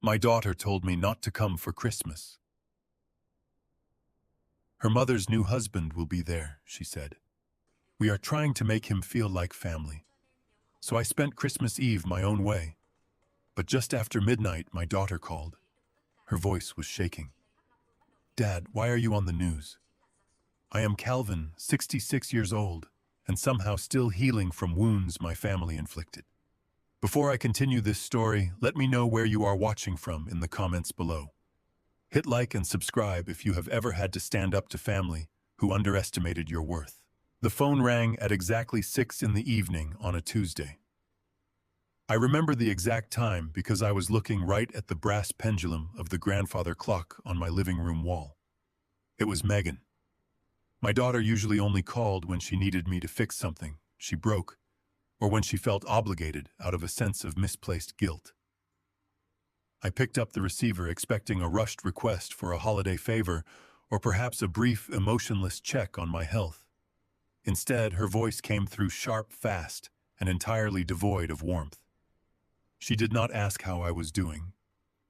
My daughter told me not to come for Christmas. Her mother's new husband will be there, she said. We are trying to make him feel like family. So I spent Christmas Eve my own way. But just after midnight, my daughter called. Her voice was shaking. Dad, why are you on the news? I am Calvin, 66 years old, and somehow still healing from wounds my family inflicted. Before I continue this story, let me know where you are watching from in the comments below. Hit like and subscribe if you have ever had to stand up to family who underestimated your worth. The phone rang at exactly 6 in the evening on a Tuesday. I remember the exact time because I was looking right at the brass pendulum of the grandfather clock on my living room wall. It was Megan. My daughter usually only called when she needed me to fix something she broke, or when she felt obligated out of a sense of misplaced guilt. I picked up the receiver expecting a rushed request for a holiday favor or perhaps a brief, emotionless check on my health. Instead, her voice came through sharp, fast, and entirely devoid of warmth. She did not ask how I was doing.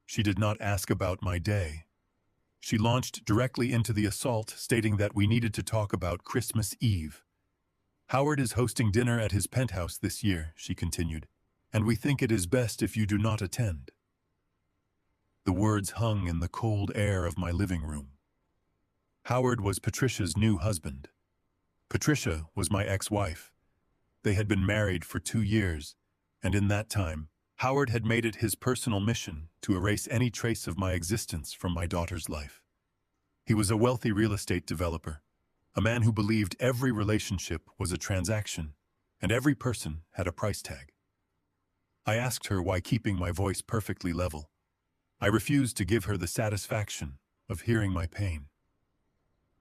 She did not ask about my day. She launched directly into the assault, stating that we needed to talk about Christmas Eve. Howard is hosting dinner at his penthouse this year, she continued, and we think it is best if you do not attend. The words hung in the cold air of my living room. Howard was Patricia's new husband. Patricia was my ex-wife. They had been married for 2 years, and in that time, Howard had made it his personal mission to erase any trace of my existence from my daughter's life. He was a wealthy real estate developer, a man who believed every relationship was a transaction, and every person had a price tag. I asked her why keeping my voice perfectly level. I refused to give her the satisfaction of hearing my pain.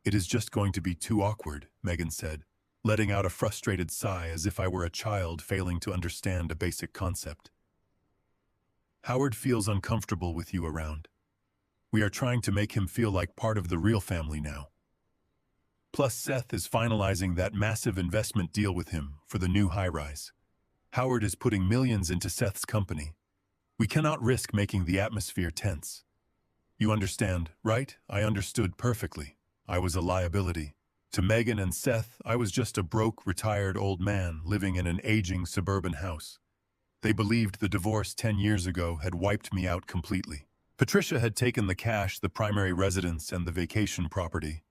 It is just going to be too awkward, Megan said, letting out a frustrated sigh as if I were a child failing to understand a basic concept. Howard feels uncomfortable with you around. We are trying to make him feel like part of the real family now. Plus, Seth is finalizing that massive investment deal with him for the new high-rise. Howard is putting millions into Seth's company. We cannot risk making the atmosphere tense. You understand, right? I understood perfectly. I was a liability. To Megan and Seth, I was just a broke, retired old man living in an aging suburban house. They believed the divorce 10 years ago had wiped me out completely. Patricia had taken the cash, the primary residence, and the vacation property.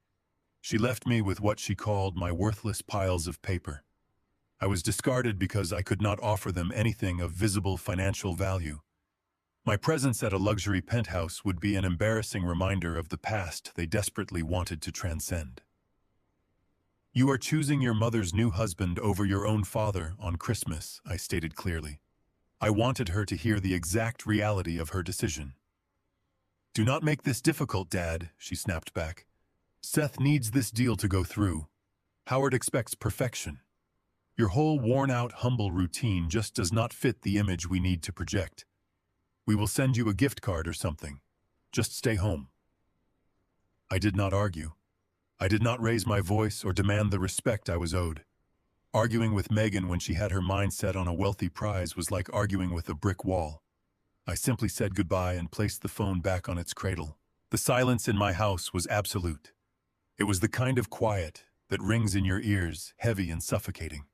She left me with what she called my worthless piles of paper. I was discarded because I could not offer them anything of visible financial value. My presence at a luxury penthouse would be an embarrassing reminder of the past they desperately wanted to transcend. You are choosing your mother's new husband over your own father on Christmas, I stated clearly. I wanted her to hear the exact reality of her decision. Do not make this difficult, Dad, she snapped back. Seth needs this deal to go through. Howard expects perfection. Your whole worn-out, humble routine just does not fit the image we need to project. We will send you a gift card or something. Just stay home. I did not argue. I did not raise my voice or demand the respect I was owed. Arguing with Megan when she had her mind set on a wealthy prize was like arguing with a brick wall. I simply said goodbye and placed the phone back on its cradle. The silence in my house was absolute. It was the kind of quiet that rings in your ears, heavy and suffocating.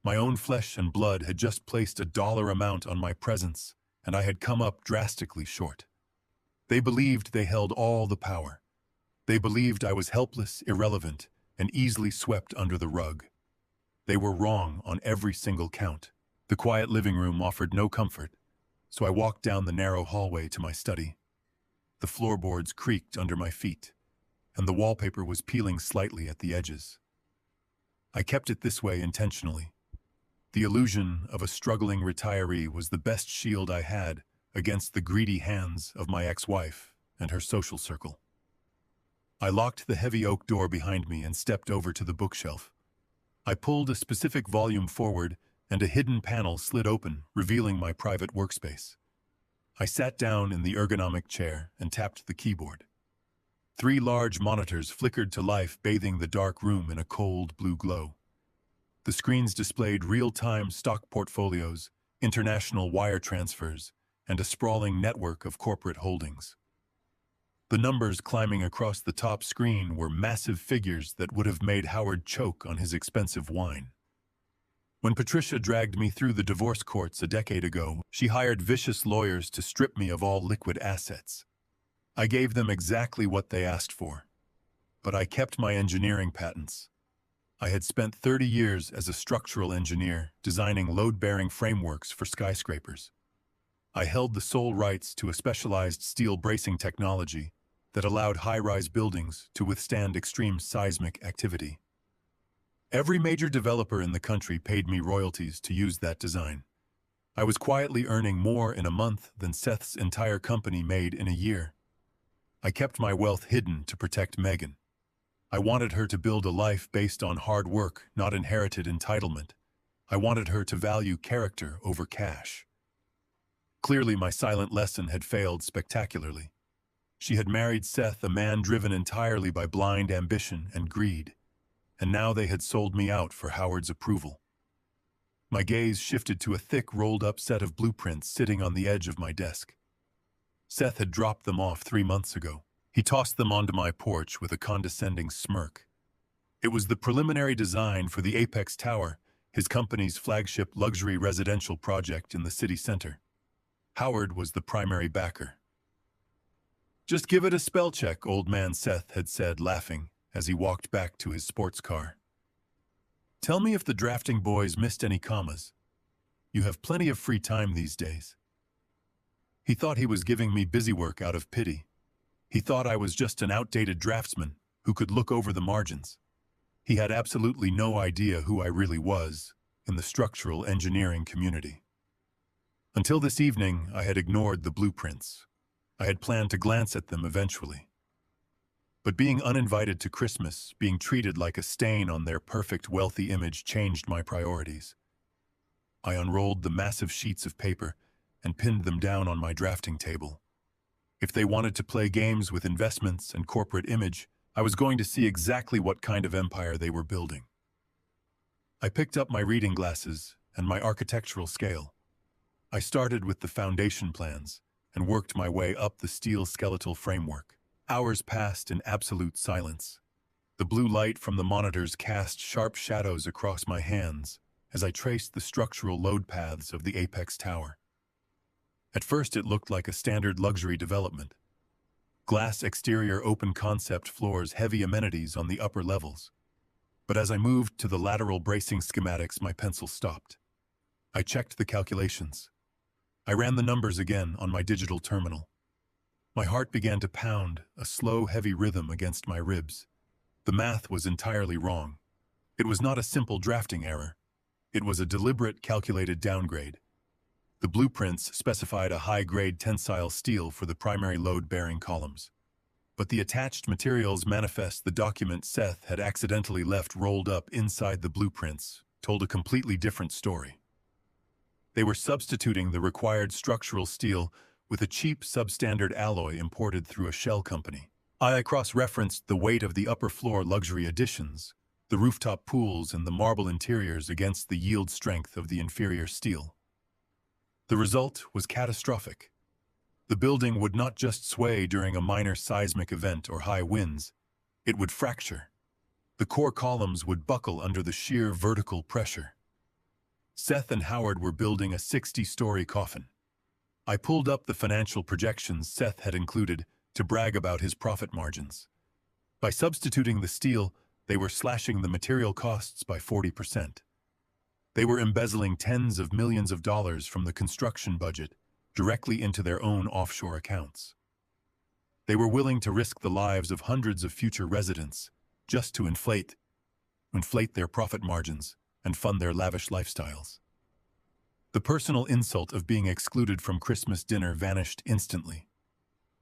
My own flesh and blood had just placed a dollar amount on my presence, and I had come up drastically short. They believed they held all the power. They believed I was helpless, irrelevant, and easily swept under the rug. They were wrong on every single count. The quiet living room offered no comfort, so I walked down the narrow hallway to my study. The floorboards creaked under my feet, and the wallpaper was peeling slightly at the edges. I kept it this way intentionally. The illusion of a struggling retiree was the best shield I had against the greedy hands of my ex-wife and her social circle. I locked the heavy oak door behind me and stepped over to the bookshelf. I pulled a specific volume forward, and a hidden panel slid open, revealing my private workspace. I sat down in the ergonomic chair and tapped the keyboard. 3 large monitors flickered to life, bathing the dark room in a cold blue glow. The screens displayed real-time stock portfolios, international wire transfers, and a sprawling network of corporate holdings. The numbers climbing across the top screen were massive figures that would have made Howard choke on his expensive wine. When Patricia dragged me through the divorce courts a decade ago, she hired vicious lawyers to strip me of all liquid assets. I gave them exactly what they asked for, but I kept my engineering patents. I had spent 30 years as a structural engineer designing load-bearing frameworks for skyscrapers. I held the sole rights to a specialized steel bracing technology that allowed high-rise buildings to withstand extreme seismic activity. Every major developer in the country paid me royalties to use that design. I was quietly earning more in a month than Seth's entire company made in a year. I kept my wealth hidden to protect Megan. I wanted her to build a life based on hard work, not inherited entitlement. I wanted her to value character over cash. Clearly, my silent lesson had failed spectacularly. She had married Seth, a man driven entirely by blind ambition and greed, and now they had sold me out for Howard's approval. My gaze shifted to a thick, rolled-up set of blueprints sitting on the edge of my desk. Seth had dropped them off 3 months ago. He tossed them onto my porch with a condescending smirk. It was the preliminary design for the Apex Tower, his company's flagship luxury residential project in the city center. Howard was the primary backer. "Just give it a spell check," old man Seth had said, laughing, as he walked back to his sports car. "Tell me if the drafting boys missed any commas. You have plenty of free time these days." He thought he was giving me busy work out of pity. He thought I was just an outdated draftsman who could look over the margins. He had absolutely no idea who I really was in the structural engineering community. Until this evening, I had ignored the blueprints. I had planned to glance at them eventually. But being uninvited to Christmas, being treated like a stain on their perfect, wealthy image, changed my priorities. I unrolled the massive sheets of paper and pinned them down on my drafting table. If they wanted to play games with investments and corporate image, I was going to see exactly what kind of empire they were building. I picked up my reading glasses and my architectural scale. I started with the foundation plans and worked my way up the steel skeletal framework. Hours passed in absolute silence. The blue light from the monitors cast sharp shadows across my hands as I traced the structural load paths of the Apex Tower. At first, it looked like a standard luxury development. Glass exterior, open concept floors, heavy amenities on the upper levels. But as I moved to the lateral bracing schematics, my pencil stopped. I checked the calculations. I ran the numbers again on my digital terminal. My heart began to pound, a slow, heavy rhythm against my ribs. The math was entirely wrong. It was not a simple drafting error. It was a deliberate, calculated downgrade. The blueprints specified a high-grade tensile steel for the primary load-bearing columns. But the attached materials manifest, the document Seth had accidentally left rolled up inside the blueprints, told a completely different story. They were substituting the required structural steel with a cheap substandard alloy imported through a shell company. I cross-referenced the weight of the upper-floor luxury additions, the rooftop pools and the marble interiors against the yield strength of the inferior steel. The result was catastrophic. The building would not just sway during a minor seismic event or high winds, it would fracture. The core columns would buckle under the sheer vertical pressure. Seth and Howard were building a 60-story coffin. I pulled up the financial projections Seth had included to brag about his profit margins. By substituting the steel, they were slashing the material costs by 40%. They were embezzling tens of millions of dollars from the construction budget directly into their own offshore accounts. They were willing to risk the lives of hundreds of future residents just to inflate their profit margins and fund their lavish lifestyles. The personal insult of being excluded from Christmas dinner vanished instantly.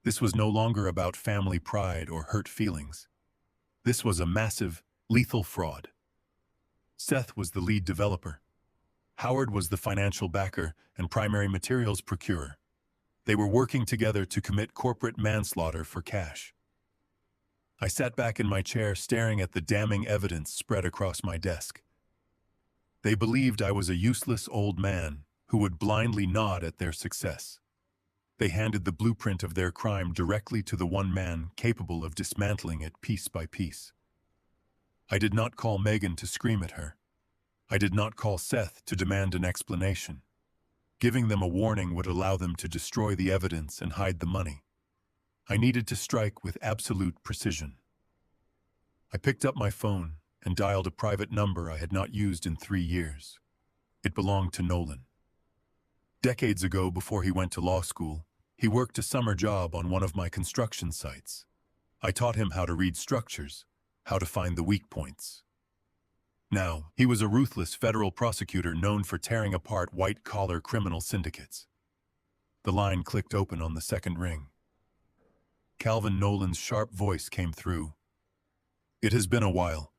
This was no longer about family pride or hurt feelings. This was a massive, lethal fraud. Seth was the lead developer. Howard was the financial backer and primary materials procurer. They were working together to commit corporate manslaughter for cash. I sat back in my chair staring at the damning evidence spread across my desk. They believed I was a useless old man who would blindly nod at their success. They handed the blueprint of their crime directly to the one man capable of dismantling it piece by piece. I did not call Megan to scream at her. I did not call Seth to demand an explanation. Giving them a warning would allow them to destroy the evidence and hide the money. I needed to strike with absolute precision. I picked up my phone and dialed a private number I had not used in 3 years. It belonged to Nolan. Decades ago, before he went to law school, he worked a summer job on one of my construction sites. I taught him how to read structures, how to find the weak points. Now, he was a ruthless federal prosecutor known for tearing apart white-collar criminal syndicates. The line clicked open on the second ring. Calvin Nolan's sharp voice came through. "It has been a while.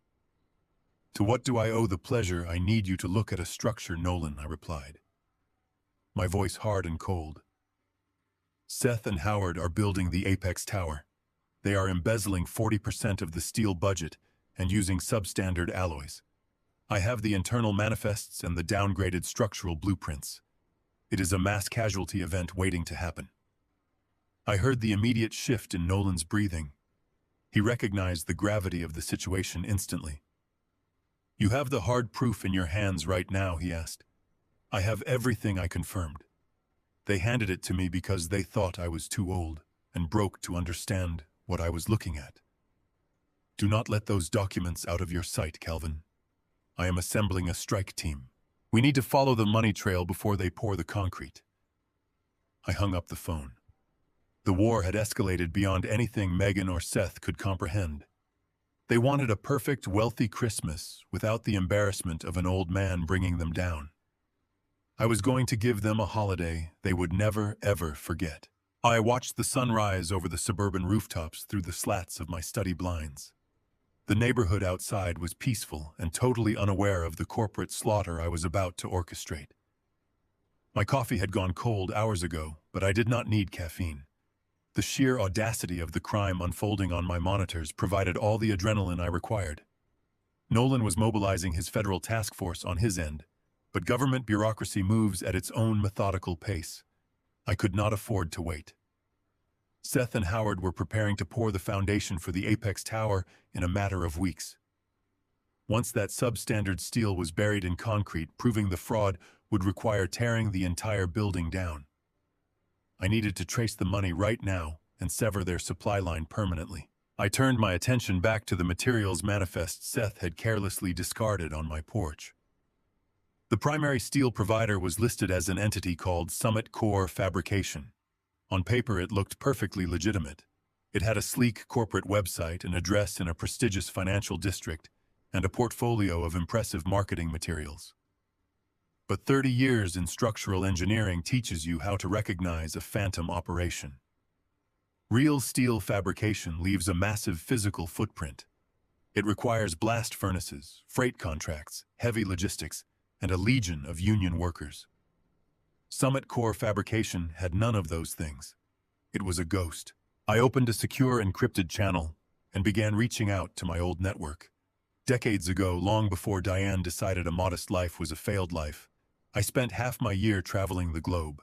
To what do I owe the pleasure? I need you to look at a structure, Nolan," I replied. My voice hard and cold. "Seth and Howard are building the Apex Tower. They are embezzling 40% of the steel budget and using substandard alloys. I have the internal manifests and the downgraded structural blueprints. It is a mass casualty event waiting to happen." I heard the immediate shift in Nolan's breathing. He recognized the gravity of the situation instantly. "You have the hard proof in your hands right now?" he asked. "I have everything," I confirmed. "They handed it to me because they thought I was too old and broke to understand what I was looking at. Do not let those documents out of your sight, Calvin. I am assembling a strike team. We need to follow the money trail before they pour the concrete." I hung up the phone. The war had escalated beyond anything Megan or Seth could comprehend. They wanted a perfect, wealthy Christmas without the embarrassment of an old man bringing them down. I was going to give them a holiday they would never, ever forget. I watched the sun rise over the suburban rooftops through the slats of my study blinds. The neighborhood outside was peaceful and totally unaware of the corporate slaughter I was about to orchestrate. My coffee had gone cold hours ago, but I did not need caffeine. The sheer audacity of the crime unfolding on my monitors provided all the adrenaline I required. Nolan was mobilizing his federal task force on his end, but government bureaucracy moves at its own methodical pace. I could not afford to wait. Seth and Howard were preparing to pour the foundation for the Apex Tower in a matter of weeks. Once that substandard steel was buried in concrete, proving the fraud would require tearing the entire building down. I needed to trace the money right now and sever their supply line permanently. I turned my attention back to the materials manifest Seth had carelessly discarded on my porch. The primary steel provider was listed as an entity called Summit Core Fabrication. On paper, it looked perfectly legitimate. It had a sleek corporate website, an address in a prestigious financial district, and a portfolio of impressive marketing materials. But 30 years in structural engineering teaches you how to recognize a phantom operation. Real steel fabrication leaves a massive physical footprint. It requires blast furnaces, freight contracts, heavy logistics, and a legion of union workers. Summit Core Fabrication had none of those things. It was a ghost. I opened a secure encrypted channel and began reaching out to my old network. Decades ago, long before Diane decided a modest life was a failed life, I spent half my year traveling the globe.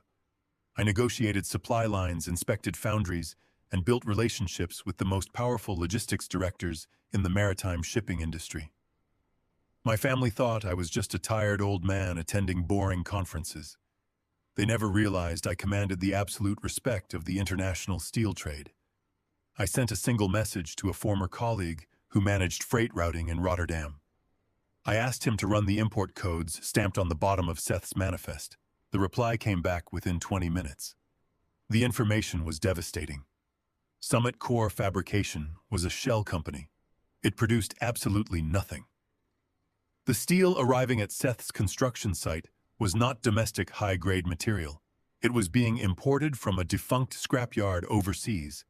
I negotiated supply lines, inspected foundries, and built relationships with the most powerful logistics directors in the maritime shipping industry. My family thought I was just a tired old man attending boring conferences. They never realized I commanded the absolute respect of the international steel trade. I sent a single message to a former colleague who managed freight routing in Rotterdam. I asked him to run the import codes stamped on the bottom of Seth's manifest. The reply came back within 20 minutes. The information was devastating. Summit Core Fabrication was a shell company. It produced absolutely nothing. The steel arriving at Seth's construction site was not domestic high-grade material. It was being imported from a defunct scrapyard overseas.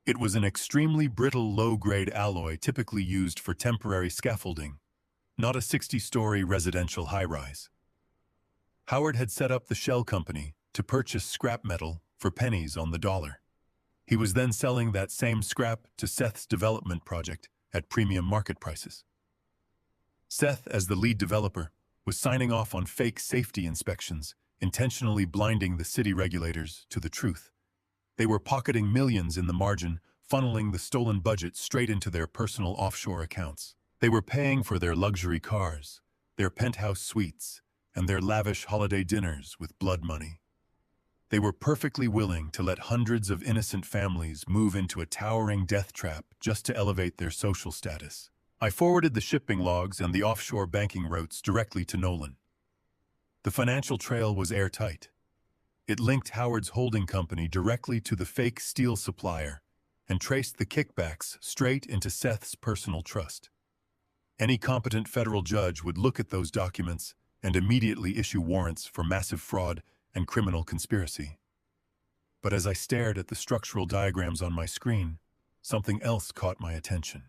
It was an extremely brittle low-grade alloy typically used for temporary scaffolding, not a 60-story residential high-rise. Howard had set up the shell company to purchase scrap metal for pennies on the dollar. He was then selling that same scrap to Seth's development project at premium market prices. Seth, as the lead developer, was signing off on fake safety inspections, intentionally blinding the city regulators to the truth. They were pocketing millions in the margin, funneling the stolen budget straight into their personal offshore accounts. They were paying for their luxury cars, their penthouse suites, and their lavish holiday dinners with blood money. They were perfectly willing to let hundreds of innocent families move into a towering death trap just to elevate their social status. I forwarded the shipping logs and the offshore banking routes directly to Nolan. The financial trail was airtight. It linked Howard's holding company directly to the fake steel supplier and traced the kickbacks straight into Seth's personal trust. Any competent federal judge would look at those documents and immediately issue warrants for massive fraud and criminal conspiracy. But as I stared at the structural diagrams on my screen, something else caught my attention.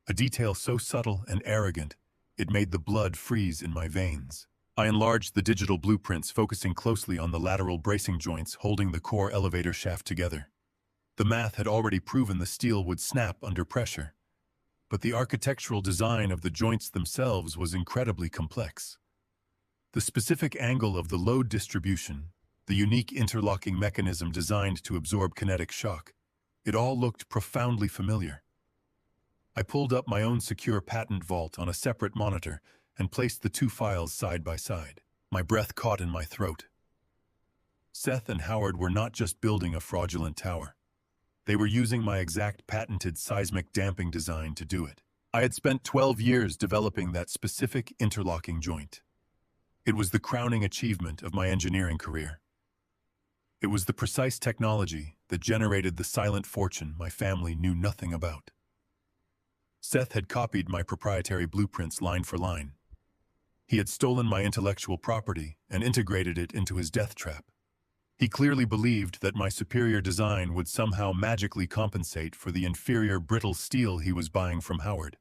A detail so subtle and arrogant, it made the blood freeze in my veins. I enlarged the digital blueprints, focusing closely on the lateral bracing joints holding the core elevator shaft together. The math had already proven the steel would snap under pressure, but the architectural design of the joints themselves was incredibly complex. The specific angle of the load distribution, the unique interlocking mechanism designed to absorb kinetic shock, it all looked profoundly familiar. I pulled up my own secure patent vault on a separate monitor and placed the two files side by side. My breath caught in my throat. Seth and Howard were not just building a fraudulent tower. They were using my exact patented seismic damping design to do it. I had spent 12 years developing that specific interlocking joint. It was the crowning achievement of my engineering career. It was the precise technology that generated the silent fortune my family knew nothing about. Seth had copied my proprietary blueprints line for line. He had stolen my intellectual property and integrated it into his death trap. He clearly believed that my superior design would somehow magically compensate for the inferior brittle steel he was buying from Howard.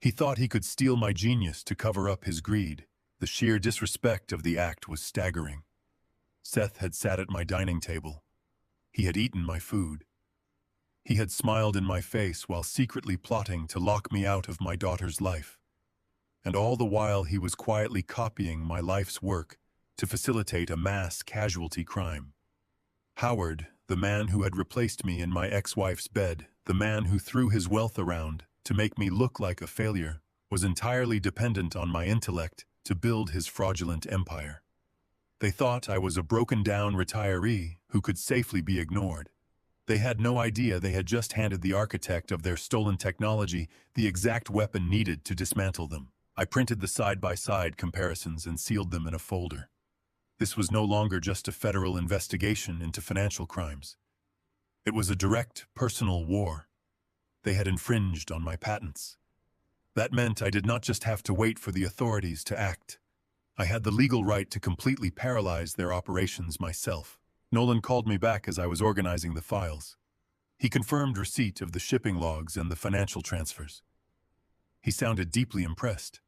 He thought he could steal my genius to cover up his greed. The sheer disrespect of the act was staggering. Seth had sat at my dining table. He had eaten my food. He had smiled in my face while secretly plotting to lock me out of my daughter's life. And all the while he was quietly copying my life's work to facilitate a mass casualty crime. Howard, the man who had replaced me in my ex-wife's bed, the man who threw his wealth around to make me look like a failure, was entirely dependent on my intellect to build his fraudulent empire. They thought I was a broken-down retiree who could safely be ignored. They had no idea they had just handed the architect of their stolen technology the exact weapon needed to dismantle them. I printed the side-by-side comparisons and sealed them in a folder. This was no longer just a federal investigation into financial crimes. It was a direct, personal war. They had infringed on my patents. That meant I did not just have to wait for the authorities to act. I had the legal right to completely paralyze their operations myself. Nolan called me back as I was organizing the files. He confirmed receipt of the shipping logs and the financial transfers. He sounded deeply impressed.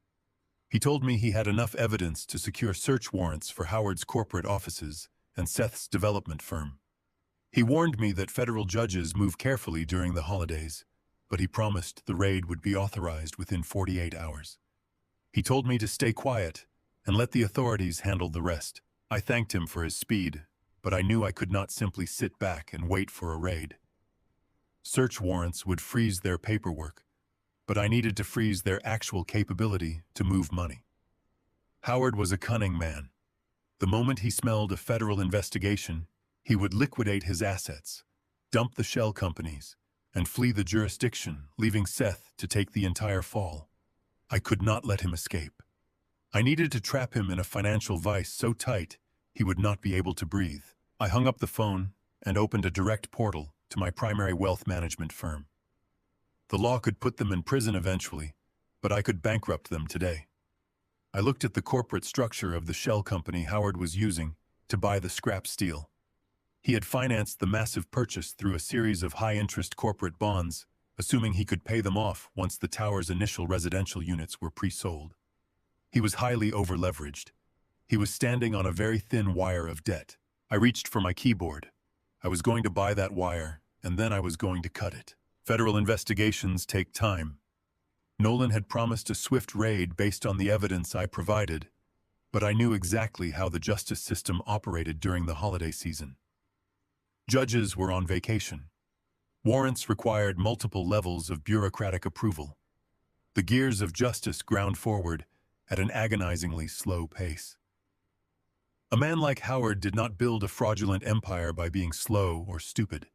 He told me he had enough evidence to secure search warrants for Howard's corporate offices and Seth's development firm. He warned me that federal judges move carefully during the holidays, but he promised the raid would be authorized within 48 hours. He told me to stay quiet and let the authorities handle the rest. I thanked him for his speed, but I knew I could not simply sit back and wait for a raid. Search warrants would freeze their paperwork, but I needed to freeze their actual capability to move money. Howard was a cunning man. The moment he smelled a federal investigation, he would liquidate his assets, dump the shell companies, and flee the jurisdiction, leaving Seth to take the entire fall. I could not let him escape. I needed to trap him in a financial vice so tight he would not be able to breathe. I hung up the phone and opened a direct portal to my primary wealth management firm. The law could put them in prison eventually, but I could bankrupt them today. I looked at the corporate structure of the shell company Howard was using to buy the scrap steel. He had financed the massive purchase through a series of high-interest corporate bonds, assuming he could pay them off once the tower's initial residential units were pre-sold. He was highly over-leveraged. He was standing on a very thin wire of debt. I reached for my keyboard. I was going to buy that wire, and then I was going to cut it. Federal investigations take time. Nolan had promised a swift raid based on the evidence I provided, but I knew exactly how the justice system operated during the holiday season. Judges were on vacation. Warrants required multiple levels of bureaucratic approval. The gears of justice ground forward at an agonizingly slow pace. A man like Howard did not build a fraudulent empire by being slow or stupid.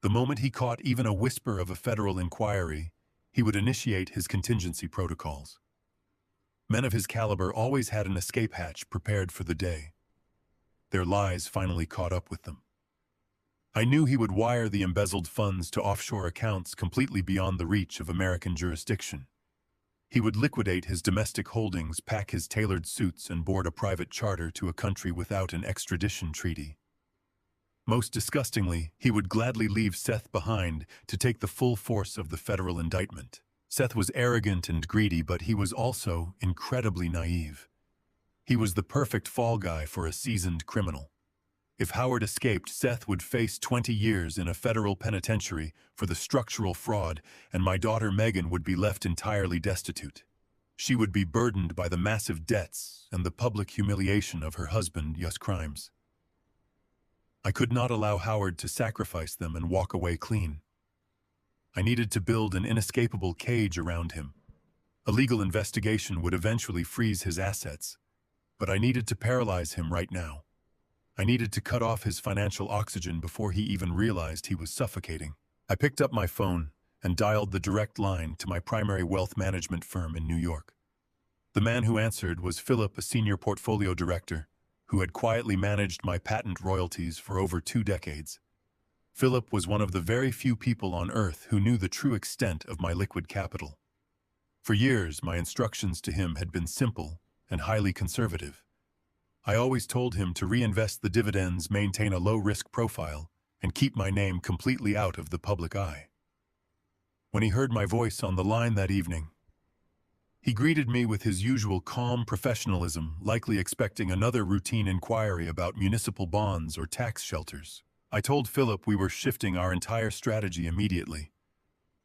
The moment he caught even a whisper of a federal inquiry, he would initiate his contingency protocols. Men of his caliber always had an escape hatch prepared for the day. Their lies finally caught up with them. I knew he would wire the embezzled funds to offshore accounts completely beyond the reach of American jurisdiction. He would liquidate his domestic holdings, pack his tailored suits, and board a private charter to a country without an extradition treaty. Most disgustingly, he would gladly leave Seth behind to take the full force of the federal indictment. Seth was arrogant and greedy, but he was also incredibly naive. He was the perfect fall guy for a seasoned criminal. If Howard escaped, Seth would face 20 years in a federal penitentiary for the structural fraud, and my daughter Megan would be left entirely destitute. She would be burdened by the massive debts and the public humiliation of her husband's crimes. I could not allow Howard to sacrifice them and walk away clean. I needed to build an inescapable cage around him. A legal investigation would eventually freeze his assets, but I needed to paralyze him right now. I needed to cut off his financial oxygen before he even realized he was suffocating. I picked up my phone and dialed the direct line to my primary wealth management firm in New York. The man who answered was Philip, a senior portfolio director, who had quietly managed my patent royalties for over 2 decades. Philip was one of the very few people on earth who knew the true extent of my liquid capital. For years, my instructions to him had been simple and highly conservative. I always told him to reinvest the dividends, maintain a low-risk profile, and keep my name completely out of the public eye. When he heard my voice on the line that evening, he greeted me with his usual calm professionalism, likely expecting another routine inquiry about municipal bonds or tax shelters. I told Philip we were shifting our entire strategy immediately.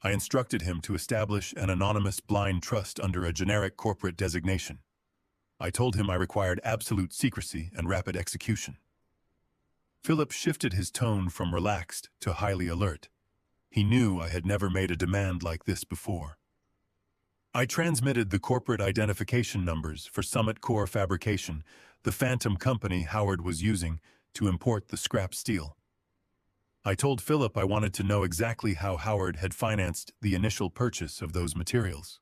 I instructed him to establish an anonymous blind trust under a generic corporate designation. I told him I required absolute secrecy and rapid execution. Philip shifted his tone from relaxed to highly alert. He knew I had never made a demand like this before. I transmitted the corporate identification numbers for Summit Core Fabrication, the phantom company Howard was using to import the scrap steel. I told Philip I wanted to know exactly how Howard had financed the initial purchase of those materials.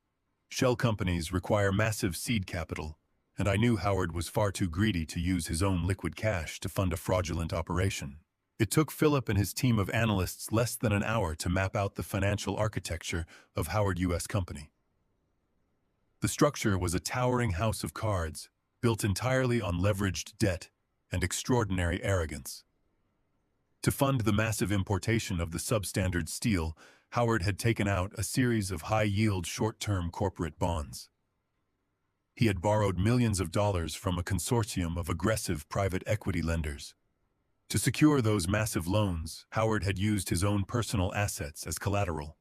Shell companies require massive seed capital, and I knew Howard was far too greedy to use his own liquid cash to fund a fraudulent operation. It took Philip and his team of analysts less than an hour to map out the financial architecture of Howard U.S. Company. The structure was a towering house of cards, built entirely on leveraged debt and extraordinary arrogance. To fund the massive importation of the substandard steel, Howard had taken out a series of high-yield short-term corporate bonds. He had borrowed millions of dollars from a consortium of aggressive private equity lenders. To secure those massive loans, Howard had used his own personal assets as collateral.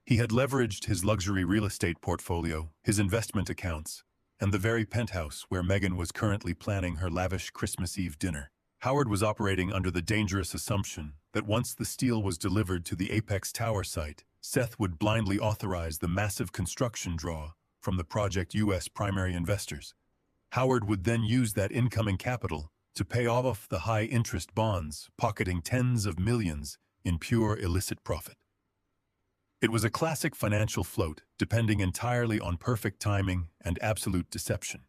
He had leveraged his luxury real estate portfolio, his investment accounts, and the very penthouse where Megan was currently planning her lavish Christmas Eve dinner. Howard was operating under the dangerous assumption that once the steel was delivered to the Apex Tower site, Seth would blindly authorize the massive construction draw from the project U.S. primary investors. Howard would then use that incoming capital to pay off the high-interest bonds, pocketing tens of millions in pure illicit profit. It was a classic financial float, depending entirely on perfect timing and absolute deception.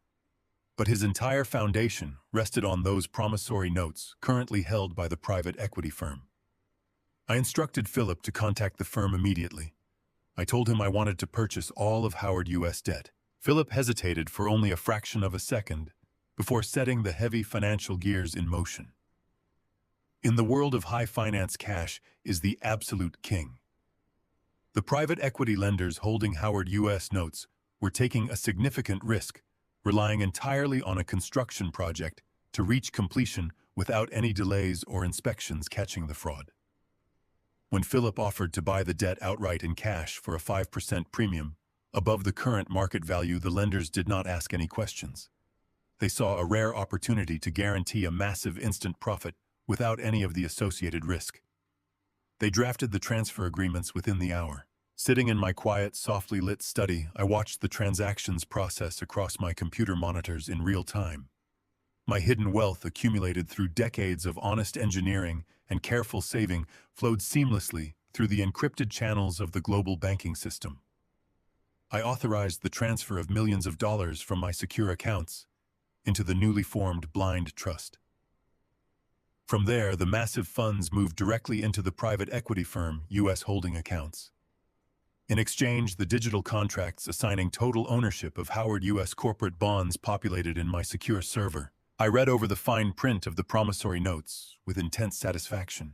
But his entire foundation rested on those promissory notes currently held by the private equity firm. I instructed Philip to contact the firm immediately. I told him I wanted to purchase all of Howard U.S. debt. Philip hesitated for only a fraction of a second before setting the heavy financial gears in motion. In the world of high finance, cash is the absolute king. The private equity lenders holding Howard U.S. notes were taking a significant risk, relying entirely on a construction project to reach completion without any delays or inspections catching the fraud. When Philip offered to buy the debt outright in cash for a 5% premium, above the current market value, the lenders did not ask any questions. They saw a rare opportunity to guarantee a massive instant profit without any of the associated risk. They drafted the transfer agreements within the hour. Sitting in my quiet, softly lit study, I watched the transactions process across my computer monitors in real time. My hidden wealth, accumulated through decades of honest engineering and careful saving, flowed seamlessly through the encrypted channels of the global banking system. I authorized the transfer of millions of dollars from my secure accounts into the newly formed blind trust. From there, the massive funds moved directly into the private equity firm U.S. holding accounts. In exchange, the digital contracts assigning total ownership of Howard U.S. corporate bonds populated in my secure server. I read over the fine print of the promissory notes with intense satisfaction.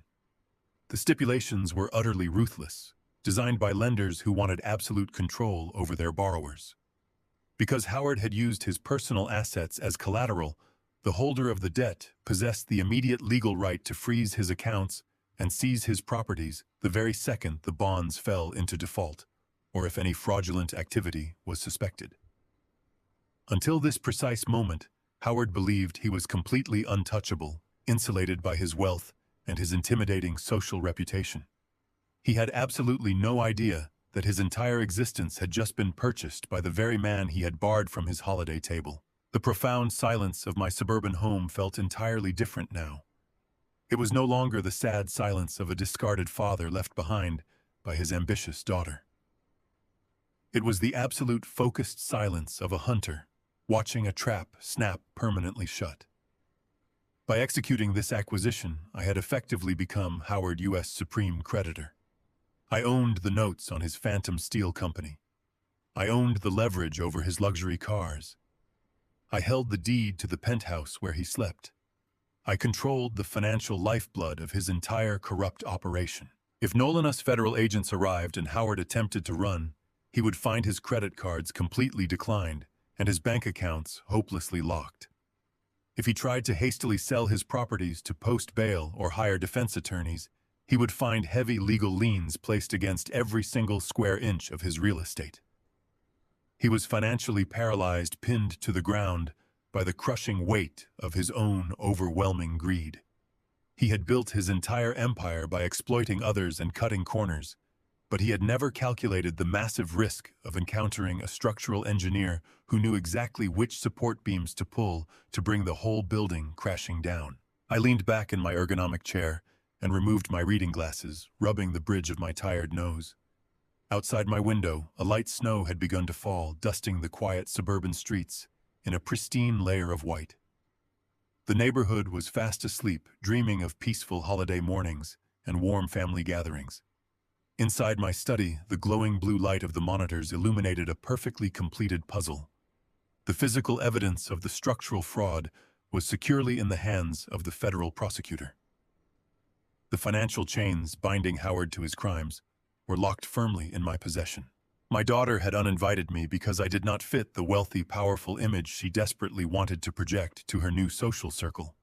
The stipulations were utterly ruthless, designed by lenders who wanted absolute control over their borrowers. Because Howard had used his personal assets as collateral, the holder of the debt possessed the immediate legal right to freeze his accounts and seize his properties the very second the bonds fell into default, or if any fraudulent activity was suspected. Until this precise moment, Howard believed he was completely untouchable, insulated by his wealth and his intimidating social reputation. He had absolutely no idea that his entire existence had just been purchased by the very man he had barred from his holiday table. The profound silence of my suburban home felt entirely different now. It was no longer the sad silence of a discarded father left behind by his ambitious daughter. It was the absolute focused silence of a hunter watching a trap snap permanently shut. By executing this acquisition, I had effectively become Howard U.S. supreme creditor. I owned the notes on his Phantom Steel Company. I owned the leverage over his luxury cars. I held the deed to the penthouse where he slept. I controlled the financial lifeblood of his entire corrupt operation. If Nolanus federal agents arrived and Howard attempted to run, he would find his credit cards completely declined and his bank accounts hopelessly locked. If he tried to hastily sell his properties to post bail or hire defense attorneys, he would find heavy legal liens placed against every single square inch of his real estate. He was financially paralyzed, pinned to the ground by the crushing weight of his own overwhelming greed. He had built his entire empire by exploiting others and cutting corners, but he had never calculated the massive risk of encountering a structural engineer who knew exactly which support beams to pull to bring the whole building crashing down. I leaned back in my ergonomic chair and removed my reading glasses, rubbing the bridge of my tired nose. Outside my window, a light snow had begun to fall, dusting the quiet suburban streets in a pristine layer of white. The neighborhood was fast asleep, dreaming of peaceful holiday mornings and warm family gatherings. Inside my study, the glowing blue light of the monitors illuminated a perfectly completed puzzle. The physical evidence of the structural fraud was securely in the hands of the federal prosecutor. The financial chains binding Howard to his crimes were locked firmly in my possession. My daughter had uninvited me because I did not fit the wealthy, powerful image she desperately wanted to project to her new social circle.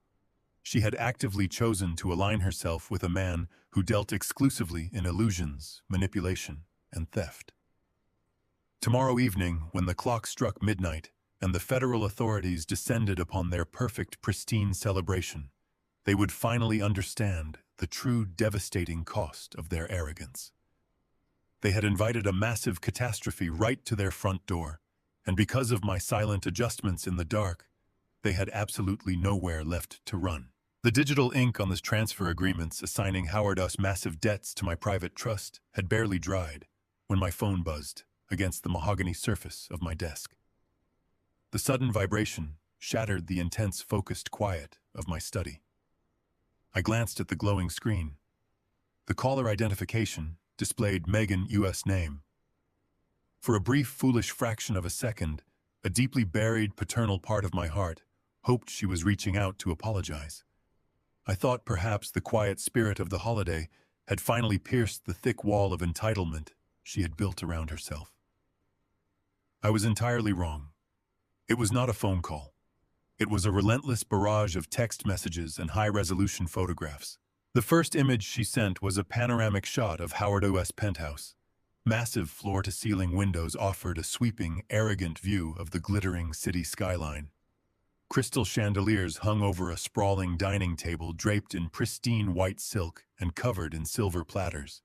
She had actively chosen to align herself with a man who dealt exclusively in illusions, manipulation, and theft. Tomorrow evening, when the clock struck midnight and the federal authorities descended upon their perfect, pristine celebration, they would finally understand the true devastating cost of their arrogance. They had invited a massive catastrophe right to their front door, and because of my silent adjustments in the dark, they had absolutely nowhere left to run. The digital ink on the transfer agreements assigning Howard us massive debts to my private trust had barely dried when my phone buzzed against the mahogany surface of my desk. The sudden vibration shattered the intense, focused quiet of my study. I glanced at the glowing screen. The caller identification displayed Megan U.S. name. For a brief, foolish fraction of a second, a deeply buried paternal part of my heart hoped she was reaching out to apologize. I thought perhaps the quiet spirit of the holiday had finally pierced the thick wall of entitlement she had built around herself. I was entirely wrong. It was not a phone call. It was a relentless barrage of text messages and high-resolution photographs. The first image she sent was a panoramic shot of Howard U.S. penthouse. Massive floor-to-ceiling windows offered a sweeping, arrogant view of the glittering city skyline. Crystal chandeliers hung over a sprawling dining table draped in pristine white silk and covered in silver platters.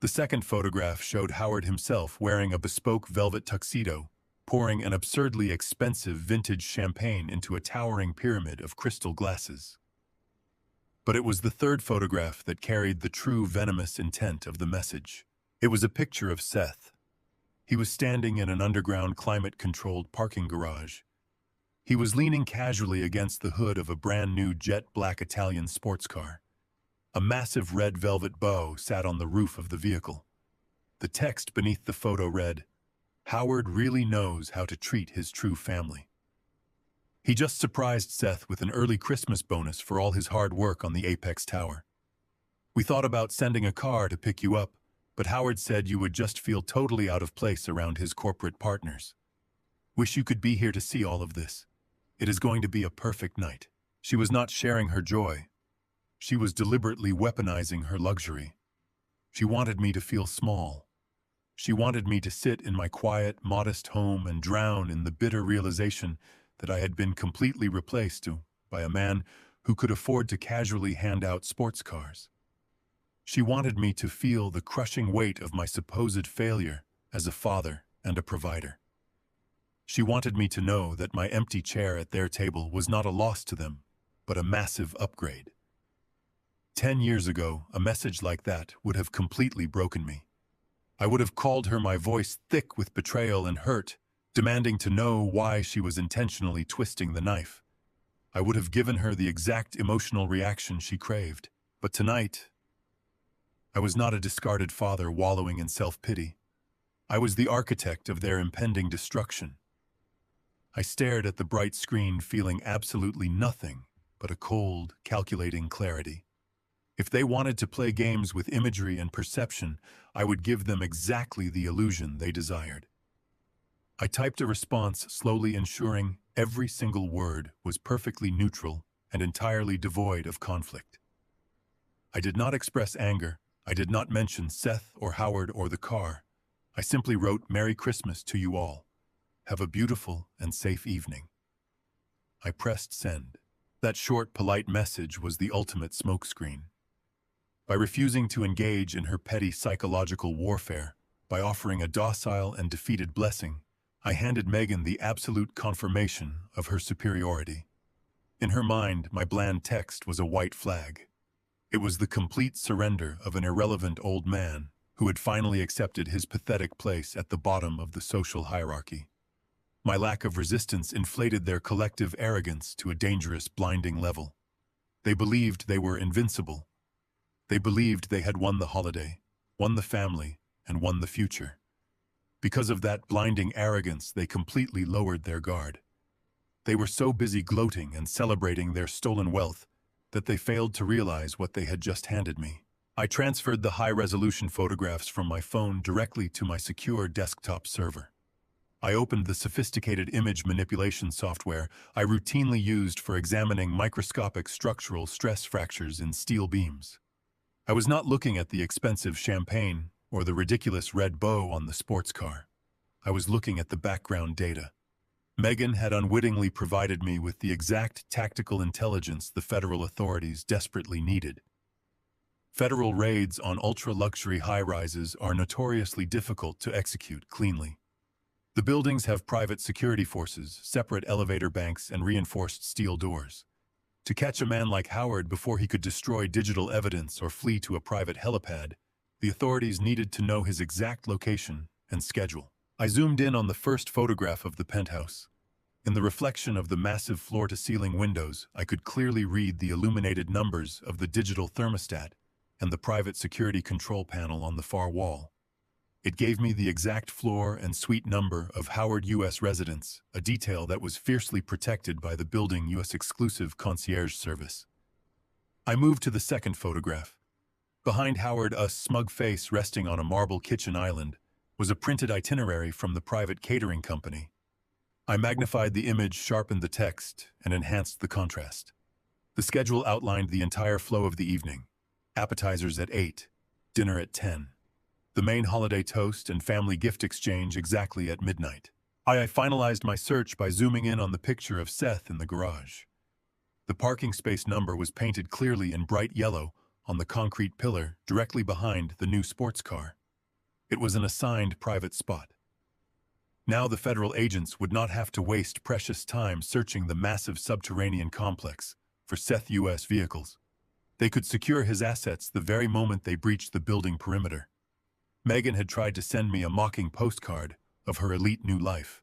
The second photograph showed Howard himself wearing a bespoke velvet tuxedo, pouring an absurdly expensive vintage champagne into a towering pyramid of crystal glasses. But it was the third photograph that carried the true venomous intent of the message. It was a picture of Seth. He was standing in an underground climate-controlled parking garage. He was leaning casually against the hood of a brand-new jet-black Italian sports car. A massive red velvet bow sat on the roof of the vehicle. The text beneath the photo read, "Howard really knows how to treat his true family." He just surprised Seth with an early Christmas bonus for all his hard work on the Apex Tower. "We thought about sending a car to pick you up, but Howard said you would just feel totally out of place around his corporate partners. Wish you could be here to see all of this. It is going to be a perfect night." She was not sharing her joy. She was deliberately weaponizing her luxury. She wanted me to feel small. She wanted me to sit in my quiet, modest home and drown in the bitter realization that I had been completely replaced by a man who could afford to casually hand out sports cars. She wanted me to feel the crushing weight of my supposed failure as a father and a provider. She wanted me to know that my empty chair at their table was not a loss to them, but a massive upgrade. 10 years ago, a message like that would have completely broken me. I would have called her, my voice thick with betrayal and hurt, demanding to know why she was intentionally twisting the knife. I would have given her the exact emotional reaction she craved. But tonight, I was not a discarded father wallowing in self-pity. I was the architect of their impending destruction. I stared at the bright screen, feeling absolutely nothing but a cold, calculating clarity. If they wanted to play games with imagery and perception, I would give them exactly the illusion they desired. I typed a response, slowly ensuring every single word was perfectly neutral and entirely devoid of conflict. I did not express anger. I did not mention Seth or Howard or the car. I simply wrote, "Merry Christmas to you all. Have a beautiful and safe evening." I pressed send. That short, polite message was the ultimate smokescreen. By refusing to engage in her petty psychological warfare, by offering a docile and defeated blessing, I handed Megan the absolute confirmation of her superiority. In her mind, my bland text was a white flag. It was the complete surrender of an irrelevant old man who had finally accepted his pathetic place at the bottom of the social hierarchy. My lack of resistance inflated their collective arrogance to a dangerous, blinding level. They believed they were invincible. They believed they had won the holiday, won the family, and won the future. Because of that blinding arrogance, they completely lowered their guard. They were so busy gloating and celebrating their stolen wealth that they failed to realize what they had just handed me. I transferred the high-resolution photographs from my phone directly to my secure desktop server. I opened the sophisticated image manipulation software I routinely used for examining microscopic structural stress fractures in steel beams. I was not looking at the expensive champagne or the ridiculous red bow on the sports car. I was looking at the background data. Megan had unwittingly provided me with the exact tactical intelligence the federal authorities desperately needed. Federal raids on ultra-luxury high-rises are notoriously difficult to execute cleanly. The buildings have private security forces, separate elevator banks, and reinforced steel doors. To catch a man like Howard before he could destroy digital evidence or flee to a private helipad, the authorities needed to know his exact location and schedule. I zoomed in on the first photograph of the penthouse. In the reflection of the massive floor-to-ceiling windows, I could clearly read the illuminated numbers of the digital thermostat and the private security control panel on the far wall. It gave me the exact floor and suite number of Howard U.S. residence, a detail that was fiercely protected by the building U.S. exclusive concierge service. I moved to the second photograph. Behind Howard, a smug face resting on a marble kitchen island, was a printed itinerary from the private catering company. I magnified the image, sharpened the text, and enhanced the contrast. The schedule outlined the entire flow of the evening. Appetizers at 8, dinner at 10. The main holiday toast and family gift exchange exactly at midnight. I finalized my search by zooming in on the picture of Seth in the garage. The parking space number was painted clearly in bright yellow on the concrete pillar directly behind the new sports car. It was an assigned private spot. Now the federal agents would not have to waste precious time searching the massive subterranean complex for Seth U.S. vehicles. They could secure his assets the very moment they breached the building perimeter. Megan had tried to send me a mocking postcard of her elite new life.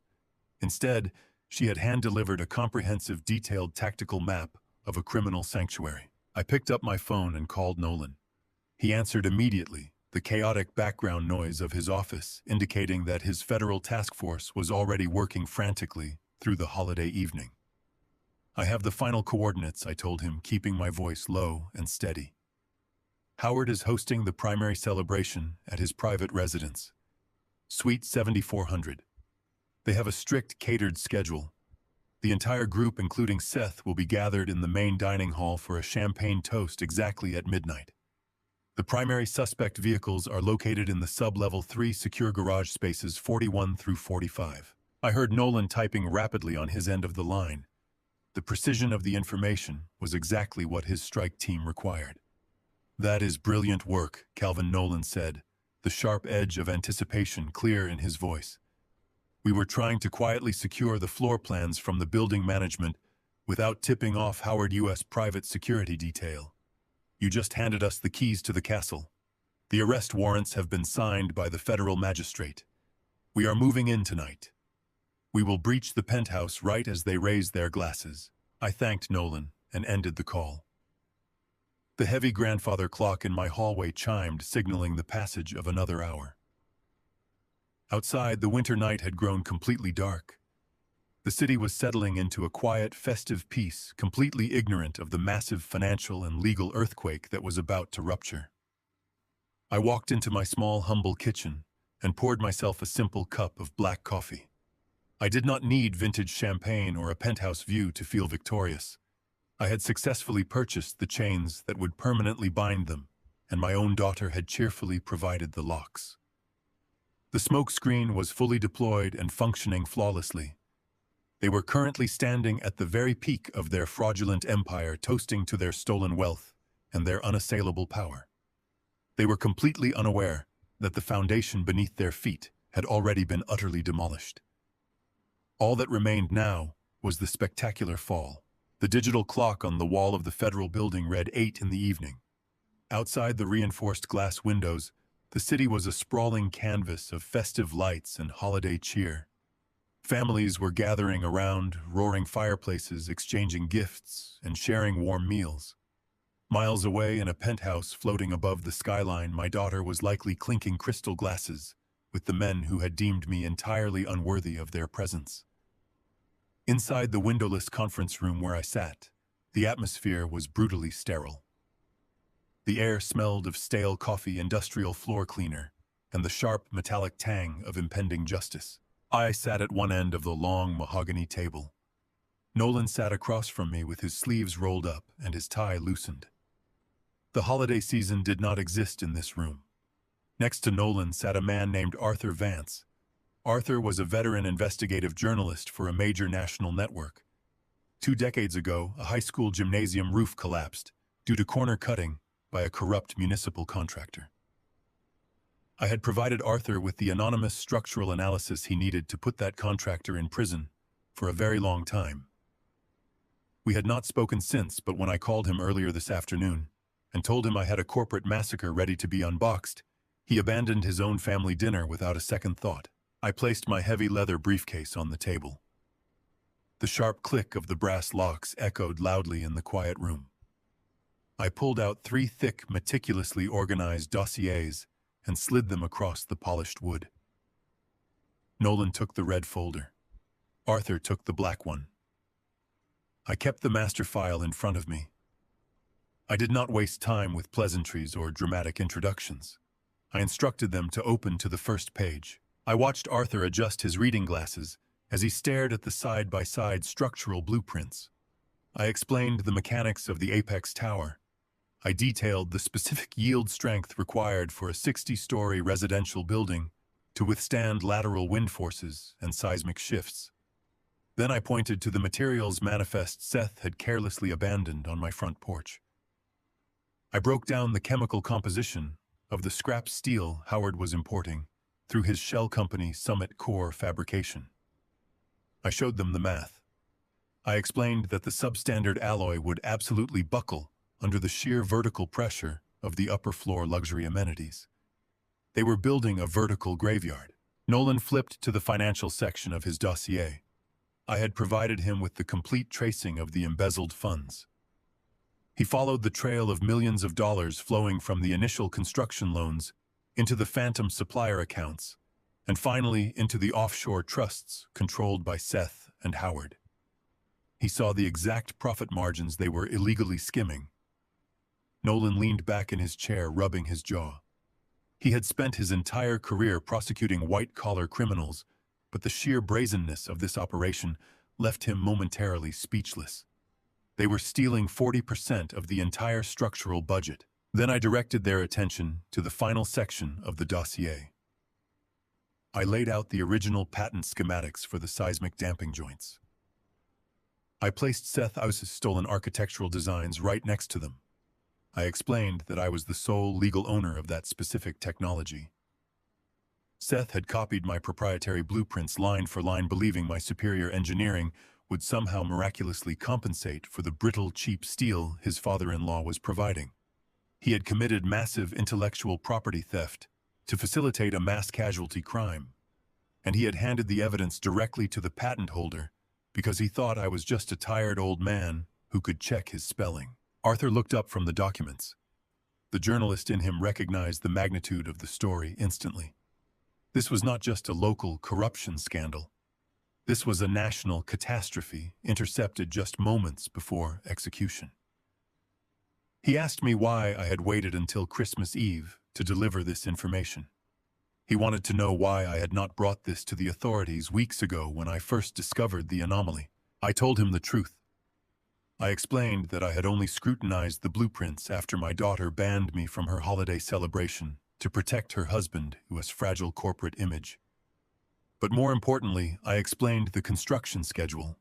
Instead, she had hand-delivered a comprehensive, detailed tactical map of a criminal sanctuary. I picked up my phone and called Nolan. He answered immediately, the chaotic background noise of his office indicating that his federal task force was already working frantically through the holiday evening. I have the final coordinates, I told him, keeping my voice low and steady. Howard is hosting the primary celebration at his private residence, Suite 7400. They have a strict catered schedule. The entire group, including Seth, will be gathered in the main dining hall for a champagne toast exactly at midnight. The primary suspect vehicles are located in the sub-level 3 secure garage spaces 41 through 45. I heard Nolan typing rapidly on his end of the line. The precision of the information was exactly what his strike team required. "That is brilliant work," Calvin Nolan said, the sharp edge of anticipation clear in his voice. "We were trying to quietly secure the floor plans from the building management without tipping off Howard U.S. private security detail. You just handed us the keys to the castle. The arrest warrants have been signed by the federal magistrate. We are moving in tonight. We will breach the penthouse right as they raise their glasses." I thanked Nolan and ended the call. The heavy grandfather clock in my hallway chimed, signaling the passage of another hour. Outside, the winter night had grown completely dark. The city was settling into a quiet, festive peace, completely ignorant of the massive financial and legal earthquake that was about to rupture. I walked into my small, humble kitchen and poured myself a simple cup of black coffee. I did not need vintage champagne or a penthouse view to feel victorious. I had successfully purchased the chains that would permanently bind them, and my own daughter had cheerfully provided the locks. The smoke screen was fully deployed and functioning flawlessly. They were currently standing at the very peak of their fraudulent empire, toasting to their stolen wealth and their unassailable power. They were completely unaware that the foundation beneath their feet had already been utterly demolished. All that remained now was the spectacular fall. The digital clock on the wall of the federal building read 8 in the evening. Outside the reinforced glass windows, the city was a sprawling canvas of festive lights and holiday cheer. Families were gathering around, roaring fireplaces, exchanging gifts, and sharing warm meals. Miles away in a penthouse floating above the skyline, my daughter was likely clinking crystal glasses with the men who had deemed me entirely unworthy of their presence. Inside the windowless conference room where I sat, the atmosphere was brutally sterile. The air smelled of stale coffee, industrial floor cleaner, and the sharp metallic tang of impending justice. I sat at one end of the long mahogany table. Nolan sat across from me with his sleeves rolled up and his tie loosened. The holiday season did not exist in this room. Next to Nolan sat a man named Arthur Vance. Arthur was a veteran investigative journalist for a major national network. 2 decades ago, a high school gymnasium roof collapsed due to corner cutting by a corrupt municipal contractor. I had provided Arthur with the anonymous structural analysis he needed to put that contractor in prison for a very long time. We had not spoken since, but when I called him earlier this afternoon and told him I had a corporate massacre ready to be unboxed, he abandoned his own family dinner without a second thought. I placed my heavy leather briefcase on the table. The sharp click of the brass locks echoed loudly in the quiet room. I pulled out 3 thick, meticulously organized dossiers and slid them across the polished wood. Nolan took the red folder. Arthur took the black one. I kept the master file in front of me. I did not waste time with pleasantries or dramatic introductions. I instructed them to open to the first page. I watched Arthur adjust his reading glasses as he stared at the side-by-side structural blueprints. I explained the mechanics of the apex tower. I detailed the specific yield strength required for a 60-story residential building to withstand lateral wind forces and seismic shifts. Then I pointed to the materials manifest Seth had carelessly abandoned on my front porch. I broke down the chemical composition of the scrap steel Howard was importing through his shell company Summit Core Fabrication. I showed them the math. I explained that the substandard alloy would absolutely buckle under the sheer vertical pressure of the upper floor luxury amenities. They were building a vertical graveyard. Nolan flipped to the financial section of his dossier. I had provided him with the complete tracing of the embezzled funds. He followed the trail of millions of dollars flowing from the initial construction loans into the phantom supplier accounts, and finally into the offshore trusts controlled by Seth and Howard. He saw the exact profit margins they were illegally skimming. Nolan leaned back in his chair, rubbing his jaw. He had spent his entire career prosecuting white-collar criminals, but the sheer brazenness of this operation left him momentarily speechless. They were stealing 40% of the entire structural budget. Then I directed their attention to the final section of the dossier. I laid out the original patent schematics for the seismic damping joints. I placed Seth Aus's stolen architectural designs right next to them. I explained that I was the sole legal owner of that specific technology. Seth had copied my proprietary blueprints line for line, believing my superior engineering would somehow miraculously compensate for the brittle, cheap steel his father-in-law was providing. He had committed massive intellectual property theft to facilitate a mass casualty crime, and he had handed the evidence directly to the patent holder because he thought I was just a tired old man who could check his spelling. Arthur looked up from the documents. The journalist in him recognized the magnitude of the story instantly. This was not just a local corruption scandal. This was a national catastrophe intercepted just moments before execution. He asked me why I had waited until Christmas Eve to deliver this information. He wanted to know why I had not brought this to the authorities weeks ago when I first discovered the anomaly. I told him the truth. I explained that I had only scrutinized the blueprints after my daughter banned me from her holiday celebration to protect her husband, who has fragile corporate image. But more importantly, I explained the construction schedule.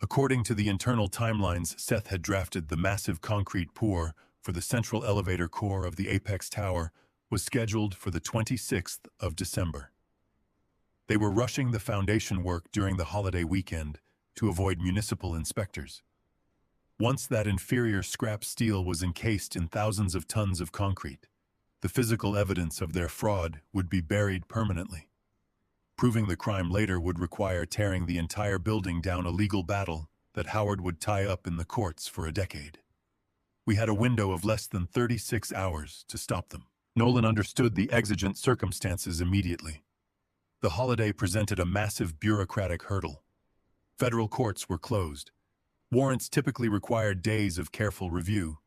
According to the internal timelines Seth had drafted, the massive concrete pour for the central elevator core of the Apex Tower was scheduled for the 26th of December. They were rushing the foundation work during the holiday weekend to avoid municipal inspectors. Once that inferior scrap steel was encased in thousands of tons of concrete, the physical evidence of their fraud would be buried permanently. Proving the crime later would require tearing the entire building down, a legal battle that Howard would tie up in the courts for a decade. We had a window of less than 36 hours to stop them. Nolan understood the exigent circumstances immediately. The holiday presented a massive bureaucratic hurdle. Federal courts were closed. Warrants typically required days of careful review.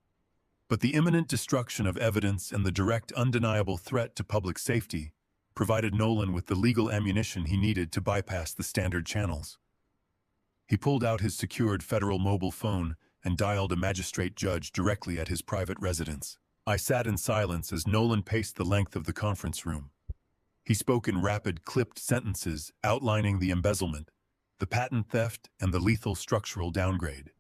But the imminent destruction of evidence and the direct, undeniable threat to public safety provided Nolan with the legal ammunition he needed to bypass the standard channels. He pulled out his secured federal mobile phone and dialed a magistrate judge directly at his private residence. I sat in silence as Nolan paced the length of the conference room. He spoke in rapid, clipped sentences outlining the embezzlement, the patent theft, and the lethal structural downgrade.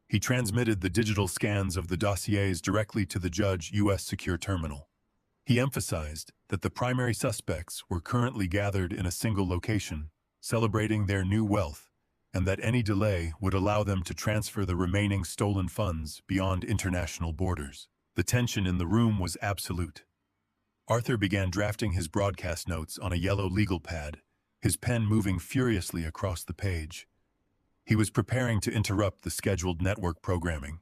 He transmitted the digital scans of the dossiers directly to the judge's U.S. secure terminal. He emphasized that the primary suspects were currently gathered in a single location, celebrating their new wealth, and that any delay would allow them to transfer the remaining stolen funds beyond international borders. The tension in the room was absolute. Arthur began drafting his broadcast notes on a yellow legal pad, his pen moving furiously across the page. He was preparing to interrupt the scheduled network programming.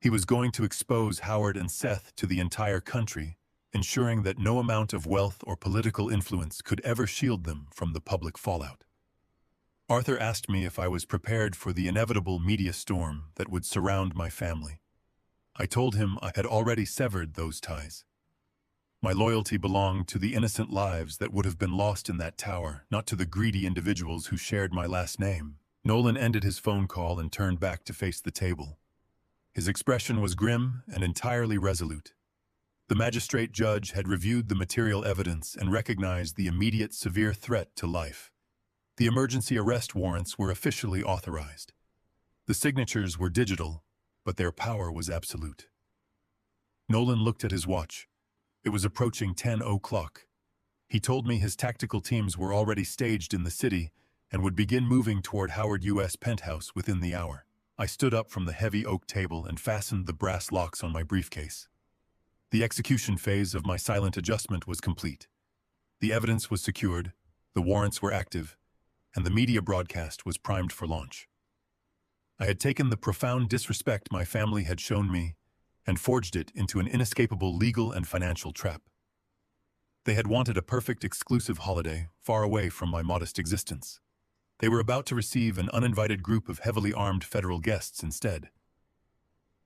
He was going to expose Howard and Seth to the entire country, ensuring that no amount of wealth or political influence could ever shield them from the public fallout. Arthur asked me if I was prepared for the inevitable media storm that would surround my family. I told him I had already severed those ties. My loyalty belonged to the innocent lives that would have been lost in that tower, not to the greedy individuals who shared my last name. Nolan ended his phone call and turned back to face the table. His expression was grim and entirely resolute. The magistrate judge had reviewed the material evidence and recognized the immediate severe threat to life. The emergency arrest warrants were officially authorized. The signatures were digital, but their power was absolute. Nolan looked at his watch. It was approaching 10 o'clock. He told me his tactical teams were already staged in the city and would begin moving toward Howard U.S. Penthouse within the hour. I stood up from the heavy oak table and fastened the brass locks on my briefcase. The execution phase of my silent adjustment was complete. The evidence was secured, the warrants were active, and the media broadcast was primed for launch. I had taken the profound disrespect my family had shown me and forged it into an inescapable legal and financial trap. They had wanted a perfect exclusive holiday far away from my modest existence. They were about to receive an uninvited group of heavily armed federal guests instead.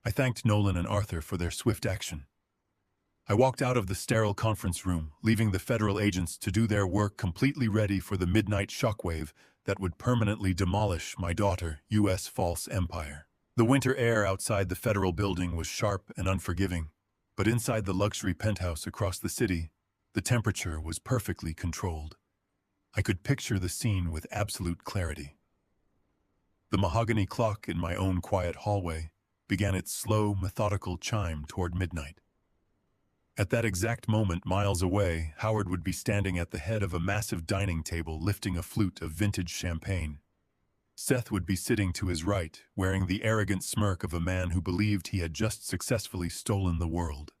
I thanked Nolan and Arthur for their swift action. I walked out of the sterile conference room, leaving the federal agents to do their work, completely ready for the midnight shockwave that would permanently demolish my daughter, U.S. false empire. The winter air outside the federal building was sharp and unforgiving, but inside the luxury penthouse across the city, the temperature was perfectly controlled. I could picture the scene with absolute clarity. The mahogany clock in my own quiet hallway began its slow, methodical chime toward midnight. At that exact moment, miles away, Howard would be standing at the head of a massive dining table lifting a flute of vintage champagne. Seth would be sitting to his right, wearing the arrogant smirk of a man who believed he had just successfully stolen the world.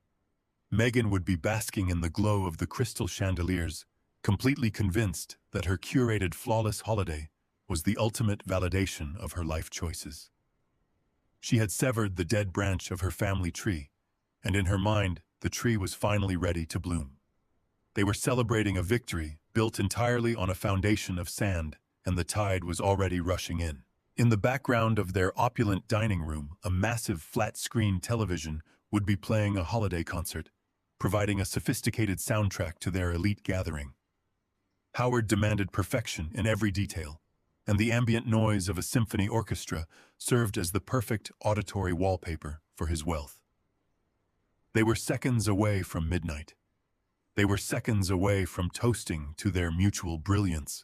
Megan would be basking in the glow of the crystal chandeliers, completely convinced that her curated flawless holiday was the ultimate validation of her life choices. She had severed the dead branch of her family tree, and in her mind, the tree was finally ready to bloom. They were celebrating a victory built entirely on a foundation of sand, and the tide was already rushing in. In the background of their opulent dining room, a massive flat-screen television would be playing a holiday concert, providing a sophisticated soundtrack to their elite gathering. Howard demanded perfection in every detail, and the ambient noise of a symphony orchestra served as the perfect auditory wallpaper for his wealth. They were seconds away from midnight. They were seconds away from toasting to their mutual brilliance.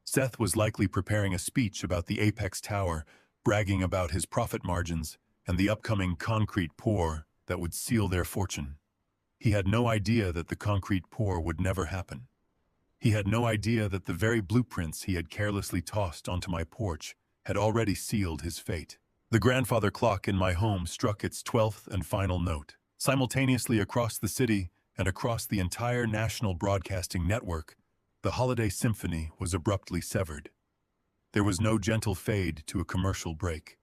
Seth was likely preparing a speech about the Apex Tower, bragging about his profit margins and the upcoming concrete pour that would seal their fortune. He had no idea that the concrete pour would never happen. He had no idea that the very blueprints he had carelessly tossed onto my porch had already sealed his fate. The grandfather clock in my home struck its 12th and final note. Simultaneously across the city and across the entire national broadcasting network, the holiday symphony was abruptly severed. There was no gentle fade to a commercial break.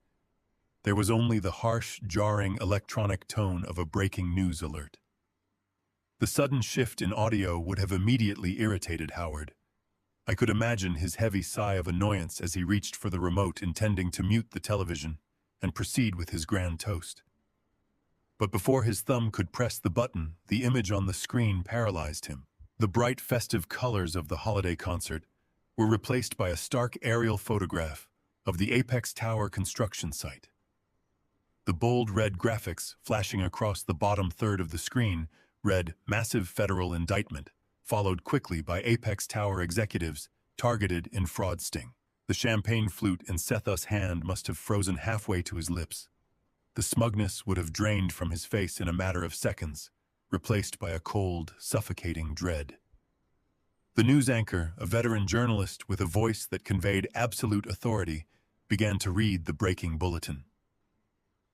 There was only the harsh, jarring electronic tone of a breaking news alert. The sudden shift in audio would have immediately irritated Howard. I could imagine his heavy sigh of annoyance as he reached for the remote, intending to mute the television and proceed with his grand toast. But before his thumb could press the button, the image on the screen paralyzed him. The bright festive colors of the holiday concert were replaced by a stark aerial photograph of the Apex Tower construction site. The bold red graphics flashing across the bottom third of the screen read "Massive Federal Indictment," followed quickly by Apex Tower executives targeted in fraud sting. The champagne flute in Seth's hand must have frozen halfway to his lips. The smugness would have drained from his face in a matter of seconds, replaced by a cold, suffocating dread. The news anchor, a veteran journalist with a voice that conveyed absolute authority, began to read the breaking bulletin.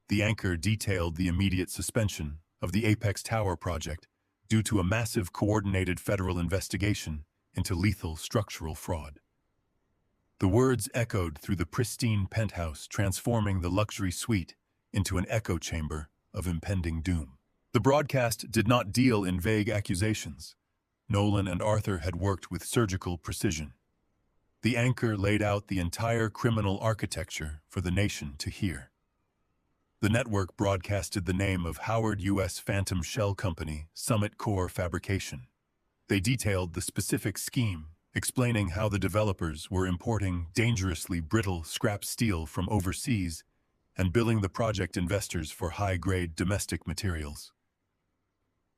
The anchor detailed the immediate suspension of the Apex Tower project due to a massive coordinated federal investigation into lethal structural fraud. The words echoed through the pristine penthouse, transforming the luxury suite into an echo chamber of impending doom. The broadcast did not deal in vague accusations. Nolan and Arthur had worked with surgical precision. The anchor laid out the entire criminal architecture for the nation to hear. The network broadcasted the name of Howard U.S. Phantom Shell Company, Summit Core Fabrication. They detailed the specific scheme, explaining how the developers were importing dangerously brittle scrap steel from overseas and billing the project investors for high-grade domestic materials.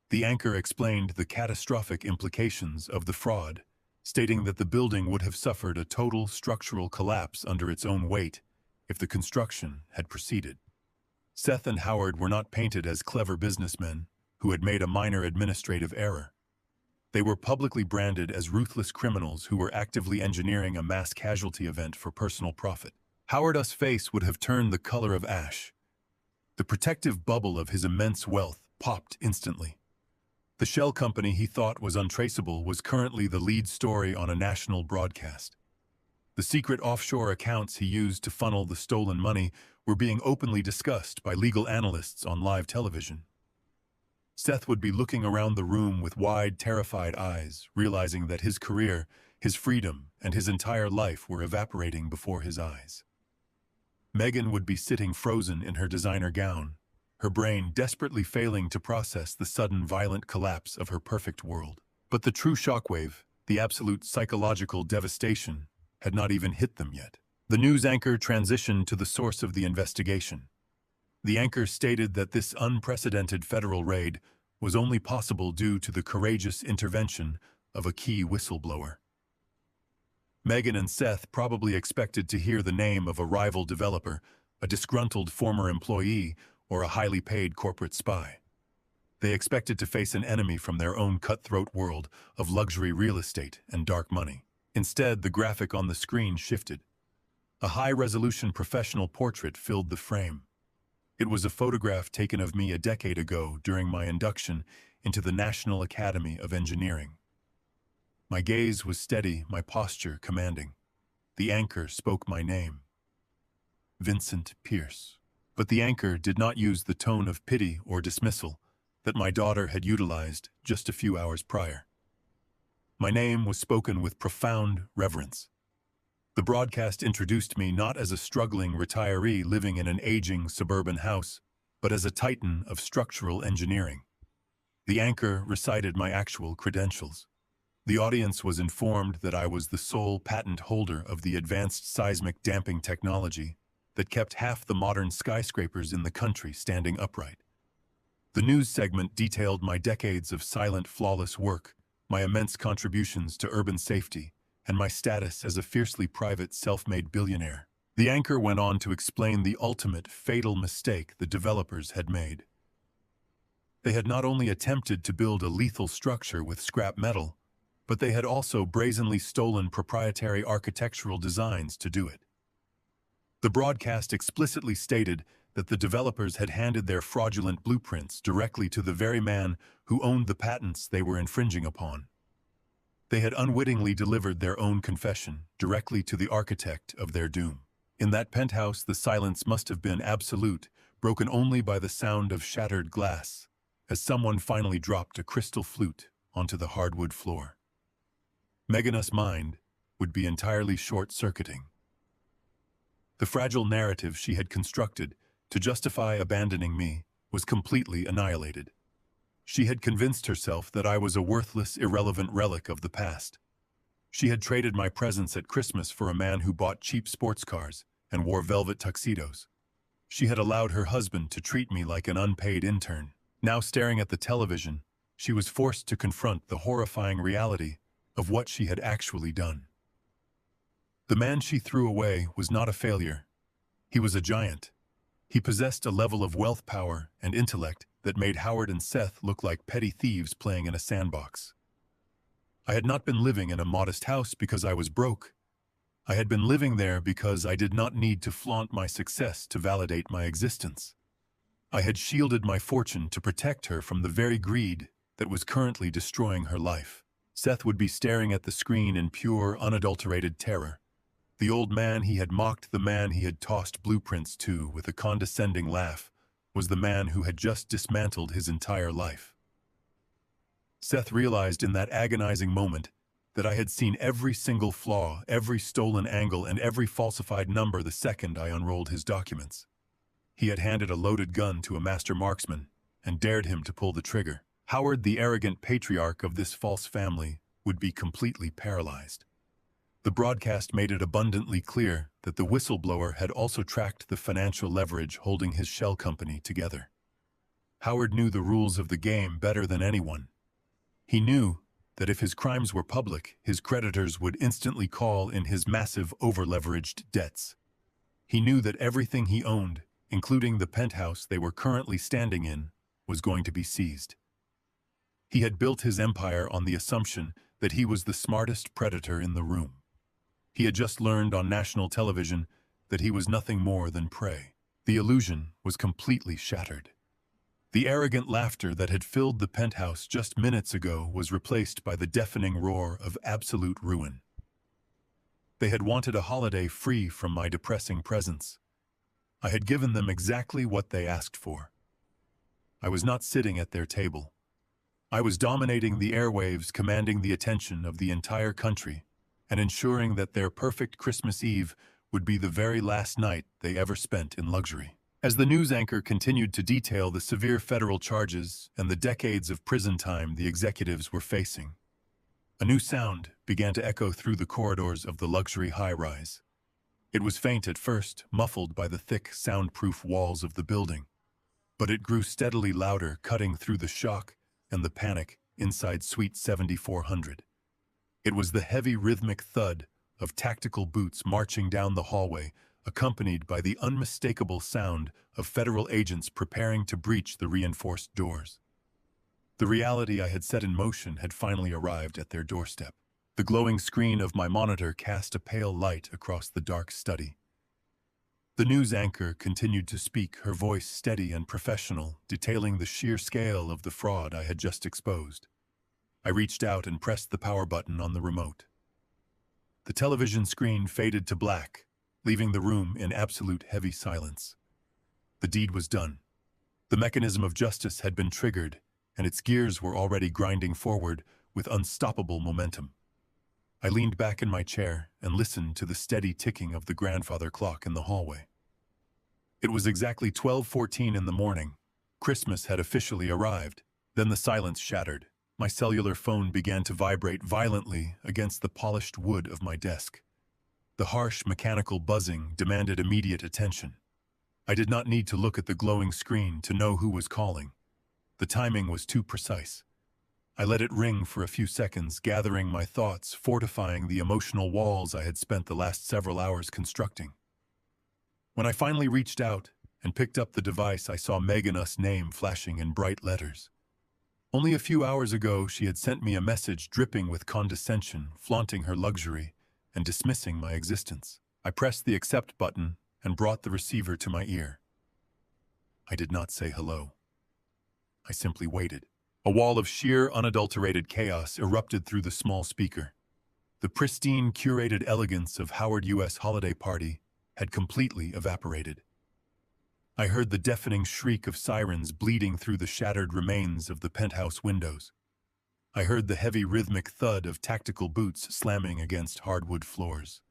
The anchor explained the catastrophic implications of the fraud, stating that the building would have suffered a total structural collapse under its own weight if the construction had proceeded. Seth and Howard were not painted as clever businessmen who had made a minor administrative error. They were publicly branded as ruthless criminals who were actively engineering a mass casualty event for personal profit. Howard's face would have turned the color of ash. The protective bubble of his immense wealth popped instantly. The shell company he thought was untraceable was currently the lead story on a national broadcast. The secret offshore accounts he used to funnel the stolen money were being openly discussed by legal analysts on live television. Seth would be looking around the room with wide, terrified eyes, realizing that his career, his freedom, and his entire life were evaporating before his eyes. Megan would be sitting frozen in her designer gown, her brain desperately failing to process the sudden violent collapse of her perfect world. But the true shockwave, the absolute psychological devastation, had not even hit them yet. The news anchor transitioned to the source of the investigation. The anchor stated that this unprecedented federal raid was only possible due to the courageous intervention of a key whistleblower. Megan and Seth probably expected to hear the name of a rival developer, a disgruntled former employee, or a highly paid corporate spy. They expected to face an enemy from their own cutthroat world of luxury real estate and dark money. Instead, the graphic on the screen shifted. A high-resolution professional portrait filled the frame. It was a photograph taken of me a decade ago during my induction into the National Academy of Engineering. My gaze was steady, my posture commanding. The anchor spoke my name. Vincent Pierce. But the anchor did not use the tone of pity or dismissal that my daughter had utilized just a few hours prior. My name was spoken with profound reverence. The broadcast introduced me not as a struggling retiree living in an aging suburban house, but as a titan of structural engineering. The anchor recited my actual credentials. The audience was informed that I was the sole patent holder of the advanced seismic damping technology that kept half the modern skyscrapers in the country standing upright. The news segment detailed my decades of silent, flawless work, my immense contributions to urban safety, and my status as a fiercely private, self-made billionaire. The anchor went on to explain the ultimate, fatal mistake the developers had made. They had not only attempted to build a lethal structure with scrap metal, but they had also brazenly stolen proprietary architectural designs to do it. The broadcast explicitly stated that the developers had handed their fraudulent blueprints directly to the very man who owned the patents they were infringing upon. They had unwittingly delivered their own confession directly to the architect of their doom. In that penthouse, the silence must have been absolute, broken only by the sound of shattered glass, as someone finally dropped a crystal flute onto the hardwood floor. Megan's mind would be entirely short-circuiting. The fragile narrative she had constructed to justify abandoning me was completely annihilated. She had convinced herself that I was a worthless, irrelevant relic of the past. She had traded my presence at Christmas for a man who bought cheap sports cars and wore velvet tuxedos. She had allowed her husband to treat me like an unpaid intern. Now, staring at the television, she was forced to confront the horrifying reality of what she had actually done. The man she threw away was not a failure. He was a giant. He possessed a level of wealth, power, and intellect that made Howard and Seth look like petty thieves playing in a sandbox. I had not been living in a modest house because I was broke. I had been living there because I did not need to flaunt my success to validate my existence. I had shielded my fortune to protect her from the very greed that was currently destroying her life. Seth would be staring at the screen in pure, unadulterated terror. The old man he had mocked, the man he had tossed blueprints to with a condescending laugh, was the man who had just dismantled his entire life. Seth realized in that agonizing moment that I had seen every single flaw, every stolen angle, and every falsified number the second I unrolled his documents. He had handed a loaded gun to a master marksman and dared him to pull the trigger. Howard, the arrogant patriarch of this false family, would be completely paralyzed. The broadcast made it abundantly clear that the whistleblower had also tracked the financial leverage holding his shell company together. Howard knew the rules of the game better than anyone. He knew that if his crimes were public, his creditors would instantly call in his massive over-leveraged debts. He knew that everything he owned, including the penthouse they were currently standing in, was going to be seized. He had built his empire on the assumption that he was the smartest predator in the room. He had just learned on national television that he was nothing more than prey. The illusion was completely shattered. The arrogant laughter that had filled the penthouse just minutes ago was replaced by the deafening roar of absolute ruin. They had wanted a holiday free from my depressing presence. I had given them exactly what they asked for. I was not sitting at their table. I was dominating the airwaves, commanding the attention of the entire country, and ensuring that their perfect Christmas Eve would be the very last night they ever spent in luxury. As the news anchor continued to detail the severe federal charges and the decades of prison time the executives were facing, a new sound began to echo through the corridors of the luxury high-rise. It was faint at first, muffled by the thick, soundproof walls of the building, but it grew steadily louder, cutting through the shock and the panic inside Suite 7400. It was the heavy rhythmic thud of tactical boots marching down the hallway, accompanied by the unmistakable sound of federal agents preparing to breach the reinforced doors. The reality I had set in motion had finally arrived at their doorstep. The glowing screen of my monitor cast a pale light across the dark study. The news anchor continued to speak, her voice steady and professional, detailing the sheer scale of the fraud I had just exposed. I reached out and pressed the power button on the remote. The television screen faded to black, leaving the room in absolute heavy silence. The deed was done. The mechanism of justice had been triggered, and its gears were already grinding forward with unstoppable momentum. I leaned back in my chair and listened to the steady ticking of the grandfather clock in the hallway. It was exactly 12:14 in the morning. Christmas had officially arrived. Then the silence shattered. My cellular phone began to vibrate violently against the polished wood of my desk. The harsh, mechanical buzzing demanded immediate attention. I did not need to look at the glowing screen to know who was calling. The timing was too precise. I let it ring for a few seconds, gathering my thoughts, fortifying the emotional walls I had spent the last several hours constructing. When I finally reached out and picked up the device, I saw Megan's name flashing in bright letters. Only a few hours ago, she had sent me a message dripping with condescension, flaunting her luxury and dismissing my existence. I pressed the accept button and brought the receiver to my ear. I did not say hello. I simply waited. A wall of sheer, unadulterated chaos erupted through the small speaker. The pristine, curated elegance of Howard U.S. holiday party had completely evaporated. I heard the deafening shriek of sirens bleeding through the shattered remains of the penthouse windows. I heard the heavy rhythmic thud of tactical boots slamming against hardwood floors.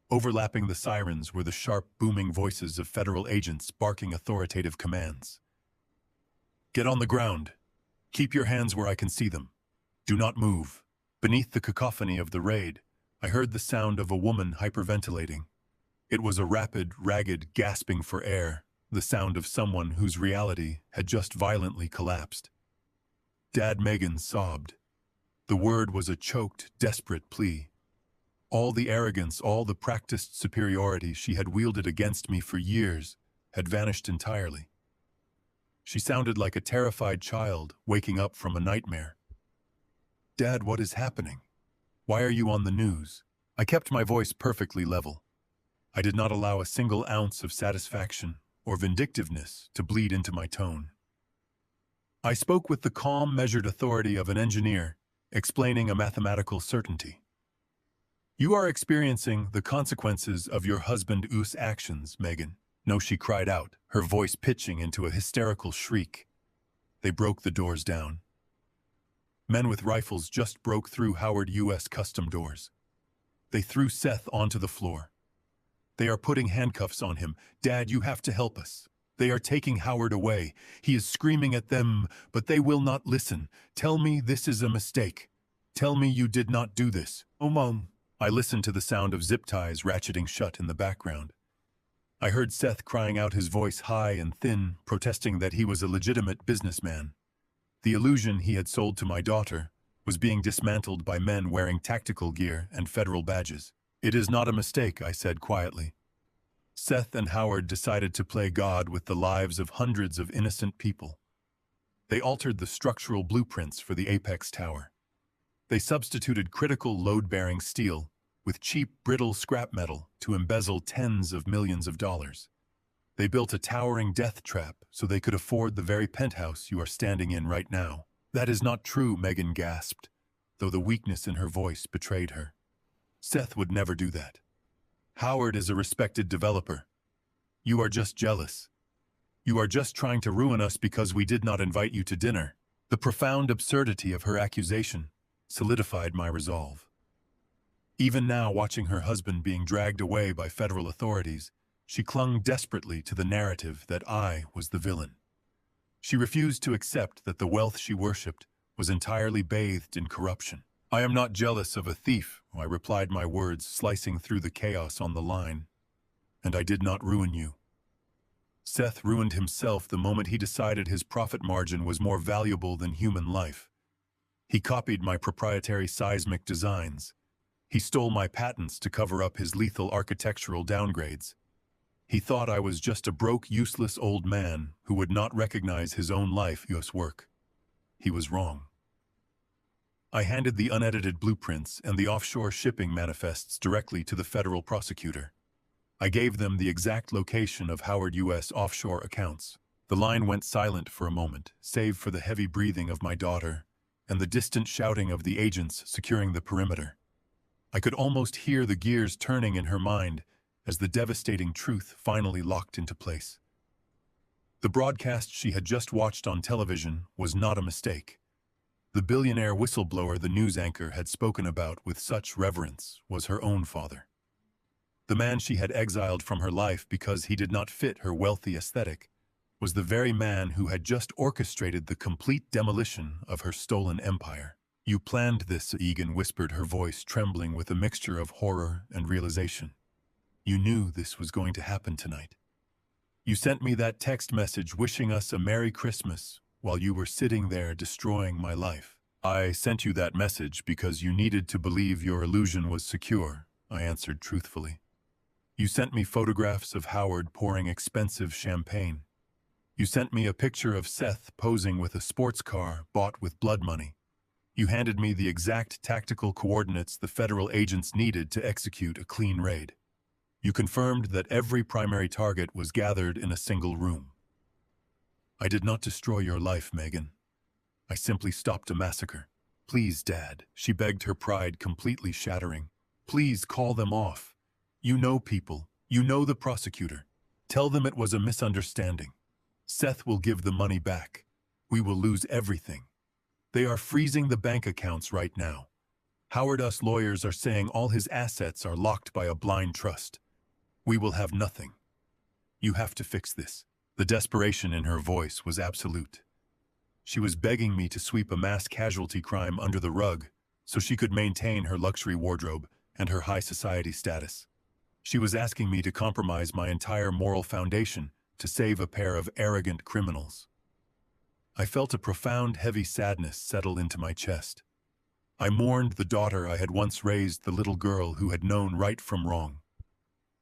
Overlapping the sirens were the sharp, booming voices of federal agents barking authoritative commands. "Get on the ground. Keep your hands where I can see them. Do not move." Beneath the cacophony of the raid, I heard the sound of a woman hyperventilating. It was a rapid, ragged gasping for air, the sound of someone whose reality had just violently collapsed. Dad Megan sobbed. The word was a choked, desperate plea. All the arrogance, all the practiced superiority she had wielded against me for years had vanished entirely. She sounded like a terrified child waking up from a nightmare. "Dad, what is happening? Why are you on the news?" I kept my voice perfectly level. I did not allow a single ounce of satisfaction or vindictiveness to bleed into my tone. I spoke with the calm, measured authority of an engineer, explaining a mathematical certainty. "You are experiencing the consequences of your husband's actions, Megan." "No," she cried out, her voice pitching into a hysterical shriek. They broke the doors down. Men with rifles just broke through Howard U.S. custom doors. They threw Seth onto the floor. "They are putting handcuffs on him. Dad, you have to help us. They are taking Howard away. He is screaming at them, but they will not listen. Tell me this is a mistake. Tell me you did not do this." "Oh, Mom." I listened to the sound of zip ties ratcheting shut in the background. I heard Seth crying out, his voice high and thin, protesting that he was a legitimate businessman. The illusion he had sold to my daughter was being dismantled by men wearing tactical gear and federal badges. "It is not a mistake," I said quietly. Seth and Howard decided to play God with the lives of hundreds of innocent people. They altered the structural blueprints for the Apex Tower. They substituted critical load-bearing steel with cheap, brittle scrap metal to embezzle tens of millions of dollars. They built a towering death trap so they could afford the very penthouse you are standing in right now. "That is not true," Megan gasped, though the weakness in her voice betrayed her. "Seth would never do that. Howard is a respected developer. You are just jealous. You are just trying to ruin us because we did not invite you to dinner." The profound absurdity of her accusation solidified my resolve. Even now, watching her husband being dragged away by federal authorities, she clung desperately to the narrative that I was the villain. She refused to accept that the wealth she worshipped was entirely bathed in corruption. "I am not jealous of a thief," I replied, my words slicing through the chaos on the line. "And I did not ruin you. Seth ruined himself the moment he decided his profit margin was more valuable than human life. He copied my proprietary seismic designs. He stole my patents to cover up his lethal architectural downgrades. He thought I was just a broke, useless old man who would not recognize his own life's work. He was wrong." I handed the unedited blueprints and the offshore shipping manifests directly to the federal prosecutor. I gave them the exact location of Howard U.S. offshore accounts. The line went silent for a moment, save for the heavy breathing of my daughter and the distant shouting of the agents securing the perimeter. I could almost hear the gears turning in her mind as the devastating truth finally locked into place. The broadcast she had just watched on television was not a mistake. The billionaire whistleblower the news anchor had spoken about with such reverence was her own father. The man she had exiled from her life because he did not fit her wealthy aesthetic was the very man who had just orchestrated the complete demolition of her stolen empire. "You planned this," Egan whispered, her voice trembling with a mixture of horror and realization. "You knew this was going to happen tonight. You sent me that text message wishing us a Merry Christmas while you were sitting there destroying my life." "I sent you that message because you needed to believe your illusion was secure," I answered truthfully. "You sent me photographs of Howard pouring expensive champagne. You sent me a picture of Seth posing with a sports car bought with blood money. You handed me the exact tactical coordinates the federal agents needed to execute a clean raid. You confirmed that every primary target was gathered in a single room. I did not destroy your life, Megan. I simply stopped a massacre. Please, Dad," she begged, her pride completely shattering. "Please call them off. You know people. You know the prosecutor. Tell them it was a misunderstanding. Seth will give the money back. We will lose everything. They are freezing the bank accounts right now. Howard Us lawyers are saying all his assets are locked by a blind trust. We will have nothing. You have to fix this." The desperation in her voice was absolute. She was begging me to sweep a mass casualty crime under the rug so she could maintain her luxury wardrobe and her high society status. She was asking me to compromise my entire moral foundation to save a pair of arrogant criminals. I felt a profound, heavy sadness settle into my chest. I mourned the daughter I had once raised, the little girl who had known right from wrong.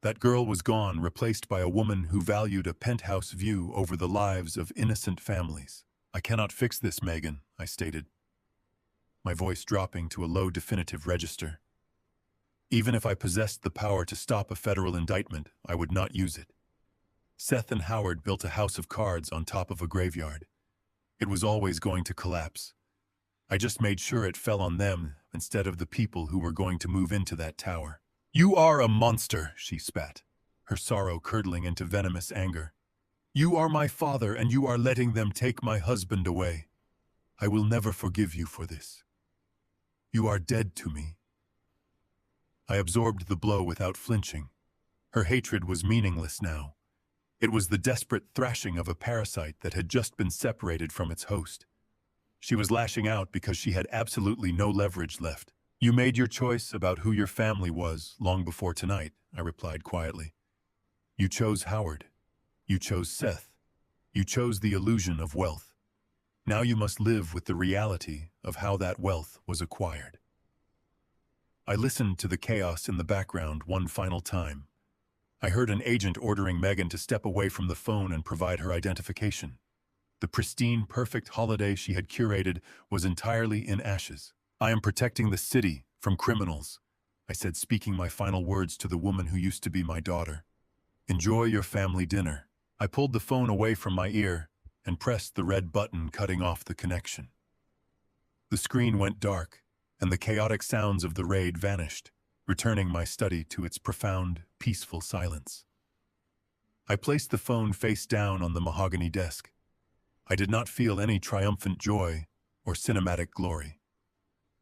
That girl was gone, replaced by a woman who valued a penthouse view over the lives of innocent families. "I cannot fix this, Megan," I stated, my voice dropping to a low, definitive register. Even if I possessed the power to stop a federal indictment, I would not use it. Seth and Howard built a house of cards on top of a graveyard. It was always going to collapse. I just made sure it fell on them instead of the people who were going to move into that tower. "You are a monster," she spat, her sorrow curdling into venomous anger. "You are my father, and you are letting them take my husband away. I will never forgive you for this. You are dead to me." I absorbed the blow without flinching. Her hatred was meaningless now. It was the desperate thrashing of a parasite that had just been separated from its host. She was lashing out because she had absolutely no leverage left. "You made your choice about who your family was long before tonight," I replied quietly. You chose Howard. You chose Seth. You chose the illusion of wealth. Now you must live with the reality of how that wealth was acquired. I listened to the chaos in the background one final time. I heard an agent ordering Megan to step away from the phone and provide her identification. The pristine, perfect holiday she had curated was entirely in ashes. I am protecting the city from criminals, I said, speaking my final words to the woman who used to be my daughter. Enjoy your family dinner. I pulled the phone away from my ear and pressed the red button, cutting off the connection. The screen went dark, and the chaotic sounds of the raid vanished, returning my study to its profound, peaceful silence. I placed the phone face down on the mahogany desk. I did not feel any triumphant joy or cinematic glory.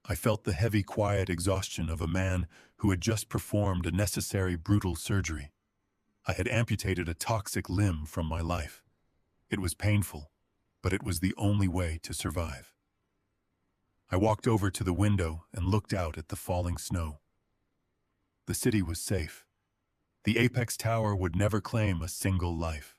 I felt the heavy, quiet exhaustion of a man who had just performed a necessary, brutal surgery. I had amputated a toxic limb from my life. It was painful, but it was the only way to survive. I walked over to the window and looked out at the falling snow. The city was safe. The Apex Tower would never claim a single life.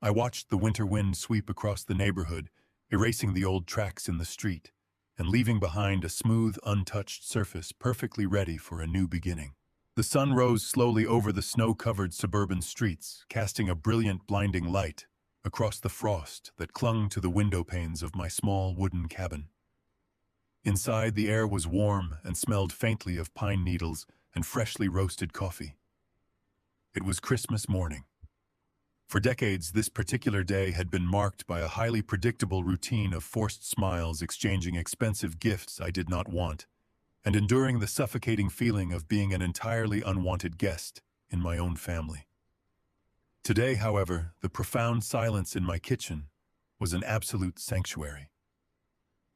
I watched the winter wind sweep across the neighborhood, erasing the old tracks in the street, and leaving behind a smooth, untouched surface perfectly ready for a new beginning. The sun rose slowly over the snow-covered suburban streets, casting a brilliant, blinding light across the frost that clung to the window panes of my small wooden cabin. Inside, the air was warm and smelled faintly of pine needles and freshly roasted coffee. It was Christmas morning. For decades, this particular day had been marked by a highly predictable routine of forced smiles, exchanging expensive gifts I did not want, and enduring the suffocating feeling of being an entirely unwanted guest in my own family. Today, however, the profound silence in my kitchen was an absolute sanctuary.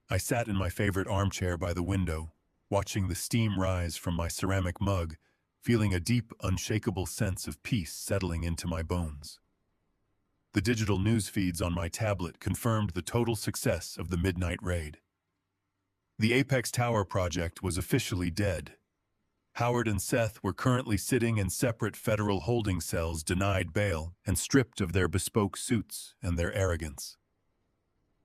I sat in my favorite armchair by the window, watching the steam rise from my ceramic mug, feeling a deep, unshakable sense of peace settling into my bones. The digital news feeds on my tablet confirmed the total success of the midnight raid. The Apex Tower project was officially dead. Howard and Seth were currently sitting in separate federal holding cells, denied bail and stripped of their bespoke suits and their arrogance.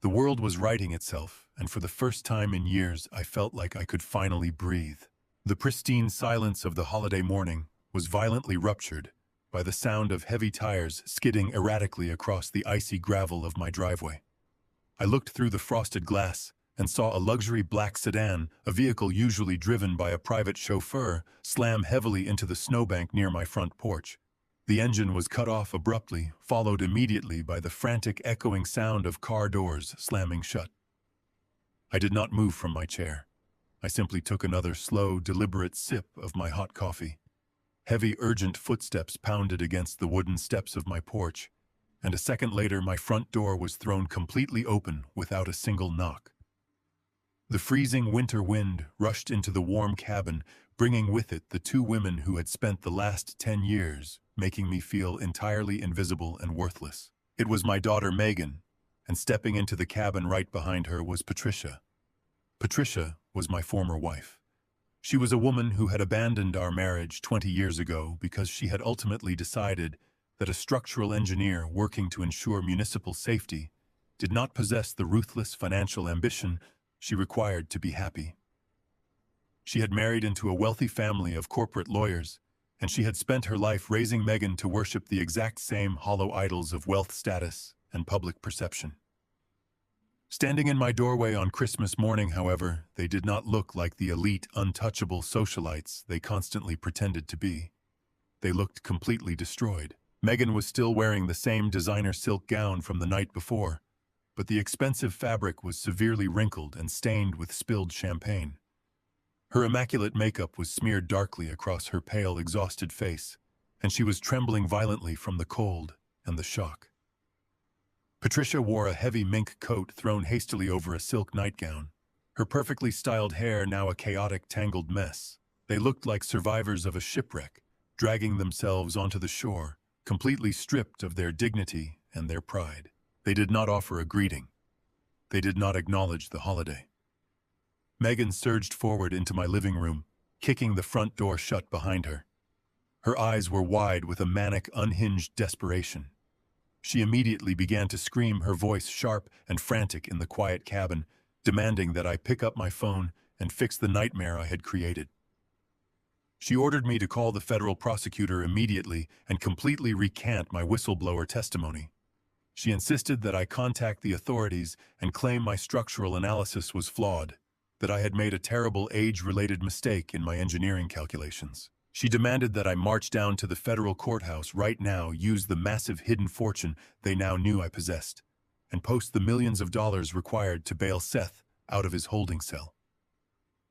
The world was righting itself, and for the first time in years, I felt like I could finally breathe. The pristine silence of the holiday morning was violently ruptured by the sound of heavy tires skidding erratically across the icy gravel of my driveway. I looked through the frosted glass and saw a luxury black sedan, a vehicle usually driven by a private chauffeur, slam heavily into the snowbank near my front porch. The engine was cut off abruptly, followed immediately by the frantic, echoing sound of car doors slamming shut. I did not move from my chair. I simply took another slow, deliberate sip of my hot coffee. Heavy, urgent footsteps pounded against the wooden steps of my porch, and a second later my front door was thrown completely open without a single knock. The freezing winter wind rushed into the warm cabin, bringing with it the two women who had spent the last 10 years making me feel entirely invisible and worthless. It was my daughter Megan, and stepping into the cabin right behind her was Patricia. Patricia was my former wife. She was a woman who had abandoned our marriage 20 years ago because she had ultimately decided that a structural engineer working to ensure municipal safety did not possess the ruthless financial ambition she required to be happy. She had married into a wealthy family of corporate lawyers, and she had spent her life raising Megan to worship the exact same hollow idols of wealth, status, and public perception. Standing in my doorway on Christmas morning, however, they did not look like the elite, untouchable socialites they constantly pretended to be. They looked completely destroyed. Megan was still wearing the same designer silk gown from the night before, but the expensive fabric was severely wrinkled and stained with spilled champagne. Her immaculate makeup was smeared darkly across her pale, exhausted face, and she was trembling violently from the cold and the shock. Patricia wore a heavy mink coat thrown hastily over a silk nightgown, her perfectly styled hair now a chaotic, tangled mess. They looked like survivors of a shipwreck, dragging themselves onto the shore, completely stripped of their dignity and their pride. They did not offer a greeting. They did not acknowledge the holiday. Megan surged forward into my living room, kicking the front door shut behind her. Her eyes were wide with a manic, unhinged desperation. She immediately began to scream, her voice sharp and frantic in the quiet cabin, demanding that I pick up my phone and fix the nightmare I had created. She ordered me to call the federal prosecutor immediately and completely recant my whistleblower testimony. She insisted that I contact the authorities and claim my structural analysis was flawed, that I had made a terrible age-related mistake in my engineering calculations. She demanded that I march down to the federal courthouse right now, use the massive hidden fortune they now knew I possessed, and post the millions of dollars required to bail Seth out of his holding cell.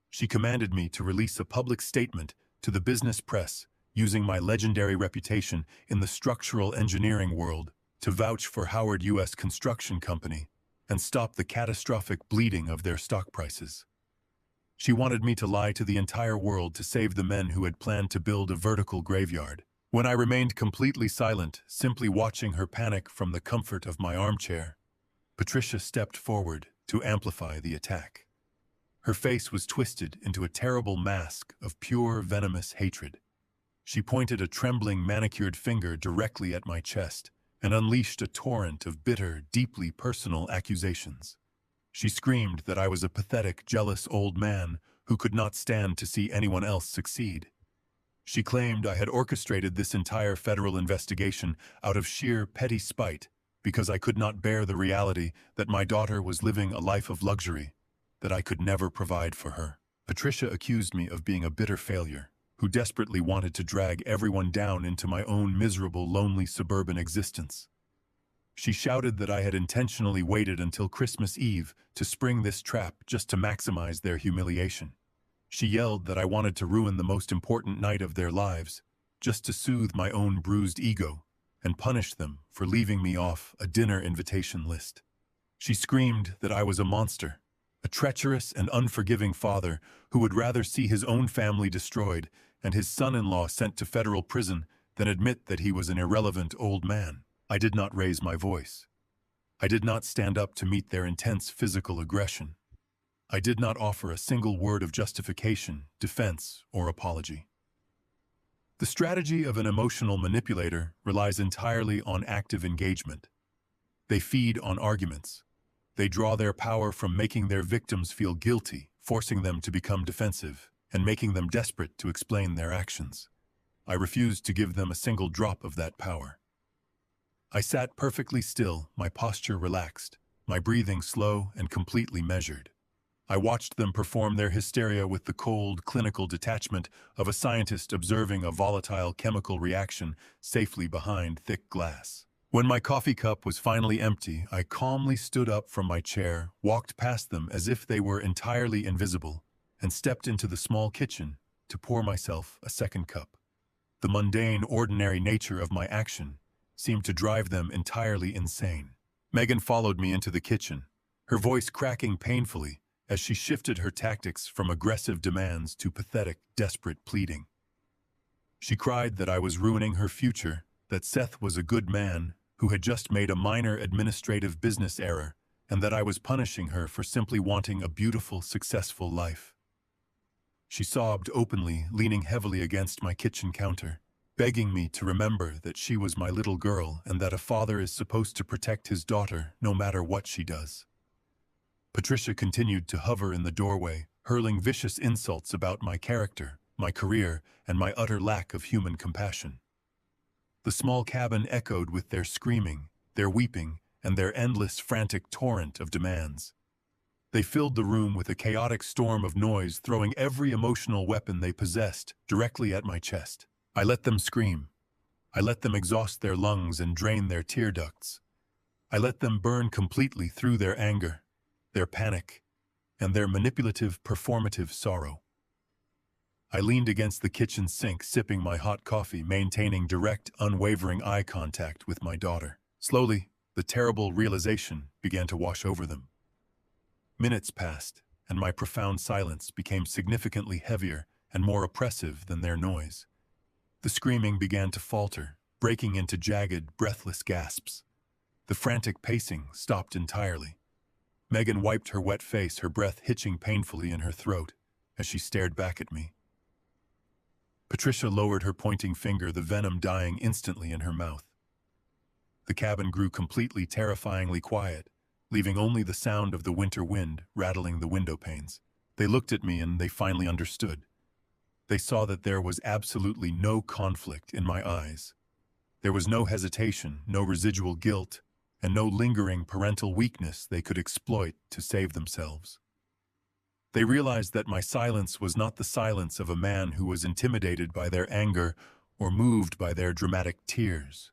She commanded me to release a public statement to the business press using my legendary reputation in the structural engineering world to vouch for Howard U.S. Construction Company and stop the catastrophic bleeding of their stock prices. She wanted me to lie to the entire world to save the men who had planned to build a vertical graveyard. When I remained completely silent, simply watching her panic from the comfort of my armchair, Patricia stepped forward to amplify the attack. Her face was twisted into a terrible mask of pure, venomous hatred. She pointed a trembling, manicured finger directly at my chest and unleashed a torrent of bitter, deeply personal accusations. She screamed that I was a pathetic, jealous old man who could not stand to see anyone else succeed. She claimed I had orchestrated this entire federal investigation out of sheer petty spite because I could not bear the reality that my daughter was living a life of luxury that I could never provide for her. Patricia accused me of being a bitter failure who desperately wanted to drag everyone down into my own miserable, lonely suburban existence. She shouted that I had intentionally waited until Christmas Eve to spring this trap just to maximize their humiliation. She yelled that I wanted to ruin the most important night of their lives, just to soothe my own bruised ego and punish them for leaving me off a dinner invitation list. She screamed that I was a monster, a treacherous and unforgiving father who would rather see his own family destroyed and his son-in-law sent to federal prison than admit that he was an irrelevant old man. I did not raise my voice. I did not stand up to meet their intense physical aggression. I did not offer a single word of justification, defense, or apology. The strategy of an emotional manipulator relies entirely on active engagement. They feed on arguments. They draw their power from making their victims feel guilty, forcing them to become defensive, and making them desperate to explain their actions. I refused to give them a single drop of that power. I sat perfectly still, my posture relaxed, my breathing slow and completely measured. I watched them perform their hysteria with the cold, clinical detachment of a scientist observing a volatile chemical reaction safely behind thick glass. When my coffee cup was finally empty, I calmly stood up from my chair, walked past them as if they were entirely invisible, and stepped into the small kitchen to pour myself a second cup. The mundane, ordinary nature of my action seemed to drive them entirely insane. Megan followed me into the kitchen, her voice cracking painfully as she shifted her tactics from aggressive demands to pathetic, desperate pleading. She cried that I was ruining her future, that Seth was a good man who had just made a minor administrative business error, and that I was punishing her for simply wanting a beautiful, successful life. She sobbed openly, leaning heavily against my kitchen counter, begging me to remember that she was my little girl and that a father is supposed to protect his daughter no matter what she does. Patricia continued to hover in the doorway, hurling vicious insults about my character, my career, and my utter lack of human compassion. The small cabin echoed with their screaming, their weeping, and their endless, frantic torrent of demands. They filled the room with a chaotic storm of noise, throwing every emotional weapon they possessed directly at my chest. I let them scream. I let them exhaust their lungs and drain their tear ducts. I let them burn completely through their anger, their panic, and their manipulative, performative sorrow. I leaned against the kitchen sink, sipping my hot coffee, maintaining direct, unwavering eye contact with my daughter. Slowly, the terrible realization began to wash over them. Minutes passed, and my profound silence became significantly heavier and more oppressive than their noise. The screaming began to falter, breaking into jagged, breathless gasps. The frantic pacing stopped entirely. Megan wiped her wet face, her breath hitching painfully in her throat as she stared back at me. Patricia lowered her pointing finger, the venom dying instantly in her mouth. The cabin grew completely terrifyingly quiet, leaving only the sound of the winter wind rattling the window panes. They looked at me and they finally understood. They saw that there was absolutely no conflict in my eyes. There was no hesitation, no residual guilt, and no lingering parental weakness they could exploit to save themselves. They realized that my silence was not the silence of a man who was intimidated by their anger or moved by their dramatic tears.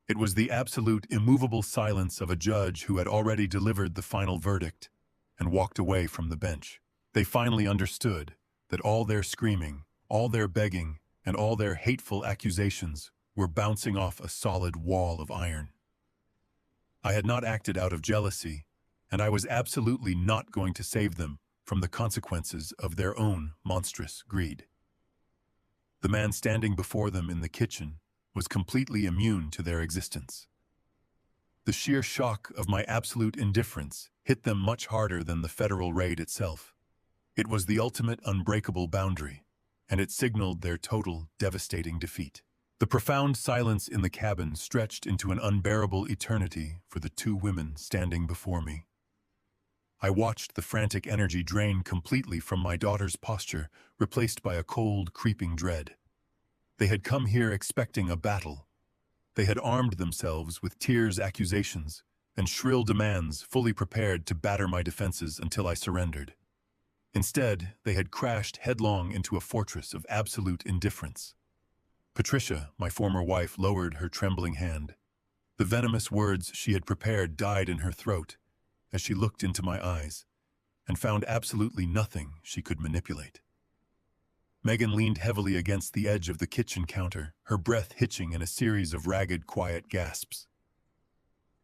It was the absolute, immovable silence of a judge who had already delivered the final verdict and walked away from the bench. They finally understood that all their screaming, all their begging, and all their hateful accusations were bouncing off a solid wall of iron. I had not acted out of jealousy, and I was absolutely not going to save them from the consequences of their own monstrous greed. The man standing before them in the kitchen was completely immune to their existence. The sheer shock of my absolute indifference hit them much harder than the federal raid itself. It was the ultimate unbreakable boundary, and it signaled their total, devastating defeat. The profound silence in the cabin stretched into an unbearable eternity for the two women standing before me. I watched the frantic energy drain completely from my daughter's posture, replaced by a cold, creeping dread. They had come here expecting a battle. They had armed themselves with tears, accusations, and shrill demands, fully prepared to batter my defenses until I surrendered. Instead, they had crashed headlong into a fortress of absolute indifference. Patricia, my former wife, lowered her trembling hand. The venomous words she had prepared died in her throat as she looked into my eyes and found absolutely nothing she could manipulate. Megan leaned heavily against the edge of the kitchen counter, her breath hitching in a series of ragged, quiet gasps.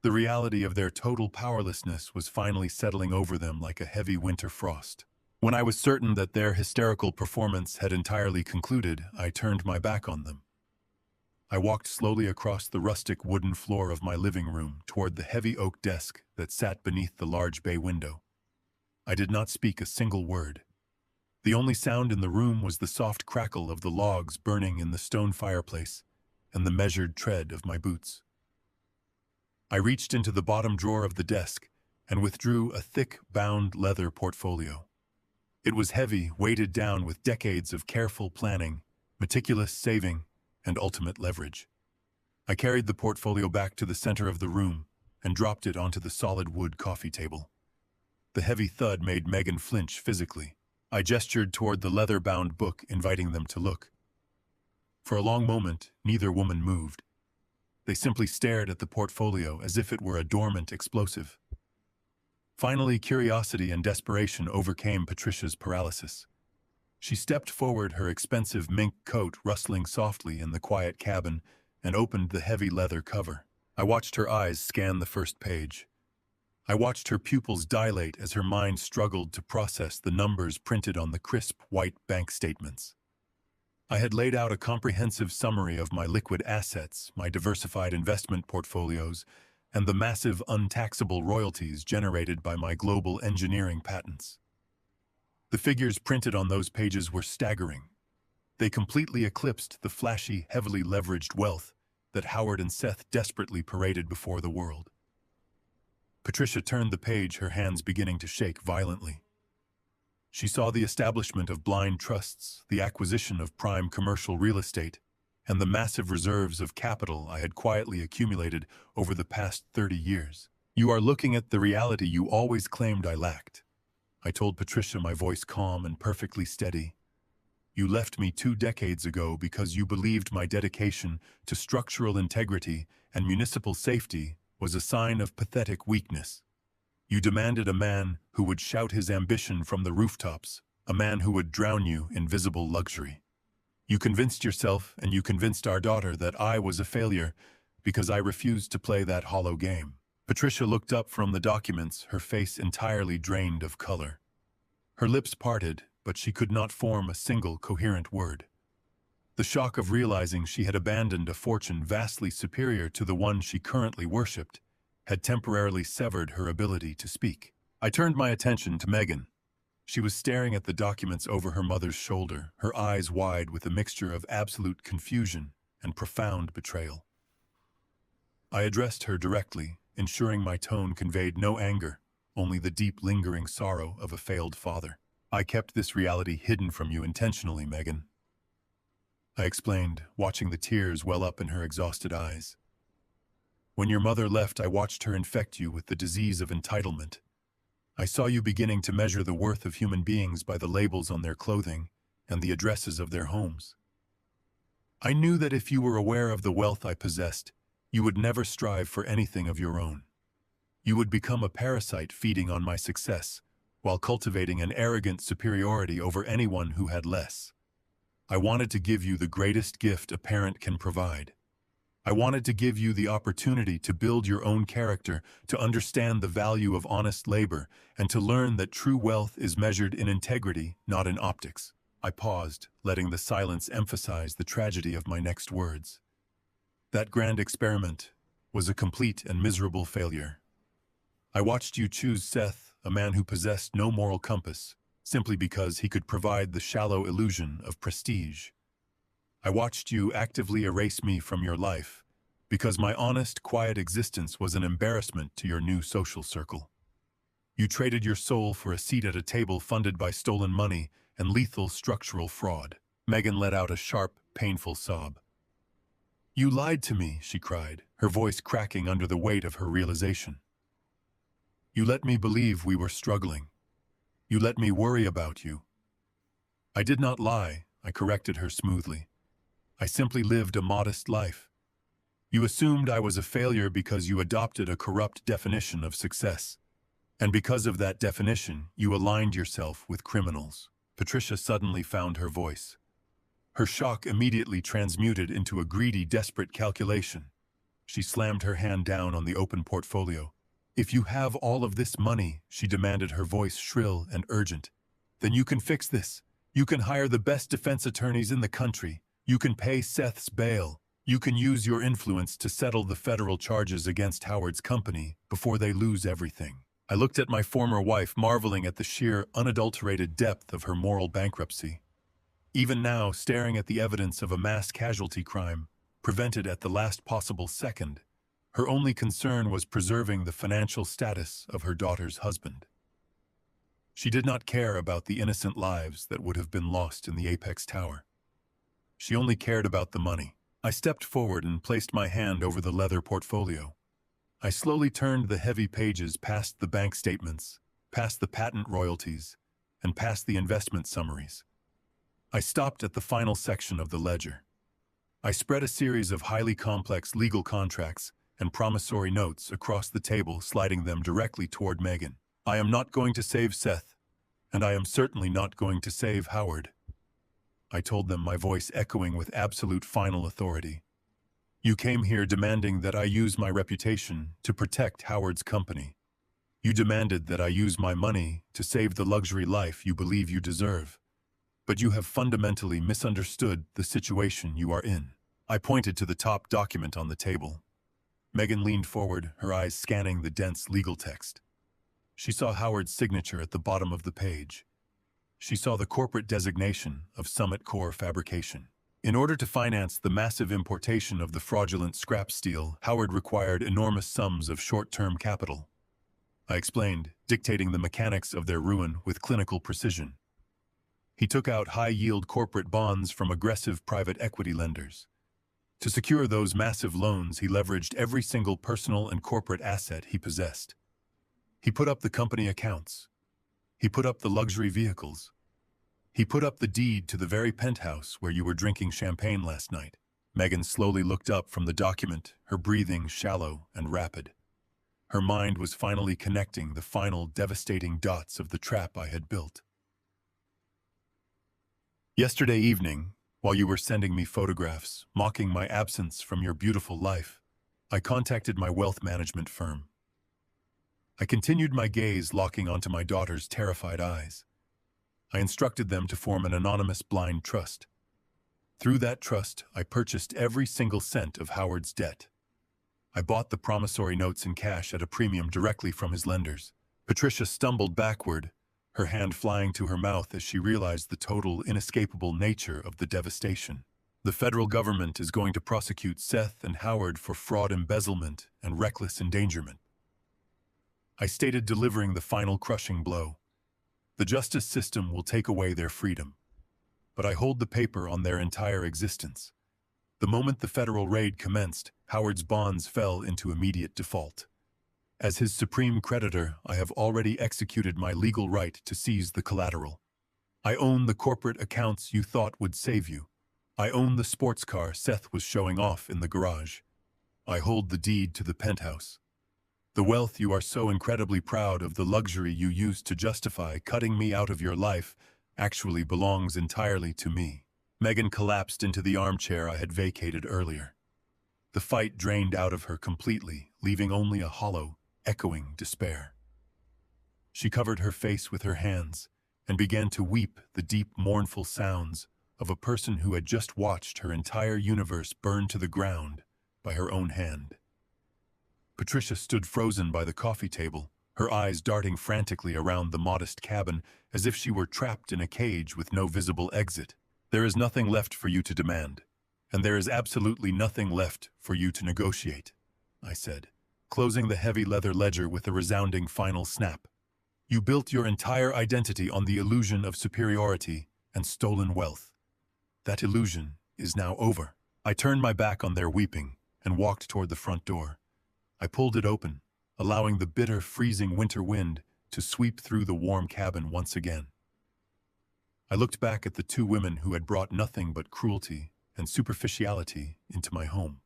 The reality of their total powerlessness was finally settling over them like a heavy winter frost. When I was certain that their hysterical performance had entirely concluded, I turned my back on them. I walked slowly across the rustic wooden floor of my living room toward the heavy oak desk that sat beneath the large bay window. I did not speak a single word. The only sound in the room was the soft crackle of the logs burning in the stone fireplace and the measured tread of my boots. I reached into the bottom drawer of the desk and withdrew a thick, bound leather portfolio. It was heavy, weighted down with decades of careful planning, meticulous saving, and ultimate leverage. I carried the portfolio back to the center of the room and dropped it onto the solid wood coffee table. The heavy thud made Megan flinch physically. I gestured toward the leather-bound book, inviting them to look. For a long moment, neither woman moved. They simply stared at the portfolio as if it were a dormant explosive. Finally, curiosity and desperation overcame Patricia's paralysis. She stepped forward, her expensive mink coat rustling softly in the quiet cabin, and opened the heavy leather cover. I watched her eyes scan the first page. I watched her pupils dilate as her mind struggled to process the numbers printed on the crisp, white bank statements. I had laid out a comprehensive summary of my liquid assets, my diversified investment portfolios, and the massive untaxable royalties generated by my global engineering patents. The figures printed on those pages were staggering. They completely eclipsed the flashy, heavily leveraged wealth that Howard and Seth desperately paraded before the world. Patricia turned the page, her hands beginning to shake violently. She saw the establishment of blind trusts, the acquisition of prime commercial real estate, and the massive reserves of capital I had quietly accumulated over the past 30 years. "You are looking at the reality you always claimed I lacked," I told Patricia, my voice calm and perfectly steady. "You left me 2 decades ago because you believed my dedication to structural integrity and municipal safety was a sign of pathetic weakness. You demanded a man who would shout his ambition from the rooftops, a man who would drown you in visible luxury. You convinced yourself and you convinced our daughter that I was a failure because I refused to play that hollow game." Patricia looked up from the documents, her face entirely drained of color. Her lips parted, but she could not form a single coherent word. The shock of realizing she had abandoned a fortune vastly superior to the one she currently worshipped had temporarily severed her ability to speak. I turned my attention to Megan. She was staring at the documents over her mother's shoulder, her eyes wide with a mixture of absolute confusion and profound betrayal. I addressed her directly, ensuring my tone conveyed no anger, only the deep lingering sorrow of a failed father. I kept this reality hidden from you intentionally, Megan. I explained, watching the tears well up in her exhausted eyes. When your mother left, I watched her infect you with the disease of entitlement. I saw you beginning to measure the worth of human beings by the labels on their clothing and the addresses of their homes. I knew that if you were aware of the wealth I possessed, you would never strive for anything of your own. You would become a parasite feeding on my success, while cultivating an arrogant superiority over anyone who had less. I wanted to give you the greatest gift a parent can provide. I wanted to give you the opportunity to build your own character, to understand the value of honest labor, and to learn that true wealth is measured in integrity, not in optics. I paused, letting the silence emphasize the tragedy of my next words. That grand experiment was a complete and miserable failure. I watched you choose Seth, a man who possessed no moral compass, simply because he could provide the shallow illusion of prestige. I watched you actively erase me from your life, because my honest, quiet existence was an embarrassment to your new social circle. You traded your soul for a seat at a table funded by stolen money and lethal structural fraud. Megan let out a sharp, painful sob. You lied to me, she cried, her voice cracking under the weight of her realization. You let me believe we were struggling. You let me worry about you. I did not lie, I corrected her smoothly. I simply lived a modest life. You assumed I was a failure because you adopted a corrupt definition of success. And because of that definition, you aligned yourself with criminals. Patricia suddenly found her voice. Her shock immediately transmuted into a greedy, desperate calculation. She slammed her hand down on the open portfolio. If you have all of this money, she demanded, her voice shrill and urgent, then you can fix this. You can hire the best defense attorneys in the country. You can pay Seth's bail. You can use your influence to settle the federal charges against Howard's company before they lose everything. I looked at my former wife, marveling at the sheer, unadulterated depth of her moral bankruptcy. Even now, staring at the evidence of a mass casualty crime, prevented at the last possible second, her only concern was preserving the financial status of her daughter's husband. She did not care about the innocent lives that would have been lost in the Apex Tower. She only cared about the money. I stepped forward and placed my hand over the leather portfolio. I slowly turned the heavy pages past the bank statements, past the patent royalties, and past the investment summaries. I stopped at the final section of the ledger. I spread a series of highly complex legal contracts and promissory notes across the table, sliding them directly toward Megan. I am not going to save Seth, and I am certainly not going to save Howard. I told them, my voice echoing with absolute final authority. You came here demanding that I use my reputation to protect Howard's company. You demanded that I use my money to save the luxury life you believe you deserve. But you have fundamentally misunderstood the situation you are in. I pointed to the top document on the table. Megan leaned forward, her eyes scanning the dense legal text. She saw Howard's signature at the bottom of the page. She saw the corporate designation of Summit Core Fabrication. In order to finance the massive importation of the fraudulent scrap steel, Howard required enormous sums of short-term capital. I explained, dictating the mechanics of their ruin with clinical precision. He took out high-yield corporate bonds from aggressive private equity lenders. To secure those massive loans, he leveraged every single personal and corporate asset he possessed. He put up the company accounts. He put up the luxury vehicles. He put up the deed to the very penthouse where you were drinking champagne last night. Megan slowly looked up from the document, her breathing shallow and rapid. Her mind was finally connecting the final devastating dots of the trap I had built. Yesterday evening, while you were sending me photographs, mocking my absence from your beautiful life, I contacted my wealth management firm. I continued my gaze locking onto my daughter's terrified eyes. I instructed them to form an anonymous blind trust. Through that trust, I purchased every single cent of Howard's debt. I bought the promissory notes in cash at a premium directly from his lenders. Patricia stumbled backward, her hand flying to her mouth as she realized the total, inescapable nature of the devastation. The federal government is going to prosecute Seth and Howard for fraud, embezzlement, and reckless endangerment. I stated, delivering the final crushing blow. The justice system will take away their freedom, but I hold the paper on their entire existence. The moment the federal raid commenced, Howard's bonds fell into immediate default. As his supreme creditor, I have already executed my legal right to seize the collateral. I own the corporate accounts you thought would save you. I own the sports car Seth was showing off in the garage. I hold the deed to the penthouse. The wealth you are so incredibly proud of, the luxury you used to justify cutting me out of your life, actually belongs entirely to me. Megan collapsed into the armchair I had vacated earlier. The fight drained out of her completely, leaving only a hollow, echoing despair. She covered her face with her hands and began to weep, the deep, mournful sounds of a person who had just watched her entire universe burn to the ground by her own hand. Patricia stood frozen by the coffee table, her eyes darting frantically around the modest cabin as if she were trapped in a cage with no visible exit. There is nothing left for you to demand, and there is absolutely nothing left for you to negotiate, I said, closing the heavy leather ledger with a resounding final snap. You built your entire identity on the illusion of superiority and stolen wealth. That illusion is now over. I turned my back on their weeping and walked toward the front door. I pulled it open, allowing the bitter, freezing winter wind to sweep through the warm cabin once again. I looked back at the two women who had brought nothing but cruelty and superficiality into my home.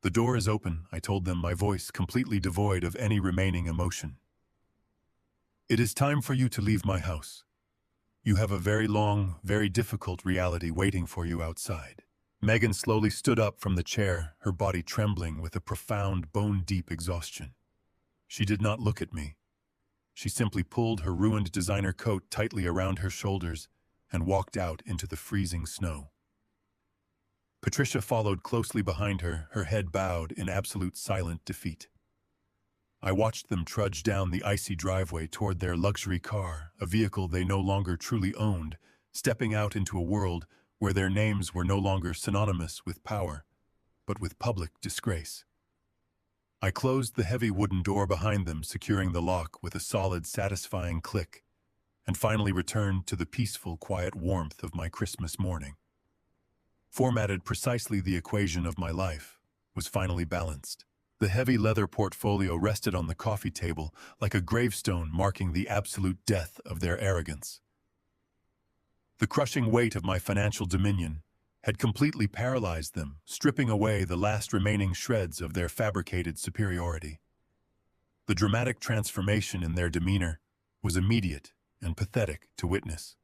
The door is open, I told them, my voice completely devoid of any remaining emotion. It is time for you to leave my house. You have a very long, very difficult reality waiting for you outside. Megan slowly stood up from the chair, her body trembling with a profound, bone-deep exhaustion. She did not look at me. She simply pulled her ruined designer coat tightly around her shoulders and walked out into the freezing snow. Patricia followed closely behind her, her head bowed in absolute silent defeat. I watched them trudge down the icy driveway toward their luxury car, a vehicle they no longer truly owned, stepping out into a world where their names were no longer synonymous with power, but with public disgrace. I closed the heavy wooden door behind them, securing the lock with a solid, satisfying click, and finally returned to the peaceful, quiet warmth of my Christmas morning. Formatted precisely, the equation of my life was finally balanced. The heavy leather portfolio rested on the coffee table like a gravestone marking the absolute death of their arrogance. The crushing weight of my financial dominion had completely paralyzed them, stripping away the last remaining shreds of their fabricated superiority. The dramatic transformation in their demeanor was immediate and pathetic to witness.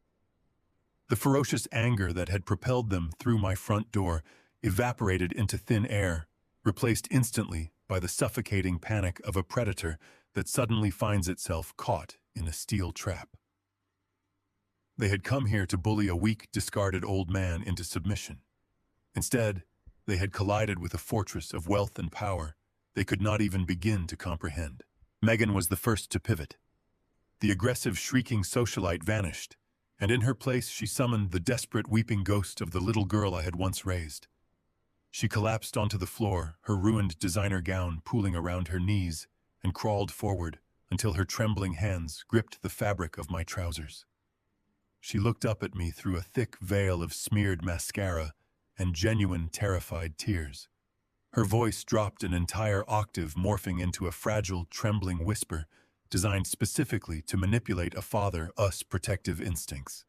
The ferocious anger that had propelled them through my front door evaporated into thin air, replaced instantly by the suffocating panic of a predator that suddenly finds itself caught in a steel trap. They had come here to bully a weak, discarded old man into submission. Instead, they had collided with a fortress of wealth and power they could not even begin to comprehend. Megan was the first to pivot. The aggressive, shrieking socialite vanished, and in her place she summoned the desperate, weeping ghost of the little girl I had once raised. She collapsed onto the floor, her ruined designer gown pooling around her knees, and crawled forward until her trembling hands gripped the fabric of my trousers. She looked up at me through a thick veil of smeared mascara and genuine, terrified tears. Her voice dropped an entire octave, morphing into a fragile, trembling whisper designed specifically to manipulate a father-us protective instincts.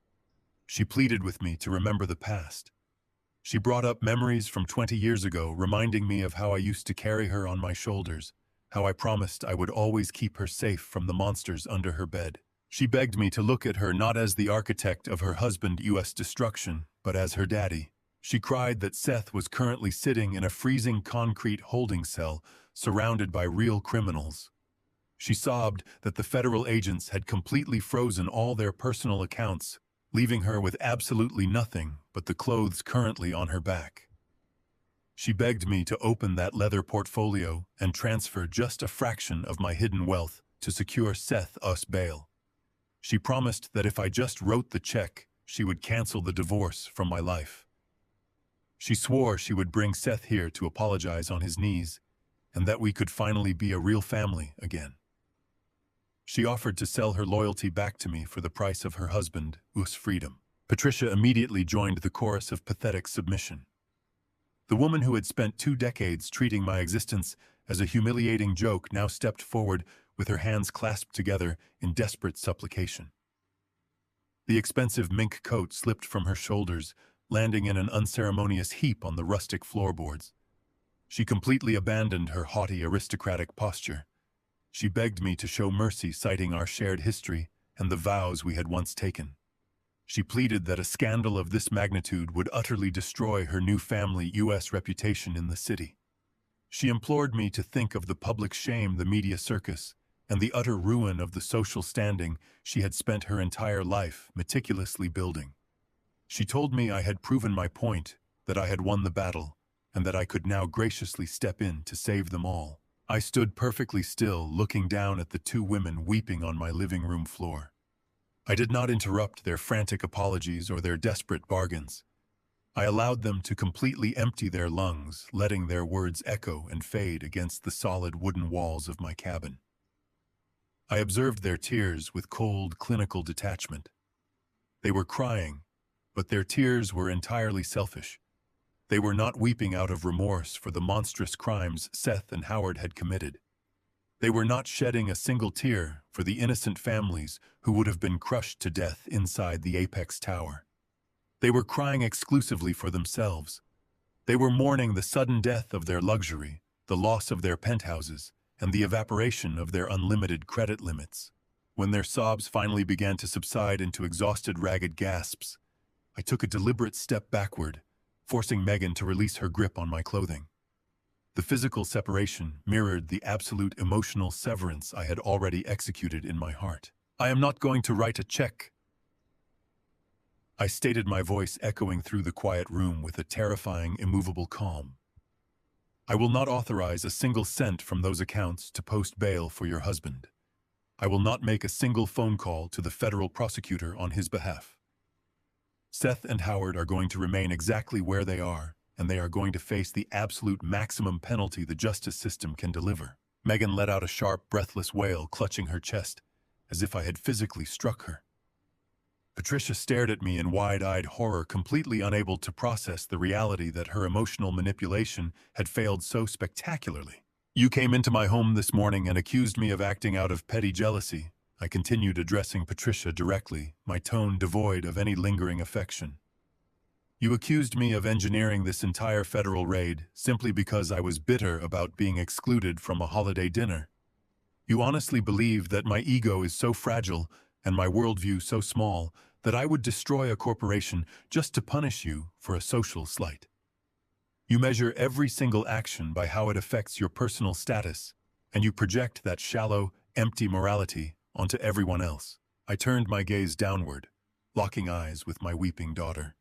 She pleaded with me to remember the past. She brought up memories from 20 years ago, reminding me of how I used to carry her on my shoulders, how I promised I would always keep her safe from the monsters under her bed. She begged me to look at her not as the architect of her husband's destruction, but as her daddy. She cried that Seth was currently sitting in a freezing concrete holding cell, surrounded by real criminals. She sobbed that the federal agents had completely frozen all their personal accounts, leaving her with absolutely nothing but the clothes currently on her back. She begged me to open that leather portfolio and transfer just a fraction of my hidden wealth to secure Seth us bail. She promised that if I just wrote the check, she would cancel the divorce from my life. She swore she would bring Seth here to apologize on his knees, and that we could finally be a real family again. She offered to sell her loyalty back to me for the price of her husband's freedom. Patricia immediately joined the chorus of pathetic submission. The woman who had spent 2 decades treating my existence as a humiliating joke now stepped forward with her hands clasped together in desperate supplication. The expensive mink coat slipped from her shoulders, landing in an unceremonious heap on the rustic floorboards. She completely abandoned her haughty aristocratic posture. She begged me to show mercy, citing our shared history and the vows we had once taken. She pleaded that a scandal of this magnitude would utterly destroy her new family U.S. reputation in the city. She implored me to think of the public shame, the media circus, and the utter ruin of the social standing she had spent her entire life meticulously building. She told me I had proven my point, that I had won the battle, and that I could now graciously step in to save them all. I stood perfectly still, looking down at the 2 women weeping on my living room floor. I did not interrupt their frantic apologies or their desperate bargains. I allowed them to completely empty their lungs, letting their words echo and fade against the solid wooden walls of my cabin. I observed their tears with cold, clinical detachment. They were crying, but their tears were entirely selfish. They were not weeping out of remorse for the monstrous crimes Seth and Howard had committed. They were not shedding a single tear for the innocent families who would have been crushed to death inside the Apex Tower. They were crying exclusively for themselves. They were mourning the sudden death of their luxury, the loss of their penthouses, and the evaporation of their unlimited credit limits. When their sobs finally began to subside into exhausted, ragged gasps, I took a deliberate step backward, forcing Megan to release her grip on my clothing. The physical separation mirrored the absolute emotional severance I had already executed in my heart. "I am not going to write a check," I stated, my voice echoing through the quiet room with a terrifying, immovable calm. "I will not authorize a single cent from those accounts to post bail for your husband. I will not make a single phone call to the federal prosecutor on his behalf. Seth and Howard are going to remain exactly where they are, and they are going to face the absolute maximum penalty the justice system can deliver." Megan let out a sharp, breathless wail, clutching her chest, as if I had physically struck her. Patricia stared at me in wide-eyed horror, completely unable to process the reality that her emotional manipulation had failed so spectacularly. "You came into my home this morning and accused me of acting out of petty jealousy," I continued, addressing Patricia directly, my tone devoid of any lingering affection. "You accused me of engineering this entire federal raid simply because I was bitter about being excluded from a holiday dinner. You honestly believe that my ego is so fragile and my worldview so small that I would destroy a corporation just to punish you for a social slight. You measure every single action by how it affects your personal status, and you project that shallow, empty morality onto everyone else." I turned my gaze downward, locking eyes with my weeping daughter.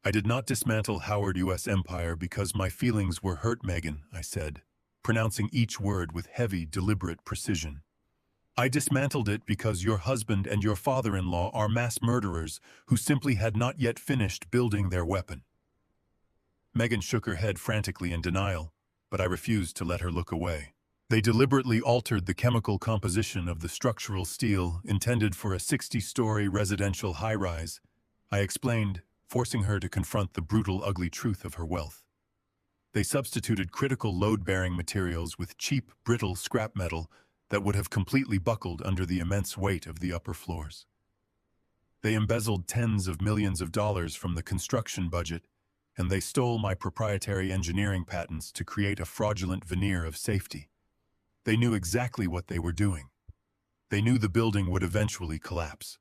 "I did not dismantle Howard U.S. Empire because my feelings were hurt, Megan," I said, pronouncing each word with heavy, deliberate precision. "I dismantled it because your husband and your father-in-law are mass murderers who simply had not yet finished building their weapon." Megan shook her head frantically in denial, but I refused to let her look away. "They deliberately altered the chemical composition of the structural steel intended for a 60-story residential high-rise," I explained, forcing her to confront the brutal, ugly truth of her wealth. "They substituted critical load-bearing materials with cheap, brittle scrap metal that would have completely buckled under the immense weight of the upper floors. They embezzled tens of millions of dollars from the construction budget, and they stole my proprietary engineering patents to create a fraudulent veneer of safety. They knew exactly what they were doing. They knew the building would eventually collapse.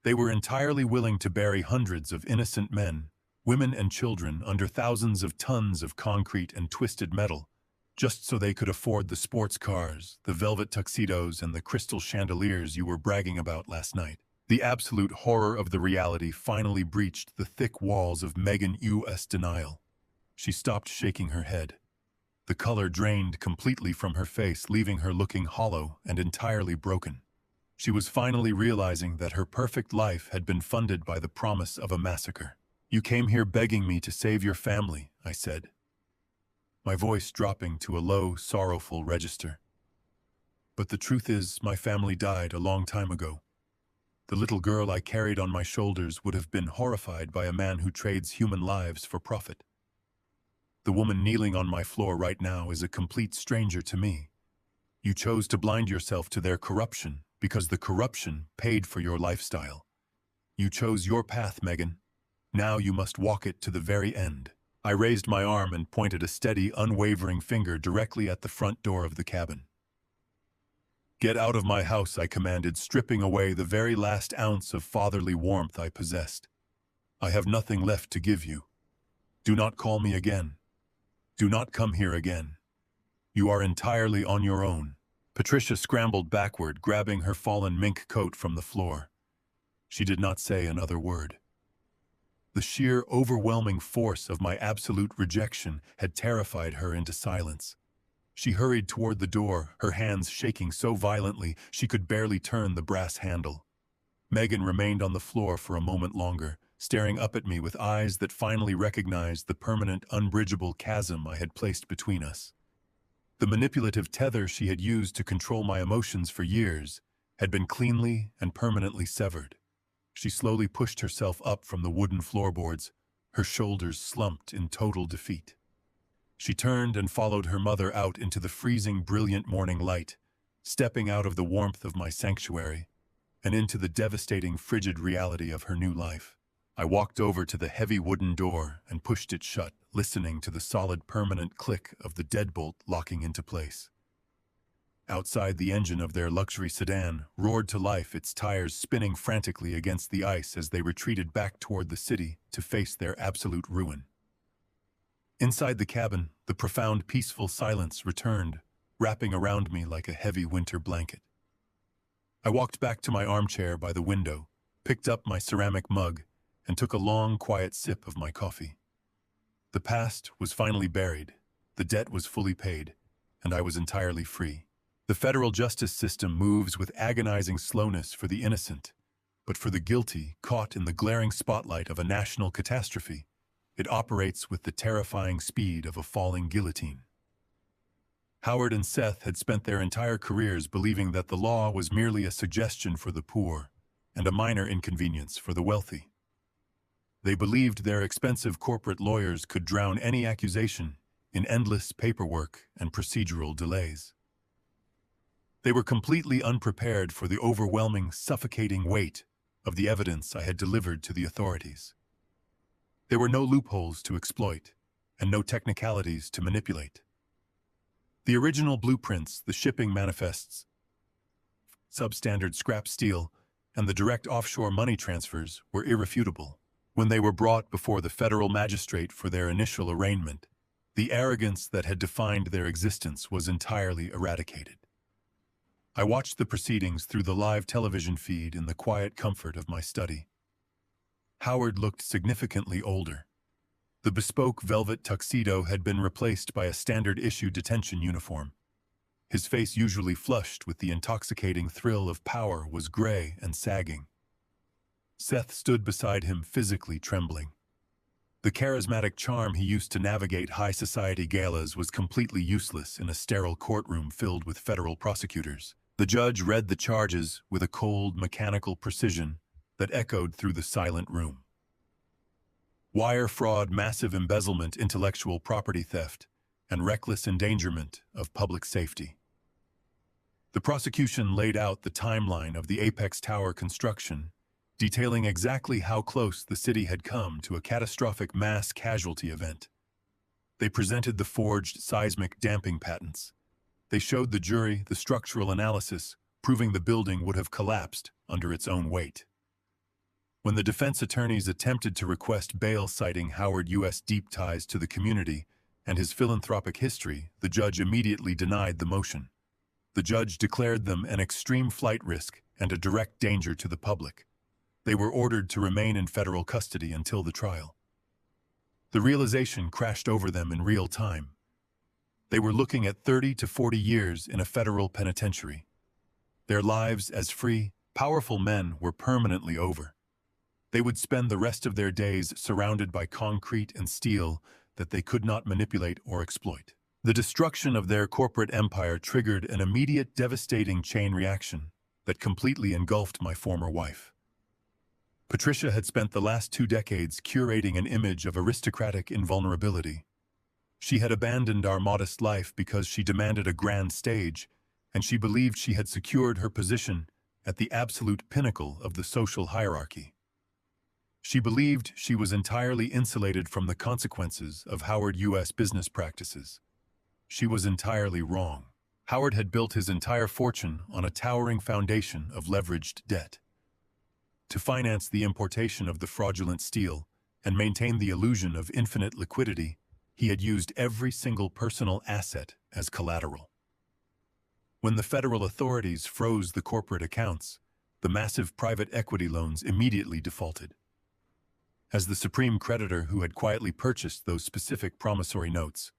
They were entirely willing to bury hundreds of innocent men, women and children under thousands of tons of concrete and twisted metal, just so they could afford the sports cars, the velvet tuxedos, and the crystal chandeliers you were bragging about last night." The absolute horror of the reality finally breached the thick walls of Megan U.S. denial. She stopped shaking her head. The color drained completely from her face, leaving her looking hollow and entirely broken. She was finally realizing that her perfect life had been funded by the promise of a massacre. "You came here begging me to save your family," I said, my voice dropping to a low, sorrowful register. "But the truth is, my family died a long time ago. The little girl I carried on my shoulders would have been horrified by a man who trades human lives for profit. The woman kneeling on my floor right now is a complete stranger to me. You chose to blind yourself to their corruption because the corruption paid for your lifestyle. You chose your path, Megan. Now you must walk it to the very end." I raised my arm and pointed a steady, unwavering finger directly at the front door of the cabin. "Get out of my house," I commanded, stripping away the very last ounce of fatherly warmth I possessed. "I have nothing left to give you. Do not call me again. Do not come here again. You are entirely on your own." Patricia scrambled backward, grabbing her fallen mink coat from the floor. She did not say another word. The sheer, overwhelming force of my absolute rejection had terrified her into silence. She hurried toward the door, her hands shaking so violently she could barely turn the brass handle. Megan remained on the floor for a moment longer, staring up at me with eyes that finally recognized the permanent, unbridgeable chasm I had placed between us. The manipulative tether she had used to control my emotions for years had been cleanly and permanently severed. She slowly pushed herself up from the wooden floorboards, her shoulders slumped in total defeat. She turned and followed her mother out into the freezing, brilliant morning light, stepping out of the warmth of my sanctuary and into the devastating, frigid reality of her new life. I walked over to the heavy wooden door and pushed it shut, listening to the solid, permanent click of the deadbolt locking into place. Outside, the engine of their luxury sedan roared to life, its tires spinning frantically against the ice as they retreated back toward the city to face their absolute ruin. Inside the cabin, the profound, peaceful silence returned, wrapping around me like a heavy winter blanket. I walked back to my armchair by the window, picked up my ceramic mug, and took a long, quiet sip of my coffee. The past was finally buried, the debt was fully paid, and I was entirely free. The federal justice system moves with agonizing slowness for the innocent, but for the guilty, caught in the glaring spotlight of a national catastrophe, it operates with the terrifying speed of a falling guillotine. Howard and Seth had spent their entire careers believing that the law was merely a suggestion for the poor and a minor inconvenience for the wealthy. They believed their expensive corporate lawyers could drown any accusation in endless paperwork and procedural delays. They were completely unprepared for the overwhelming, suffocating weight of the evidence I had delivered to the authorities. There were no loopholes to exploit, and no technicalities to manipulate. The original blueprints, the shipping manifests, substandard scrap steel, and the direct offshore money transfers were irrefutable. When they were brought before the federal magistrate for their initial arraignment, the arrogance that had defined their existence was entirely eradicated. I watched the proceedings through the live television feed in the quiet comfort of my study. Howard looked significantly older. The bespoke velvet tuxedo had been replaced by a standard-issue detention uniform. His face, usually flushed with the intoxicating thrill of power, was gray and sagging. Seth stood beside him, physically trembling. The charismatic charm he used to navigate high society galas was completely useless in a sterile courtroom filled with federal prosecutors. The judge read the charges with a cold, mechanical precision that echoed through the silent room. Wire fraud, massive embezzlement, intellectual property theft, and reckless endangerment of public safety. The prosecution laid out the timeline of the Apex Tower construction, detailing exactly how close the city had come to a catastrophic mass casualty event. They presented the forged seismic damping patents. They showed the jury the structural analysis, proving the building would have collapsed under its own weight. When the defense attorneys attempted to request bail citing Howard U.S. deep ties to the community and his philanthropic history, the judge immediately denied the motion. The judge declared them an extreme flight risk and a direct danger to the public. They were ordered to remain in federal custody until the trial. The realization crashed over them in real time. They were looking at 30 to 40 years in a federal penitentiary. Their lives as free, powerful men were permanently over. They would spend the rest of their days surrounded by concrete and steel that they could not manipulate or exploit. The destruction of their corporate empire triggered an immediate devastating chain reaction that completely engulfed my former wife. Patricia had spent the last 2 decades curating an image of aristocratic invulnerability. She had abandoned our modest life because she demanded a grand stage, and she believed she had secured her position at the absolute pinnacle of the social hierarchy. She believed she was entirely insulated from the consequences of Howard U.S. business practices. She was entirely wrong. Howard had built his entire fortune on a towering foundation of leveraged debt. To finance the importation of the fraudulent steel and maintain the illusion of infinite liquidity, he had used every single personal asset as collateral. When the federal authorities froze the corporate accounts, the massive private equity loans immediately defaulted. As the supreme creditor who had quietly purchased those specific promissory notes,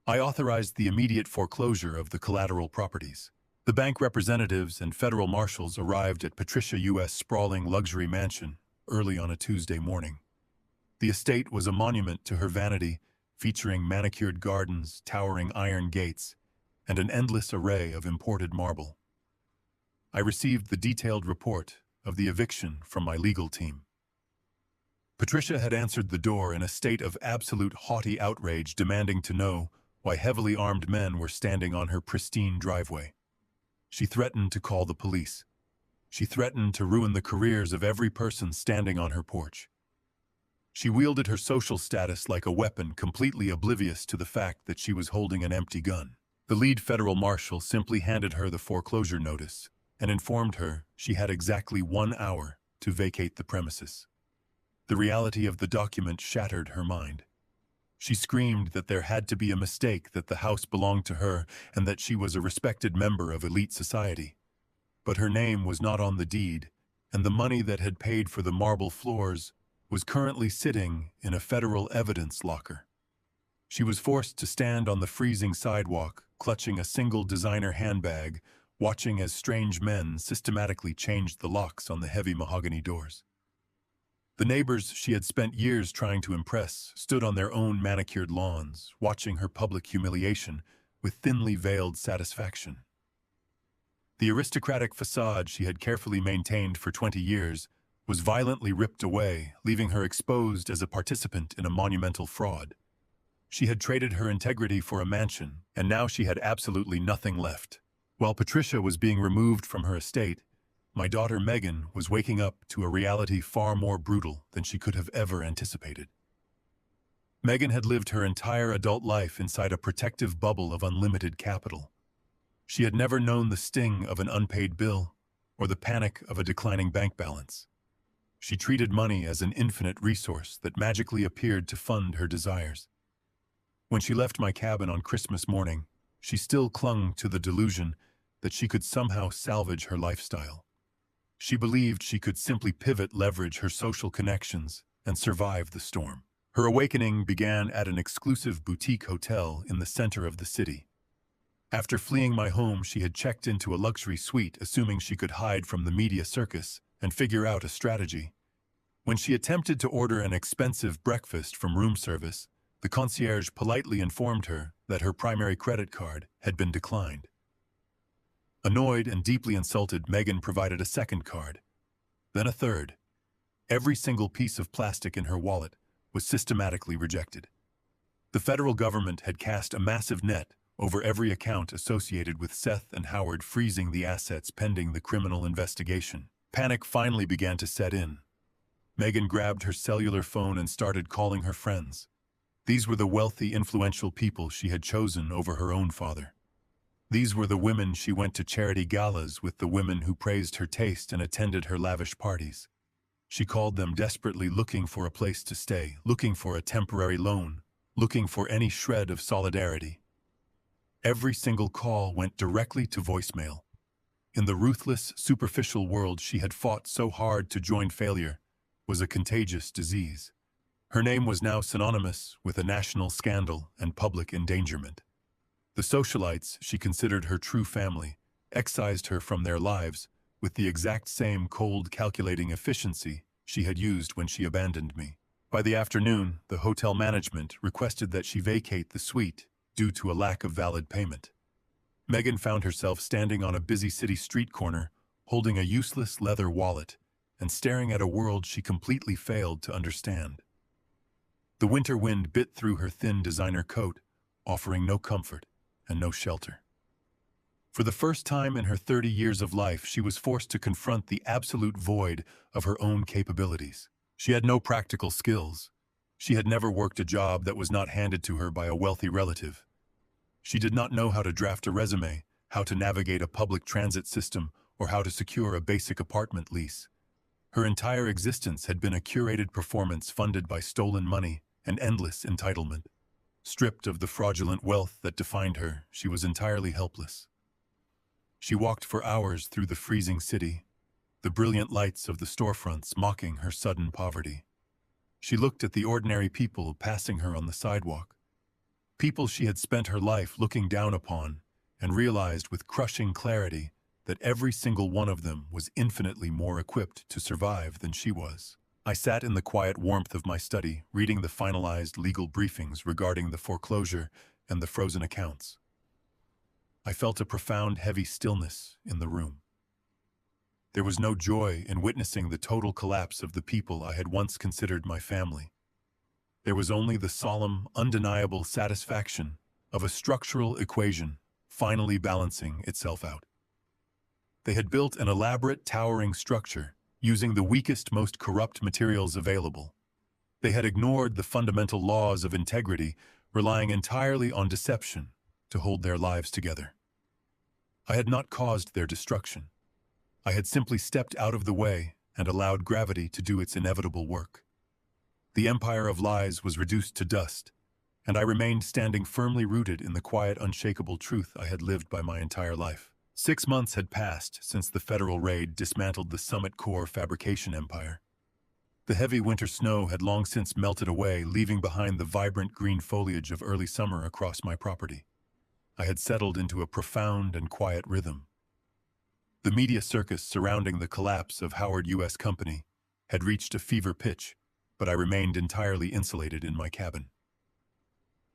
I authorized the immediate foreclosure of the collateral properties. The bank representatives and federal marshals arrived at Patricia U.S. sprawling luxury mansion early on a Tuesday morning. The estate was a monument to her vanity, featuring manicured gardens, towering iron gates, and an endless array of imported marble. I received the detailed report of the eviction from my legal team. Patricia had answered the door in a state of absolute haughty outrage, demanding to know why heavily armed men were standing on her pristine driveway. She threatened to call the police. She threatened to ruin the careers of every person standing on her porch. She wielded her social status like a weapon, completely oblivious to the fact that she was holding an empty gun. The lead federal marshal simply handed her the foreclosure notice and informed her she had exactly 1 hour to vacate the premises. The reality of the document shattered her mind. She screamed that there had to be a mistake, that the house belonged to her, and that she was a respected member of elite society. But her name was not on the deed, and the money that had paid for the marble floors was currently sitting in a federal evidence locker. She was forced to stand on the freezing sidewalk, clutching a single designer handbag, watching as strange men systematically changed the locks on the heavy mahogany doors. The neighbors she had spent years trying to impress stood on their own manicured lawns, watching her public humiliation with thinly veiled satisfaction. The aristocratic facade she had carefully maintained for 20 years was violently ripped away, leaving her exposed as a participant in a monumental fraud. She had traded her integrity for a mansion, and now she had absolutely nothing left. While Patricia was being removed from her estate, my daughter Megan was waking up to a reality far more brutal than she could have ever anticipated. Megan had lived her entire adult life inside a protective bubble of unlimited capital. She had never known the sting of an unpaid bill or the panic of a declining bank balance. She treated money as an infinite resource that magically appeared to fund her desires. When she left my cabin on Christmas morning, she still clung to the delusion that she could somehow salvage her lifestyle. She believed she could simply pivot, leverage her social connections, and survive the storm. Her awakening began at an exclusive boutique hotel in the center of the city. After fleeing my home, she had checked into a luxury suite, assuming she could hide from the media circus and figure out a strategy. When she attempted to order an expensive breakfast from room service, the concierge politely informed her that her primary credit card had been declined. Annoyed and deeply insulted, Megan provided a second card, then a third. Every single piece of plastic in her wallet was systematically rejected. The federal government had cast a massive net over every account associated with Seth and Howard, freezing the assets pending the criminal investigation. Panic finally began to set in. Megan grabbed her cellular phone and started calling her friends. These were the wealthy, influential people she had chosen over her own father. These were the women she went to charity galas with, the women who praised her taste and attended her lavish parties. She called them, desperately looking for a place to stay, looking for a temporary loan, looking for any shred of solidarity. Every single call went directly to voicemail. In the ruthless, superficial world she had fought so hard to join, failure was a contagious disease. Her name was now synonymous with a national scandal and public endangerment. The socialites she considered her true family excised her from their lives with the exact same cold, calculating efficiency she had used when she abandoned me. By the afternoon, the hotel management requested that she vacate the suite due to a lack of valid payment. Megan found herself standing on a busy city street corner, holding a useless leather wallet and staring at a world she completely failed to understand. The winter wind bit through her thin designer coat, offering no comfort and no shelter. For the first time in her 30 years of life, she was forced to confront the absolute void of her own capabilities. She had no practical skills. She had never worked a job that was not handed to her by a wealthy relative. She did not know how to draft a resume, how to navigate a public transit system, or how to secure a basic apartment lease. Her entire existence had been a curated performance funded by stolen money and endless entitlement. Stripped of the fraudulent wealth that defined her, she was entirely helpless. She walked for hours through the freezing city, the brilliant lights of the storefronts mocking her sudden poverty. She looked at the ordinary people passing her on the sidewalk, people she had spent her life looking down upon, and realized with crushing clarity that every single one of them was infinitely more equipped to survive than she was. I sat in the quiet warmth of my study, reading the finalized legal briefings regarding the foreclosure and the frozen accounts. I felt a profound, heavy stillness in the room. There was no joy in witnessing the total collapse of the people I had once considered my family. There was only the solemn, undeniable satisfaction of a structural equation finally balancing itself out. They had built an elaborate, towering structure using the weakest, most corrupt materials available. They had ignored the fundamental laws of integrity, relying entirely on deception to hold their lives together. I had not caused their destruction. I had simply stepped out of the way and allowed gravity to do its inevitable work. The empire of lies was reduced to dust, and I remained standing firmly rooted in the quiet, unshakable truth I had lived by my entire life. 6 months had passed since the federal raid dismantled the Summit Core fabrication empire. The heavy winter snow had long since melted away, leaving behind the vibrant green foliage of early summer across my property. I had settled into a profound and quiet rhythm. The media circus surrounding the collapse of Howard U.S. Company had reached a fever pitch, but I remained entirely insulated in my cabin.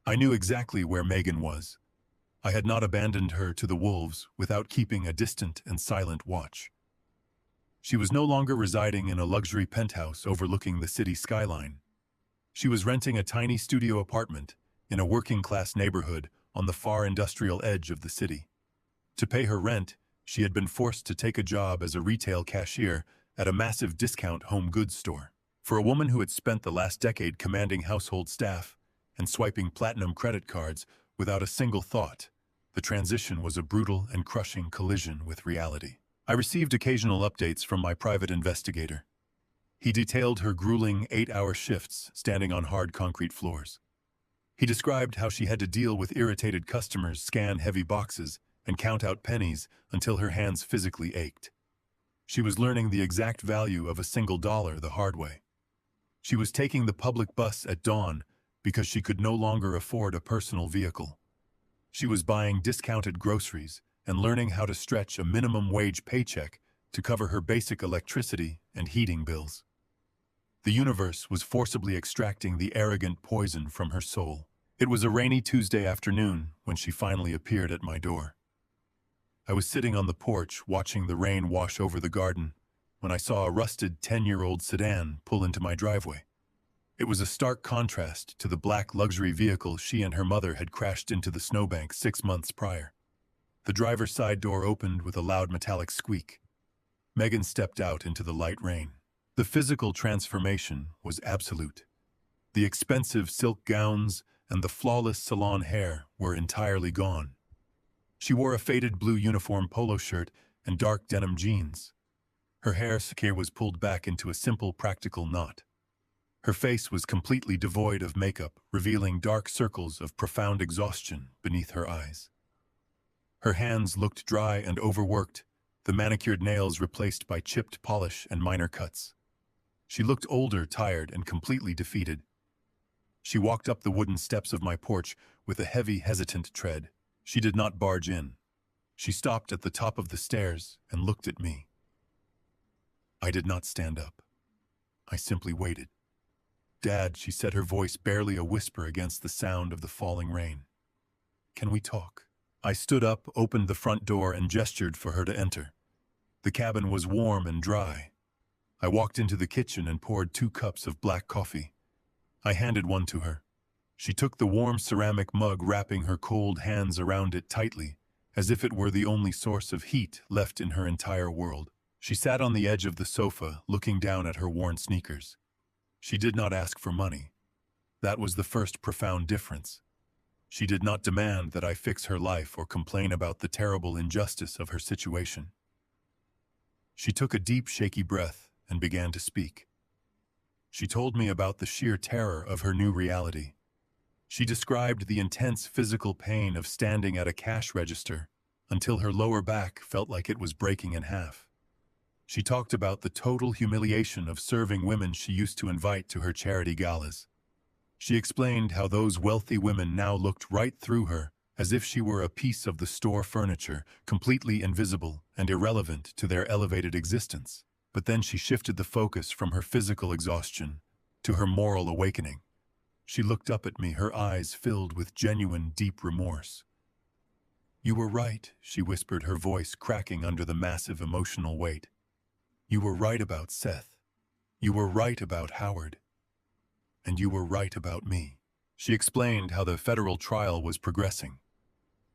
I knew exactly where Megan was. I had not abandoned her to the wolves without keeping a distant and silent watch. She was no longer residing in a luxury penthouse overlooking the city skyline. She was renting a tiny studio apartment in a working-class neighborhood on the far industrial edge of the city. To pay her rent, she had been forced to take a job as a retail cashier at a massive discount home goods store. For a woman who had spent the last decade commanding household staff and swiping platinum credit cards without a single thought, the transition was a brutal and crushing collision with reality. I received occasional updates from my private investigator. He detailed her grueling 8-hour shifts standing on hard concrete floors. He described how she had to deal with irritated customers, scan heavy boxes, and count out pennies until her hands physically ached. She was learning the exact value of a single dollar the hard way. She was taking the public bus at dawn because she could no longer afford a personal vehicle. She was buying discounted groceries and learning how to stretch a minimum wage paycheck to cover her basic electricity and heating bills. The universe was forcibly extracting the arrogant poison from her soul. It was a rainy Tuesday afternoon when she finally appeared at my door. I was sitting on the porch watching the rain wash over the garden when I saw a rusted 10-year-old sedan pull into my driveway. It was a stark contrast to the black luxury vehicle she and her mother had crashed into the snowbank 6 months prior. The driver's side door opened with a loud metallic squeak. Megan stepped out into the light rain. The physical transformation was absolute. The expensive silk gowns and the flawless salon hair were entirely gone. She wore a faded blue uniform polo shirt and dark denim jeans. Her hair was pulled back into a simple, practical knot. Her face was completely devoid of makeup, revealing dark circles of profound exhaustion beneath her eyes. Her hands looked dry and overworked, the manicured nails replaced by chipped polish and minor cuts. She looked older, tired, and completely defeated. She walked up the wooden steps of my porch with a heavy, hesitant tread. She did not barge in. She stopped at the top of the stairs and looked at me. I did not stand up. I simply waited. "Dad," she said, her voice barely a whisper against the sound of the falling rain. "Can we talk?" I stood up, opened the front door, and gestured for her to enter. The cabin was warm and dry. I walked into the kitchen and poured 2 cups of black coffee. I handed one to her. She took the warm ceramic mug, wrapping her cold hands around it tightly, as if it were the only source of heat left in her entire world. She sat on the edge of the sofa, looking down at her worn sneakers. She did not ask for money. That was the first profound difference. She did not demand that I fix her life or complain about the terrible injustice of her situation. She took a deep, shaky breath and began to speak. She told me about the sheer terror of her new reality. She described the intense physical pain of standing at a cash register until her lower back felt like it was breaking in half. She talked about the total humiliation of serving women she used to invite to her charity galas. She explained how those wealthy women now looked right through her, as if she were a piece of the store furniture, completely invisible and irrelevant to their elevated existence. But then she shifted the focus from her physical exhaustion to her moral awakening. She looked up at me, her eyes filled with genuine, deep remorse. "You were right," she whispered, her voice cracking under the massive emotional weight. "You were right about Seth. You were right about Howard. And you were right about me." She explained how the federal trial was progressing.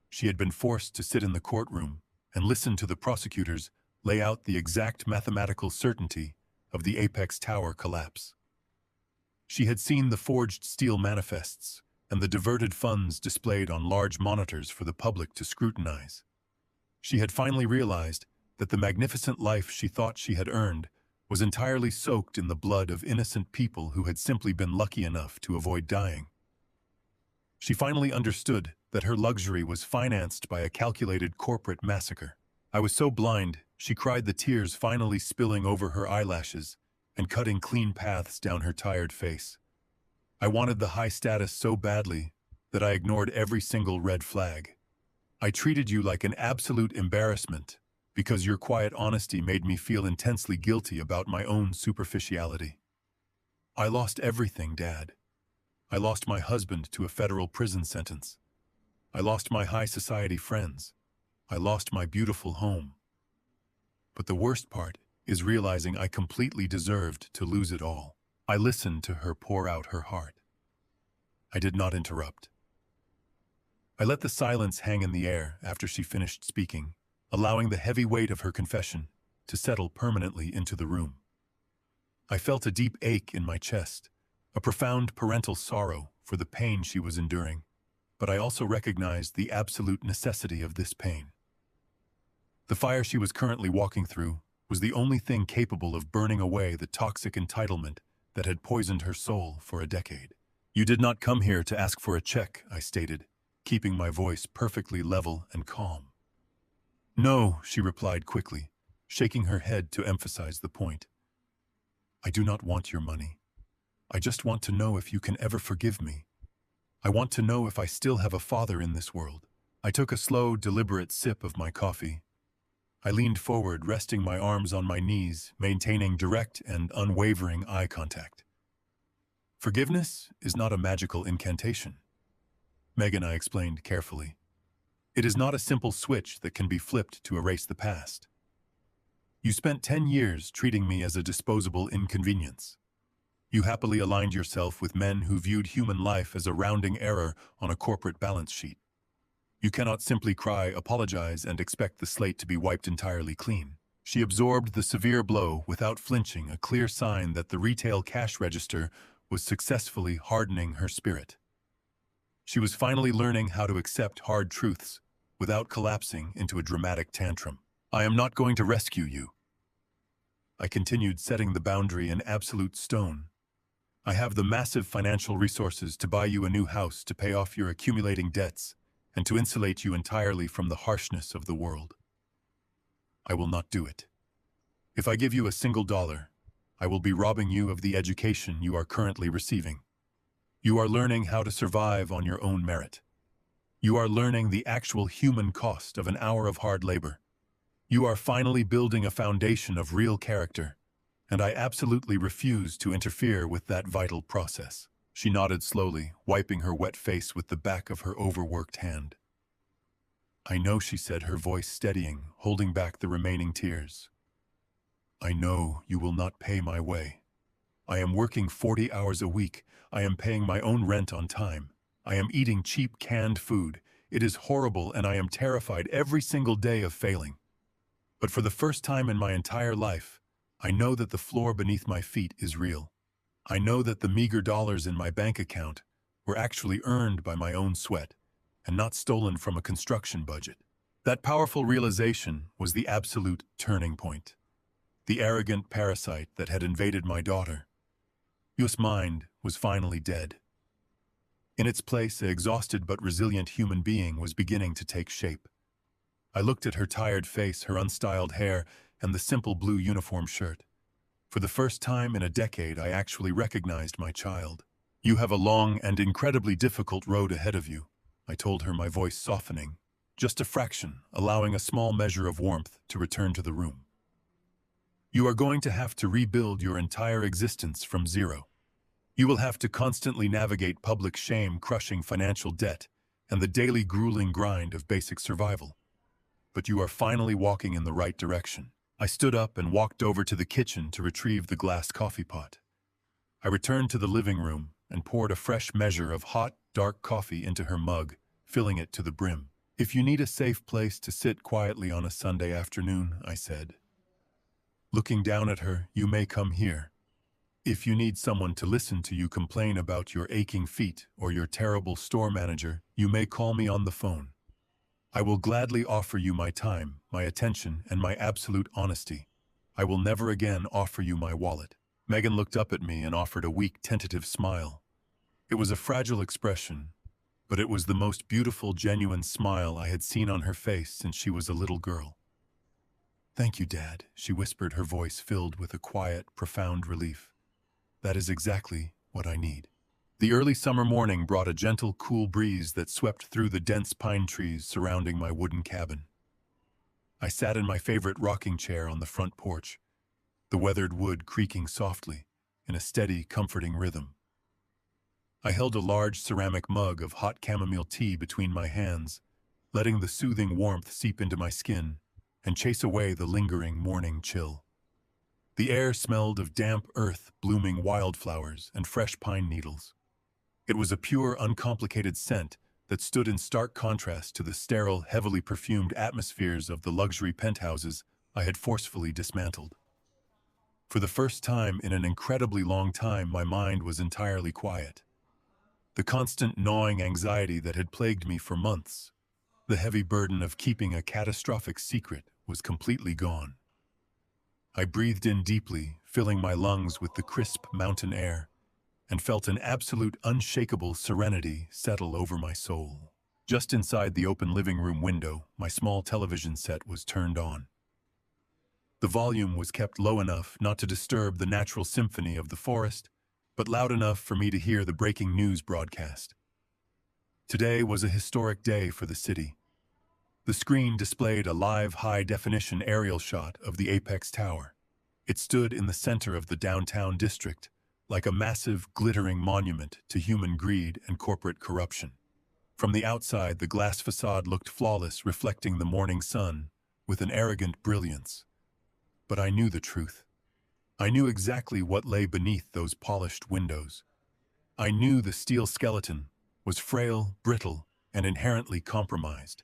She had been forced to sit in the courtroom and listen to the prosecutors lay out the exact mathematical certainty of the Apex Tower collapse. She had seen the forged steel manifests and the diverted funds displayed on large monitors for the public to scrutinize. She had finally realized that the magnificent life she thought she had earned was entirely soaked in the blood of innocent people who had simply been lucky enough to avoid dying. She finally understood that her luxury was financed by a calculated corporate massacre. I was so blind, she cried, the tears finally spilling over her eyelashes and cutting clean paths down her tired face. I wanted the high status so badly that I ignored every single red flag. I treated you like an absolute embarrassment because your quiet honesty made me feel intensely guilty about my own superficiality. I lost everything, Dad. I lost my husband to a federal prison sentence. I lost my high society friends. I lost my beautiful home. But the worst part is realizing I completely deserved to lose it all. I listened to her pour out her heart. I did not interrupt. I let the silence hang in the air after she finished speaking, allowing the heavy weight of her confession to settle permanently into the room. I felt a deep ache in my chest, a profound parental sorrow for the pain she was enduring, but I also recognized the absolute necessity of this pain. The fire she was currently walking through was the only thing capable of burning away the toxic entitlement that had poisoned her soul for a decade. "You did not come here to ask for a check," I stated, keeping my voice perfectly level and calm. "No," she replied quickly, shaking her head to emphasize the point. "I do not want your money. I just want to know if you can ever forgive me. I want to know if I still have a father in this world." I took a slow, deliberate sip of my coffee. I leaned forward, resting my arms on my knees, maintaining direct and unwavering eye contact. "Forgiveness is not a magical incantation," Megan, I explained carefully. "It is not a simple switch that can be flipped to erase the past. You spent 10 years treating me as a disposable inconvenience. You happily aligned yourself with men who viewed human life as a rounding error on a corporate balance sheet. You cannot simply cry, apologize, and expect the slate to be wiped entirely clean." She absorbed the severe blow without flinching, a clear sign that the retail cash register was successfully hardening her spirit. She was finally learning how to accept hard truths without collapsing into a dramatic tantrum. "I am not going to rescue you." I continued, setting the boundary in absolute stone. "I have the massive financial resources to buy you a new house, to pay off your accumulating debts, and to insulate you entirely from the harshness of the world. I will not do it. If I give you a single dollar, I will be robbing you of the education you are currently receiving. You are learning how to survive on your own merit. You are learning the actual human cost of an hour of hard labor. You are finally building a foundation of real character, and I absolutely refuse to interfere with that vital process." She nodded slowly, wiping her wet face with the back of her overworked hand. "I know," she said, her voice steadying, holding back the remaining tears. "I know you will not pay my way. I am working 40 hours a week. I am paying my own rent on time. I am eating cheap canned food. It is horrible, and I am terrified every single day of failing. But for the first time in my entire life, I know that the floor beneath my feet is real. I know that the meager dollars in my bank account were actually earned by my own sweat and not stolen from a construction budget." That powerful realization was the absolute turning point. The arrogant parasite that had invaded my daughter's mind was finally dead. In its place, an exhausted but resilient human being was beginning to take shape. I looked at her tired face, her unstyled hair, and the simple blue uniform shirt. For the first time in a decade, I actually recognized my child. "You have a long and incredibly difficult road ahead of you," I told her, my voice softening, just a fraction, allowing a small measure of warmth to return to the room. "You are going to have to rebuild your entire existence from zero. You will have to constantly navigate public shame, crushing financial debt, and the daily grueling grind of basic survival. But you are finally walking in the right direction." I stood up and walked over to the kitchen to retrieve the glass coffee pot. I returned to the living room and poured a fresh measure of hot, dark coffee into her mug, filling it to the brim. "If you need a safe place to sit quietly on a Sunday afternoon," I said, looking down at her, "you may come here. If you need someone to listen to you complain about your aching feet or your terrible store manager, you may call me on the phone. I will gladly offer you my time, my attention, and my absolute honesty. I will never again offer you my wallet." Megan looked up at me and offered a weak, tentative smile. It was a fragile expression, but it was the most beautiful, genuine smile I had seen on her face since she was a little girl. "Thank you, Dad," she whispered, her voice filled with a quiet, profound relief. "That is exactly what I need." The early summer morning brought a gentle, cool breeze that swept through the dense pine trees surrounding my wooden cabin. I sat in my favorite rocking chair on the front porch, the weathered wood creaking softly in a steady, comforting rhythm. I held a large ceramic mug of hot chamomile tea between my hands, letting the soothing warmth seep into my skin and chase away the lingering morning chill. The air smelled of damp earth, blooming wildflowers, and fresh pine needles. It was a pure, uncomplicated scent that stood in stark contrast to the sterile, heavily perfumed atmospheres of the luxury penthouses I had forcefully dismantled. For the first time in an incredibly long time, my mind was entirely quiet. The constant gnawing anxiety that had plagued me for months, the heavy burden of keeping a catastrophic secret, was completely gone. I breathed in deeply, filling my lungs with the crisp mountain air, and felt an absolute, unshakable serenity settle over my soul. Just inside the open living room window, my small television set was turned on. The volume was kept low enough not to disturb the natural symphony of the forest, but loud enough for me to hear the breaking news broadcast. Today was a historic day for the city. The screen displayed a live, high-definition aerial shot of the Apex Tower. It stood in the center of the downtown district, like a massive, glittering monument to human greed and corporate corruption. From the outside, the glass facade looked flawless, reflecting the morning sun with an arrogant brilliance. But I knew the truth. I knew exactly what lay beneath those polished windows. I knew the steel skeleton was frail, brittle, and inherently compromised.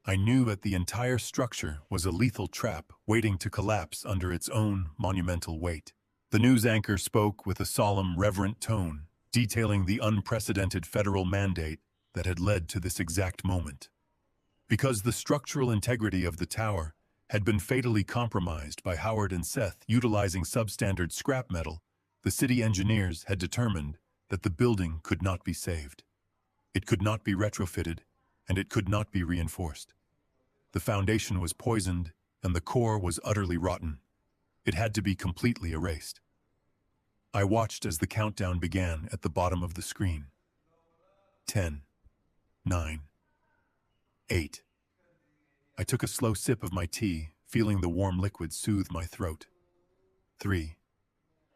I knew that the entire structure was a lethal trap waiting to collapse under its own monumental weight. The news anchor spoke with a solemn, reverent tone, detailing the unprecedented federal mandate that had led to this exact moment. Because the structural integrity of the tower had been fatally compromised by Howard and Seth utilizing substandard scrap metal, the city engineers had determined that the building could not be saved. It could not be retrofitted, and it could not be reinforced. The foundation was poisoned, and the core was utterly rotten. It had to be completely erased. I watched as the countdown began at the bottom of the screen. 10, 9, 8. I took a slow sip of my tea, feeling the warm liquid soothe my throat. 3,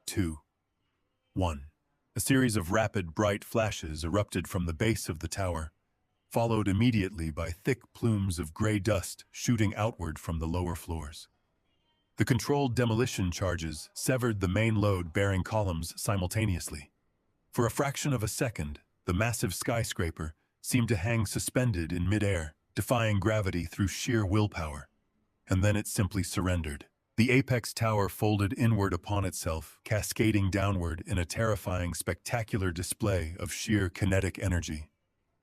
2, 1. A series of rapid, bright flashes erupted from the base of the tower, followed immediately by thick plumes of gray dust shooting outward from the lower floors. The controlled demolition charges severed the main load-bearing columns simultaneously. For a fraction of a second, the massive skyscraper seemed to hang suspended in midair, defying gravity through sheer willpower. And then it simply surrendered. The apex tower folded inward upon itself, cascading downward in a terrifying, spectacular display of sheer kinetic energy.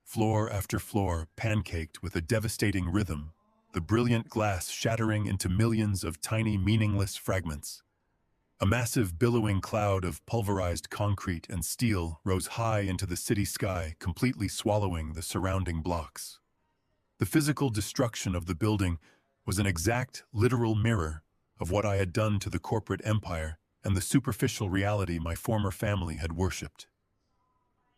Floor after floor pancaked with a devastating rhythm, the brilliant glass shattering into millions of tiny, meaningless fragments. A massive, billowing cloud of pulverized concrete and steel rose high into the city sky, completely swallowing the surrounding blocks. The physical destruction of the building was an exact, literal mirror of what I had done to the corporate empire and the superficial reality my former family had worshipped.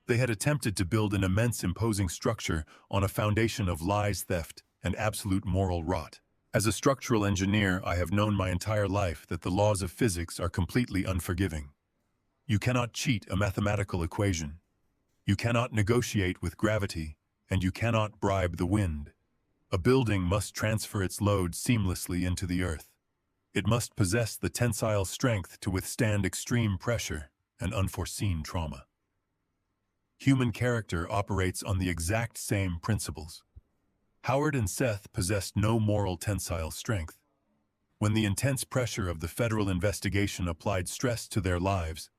They had attempted to build an immense, imposing structure on a foundation of lies, theft, and absolute moral rot. As a structural engineer, I have known my entire life that the laws of physics are completely unforgiving. You cannot cheat a mathematical equation. You cannot negotiate with gravity, and you cannot bribe the wind. A building must transfer its load seamlessly into the earth. It must possess the tensile strength to withstand extreme pressure and unforeseen trauma. Human character operates on the exact same principles. Howard and Seth possessed no moral tensile strength. When the intense pressure of the federal investigation applied stress to their lives,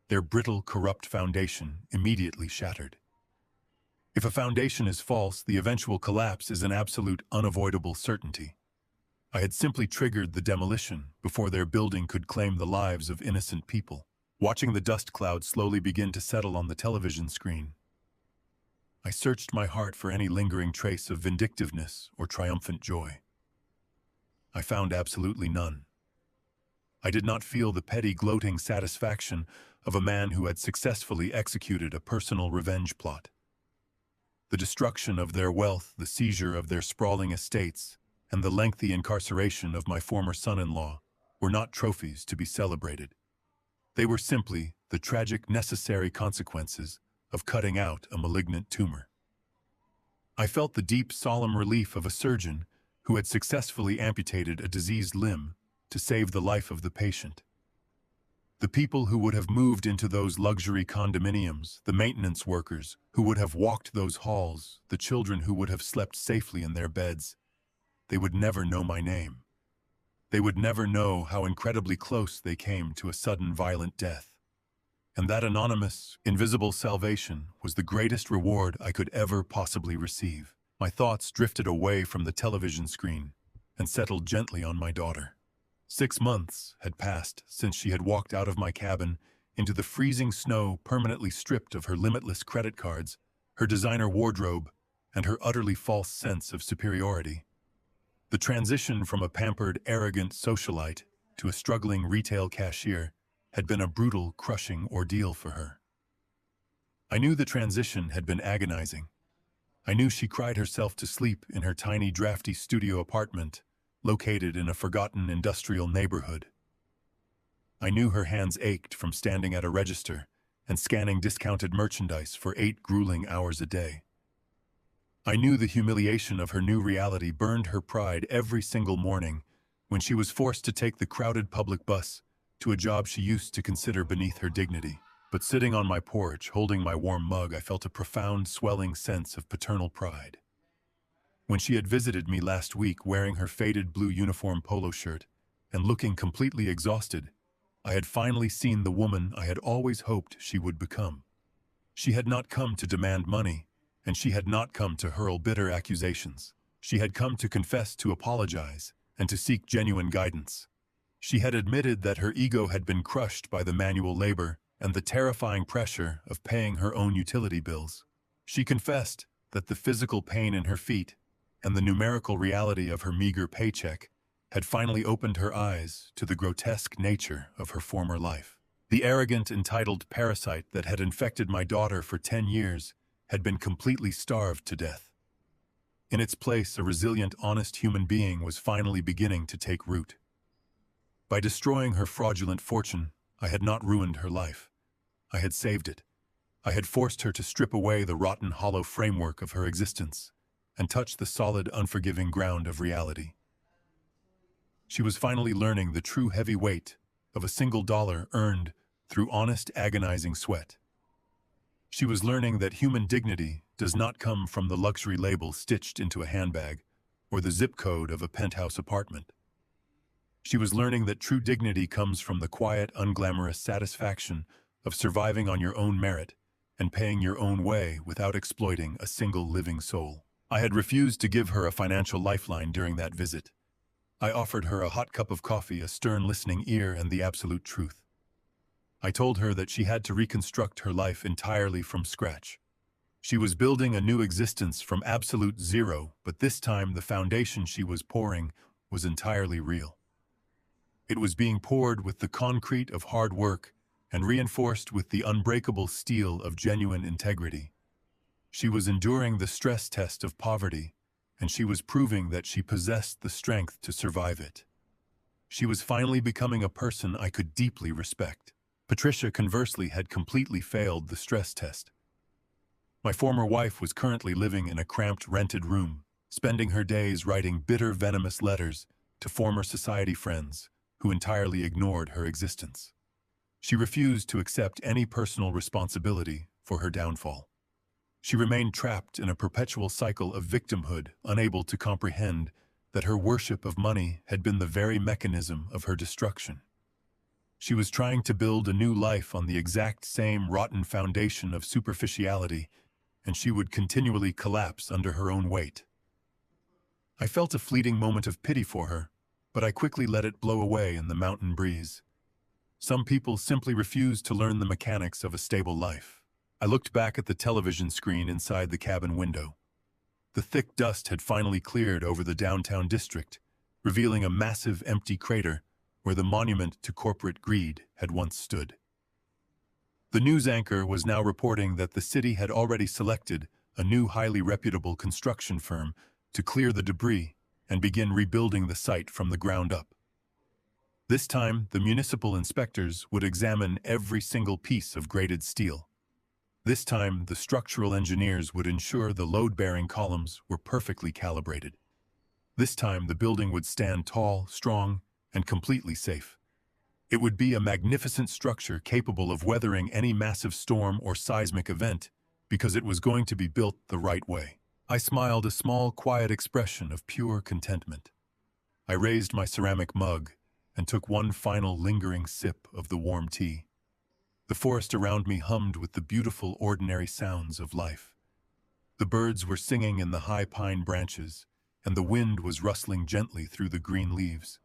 their brittle, corrupt foundation immediately shattered. If a foundation is false, the eventual collapse is an absolute, unavoidable certainty. I had simply triggered the demolition before their building could claim the lives of innocent people. Watching the dust cloud slowly begin to settle on the television screen, I searched my heart for any lingering trace of vindictiveness or triumphant joy. I found absolutely none. I did not feel the petty, gloating satisfaction of a man who had successfully executed a personal revenge plot. The destruction of their wealth, the seizure of their sprawling estates, and the lengthy incarceration of my former son-in-law were not trophies to be celebrated. They were simply the tragic, necessary consequences of cutting out a malignant tumor. I felt the deep, solemn relief of a surgeon who had successfully amputated a diseased limb to save the life of the patient. The people who would have moved into those luxury condominiums, the maintenance workers who would have walked those halls, the children who would have slept safely in their beds, they would never know my name. They would never know how incredibly close they came to a sudden, violent death. And that anonymous, invisible salvation was the greatest reward I could ever possibly receive. My thoughts drifted away from the television screen and settled gently on my daughter. 6 months had passed since she had walked out of my cabin into the freezing snow, permanently stripped of her limitless credit cards, her designer wardrobe, and her utterly false sense of superiority. The transition from a pampered, arrogant socialite to a struggling retail cashier had been a brutal, crushing ordeal for her. I knew the transition had been agonizing. I knew she cried herself to sleep in her tiny, drafty studio apartment located in a forgotten industrial neighborhood. I knew her hands ached from standing at a register and scanning discounted merchandise for 8 grueling hours a day. I knew the humiliation of her new reality burned her pride every single morning when she was forced to take the crowded public bus to a job she used to consider beneath her dignity. But sitting on my porch, holding my warm mug, I felt a profound, swelling sense of paternal pride. When she had visited me last week wearing her faded blue uniform polo shirt and looking completely exhausted, I had finally seen the woman I had always hoped she would become. She had not come to demand money, and she had not come to hurl bitter accusations. She had come to confess, to apologize, and to seek genuine guidance. She had admitted that her ego had been crushed by the manual labor and the terrifying pressure of paying her own utility bills. She confessed that the physical pain in her feet and the numerical reality of her meager paycheck had finally opened her eyes to the grotesque nature of her former life. The arrogant, entitled parasite that had infected my daughter for 10 years had been completely starved to death. In its place, a resilient, honest human being was finally beginning to take root. By destroying her fraudulent fortune, I had not ruined her life. I had saved it. I had forced her to strip away the rotten, hollow framework of her existence and touch the solid, unforgiving ground of reality. She was finally learning the true heavy weight of a single dollar earned through honest, agonizing sweat. She was learning that human dignity does not come from the luxury label stitched into a handbag or the zip code of a penthouse apartment. She was learning that true dignity comes from the quiet, unglamorous satisfaction of surviving on your own merit and paying your own way without exploiting a single living soul. I had refused to give her a financial lifeline during that visit. I offered her a hot cup of coffee, a stern listening ear, and the absolute truth. I told her that she had to reconstruct her life entirely from scratch. She was building a new existence from absolute zero, but this time the foundation she was pouring was entirely real. It was being poured with the concrete of hard work and reinforced with the unbreakable steel of genuine integrity. She was enduring the stress test of poverty, and she was proving that she possessed the strength to survive it. She was finally becoming a person I could deeply respect. Patricia, conversely, had completely failed the stress test. My former wife was currently living in a cramped, rented room, spending her days writing bitter, venomous letters to former society friends who entirely ignored her existence. She refused to accept any personal responsibility for her downfall. She remained trapped in a perpetual cycle of victimhood, unable to comprehend that her worship of money had been the very mechanism of her destruction. She was trying to build a new life on the exact same rotten foundation of superficiality, and she would continually collapse under her own weight. I felt a fleeting moment of pity for her, but I quickly let it blow away in the mountain breeze. Some people simply refuse to learn the mechanics of a stable life. I looked back at the television screen inside the cabin window. The thick dust had finally cleared over the downtown district, revealing a massive empty crater where the monument to corporate greed had once stood. The news anchor was now reporting that the city had already selected a new highly reputable construction firm to clear the debris and begin rebuilding the site from the ground up. This time, the municipal inspectors would examine every single piece of graded steel. This time, the structural engineers would ensure the load-bearing columns were perfectly calibrated. This time, the building would stand tall, strong, and completely safe. It would be a magnificent structure capable of weathering any massive storm or seismic event because it was going to be built the right way. I smiled, a small, quiet expression of pure contentment. I raised my ceramic mug and took one final lingering sip of the warm tea. The forest around me hummed with the beautiful, ordinary sounds of life. The birds were singing in the high pine branches, and the wind was rustling gently through the green leaves.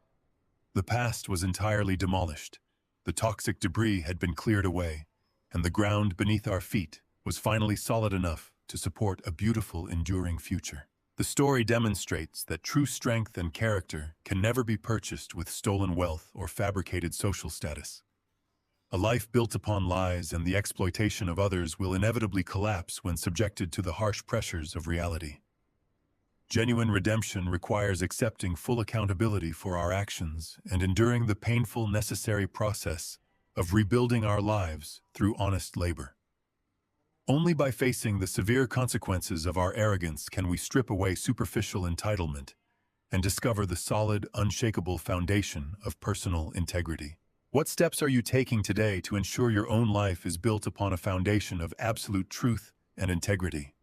The past was entirely demolished. The toxic debris had been cleared away, and the ground beneath our feet was finally solid enough to support a beautiful, enduring future. The story demonstrates that true strength and character can never be purchased with stolen wealth or fabricated social status. A life built upon lies and the exploitation of others will inevitably collapse when subjected to the harsh pressures of reality. Genuine redemption requires accepting full accountability for our actions and enduring the painful, necessary process of rebuilding our lives through honest labor. Only by facing the severe consequences of our arrogance can we strip away superficial entitlement and discover the solid, unshakable foundation of personal integrity. What steps are you taking today to ensure your own life is built upon a foundation of absolute truth and integrity?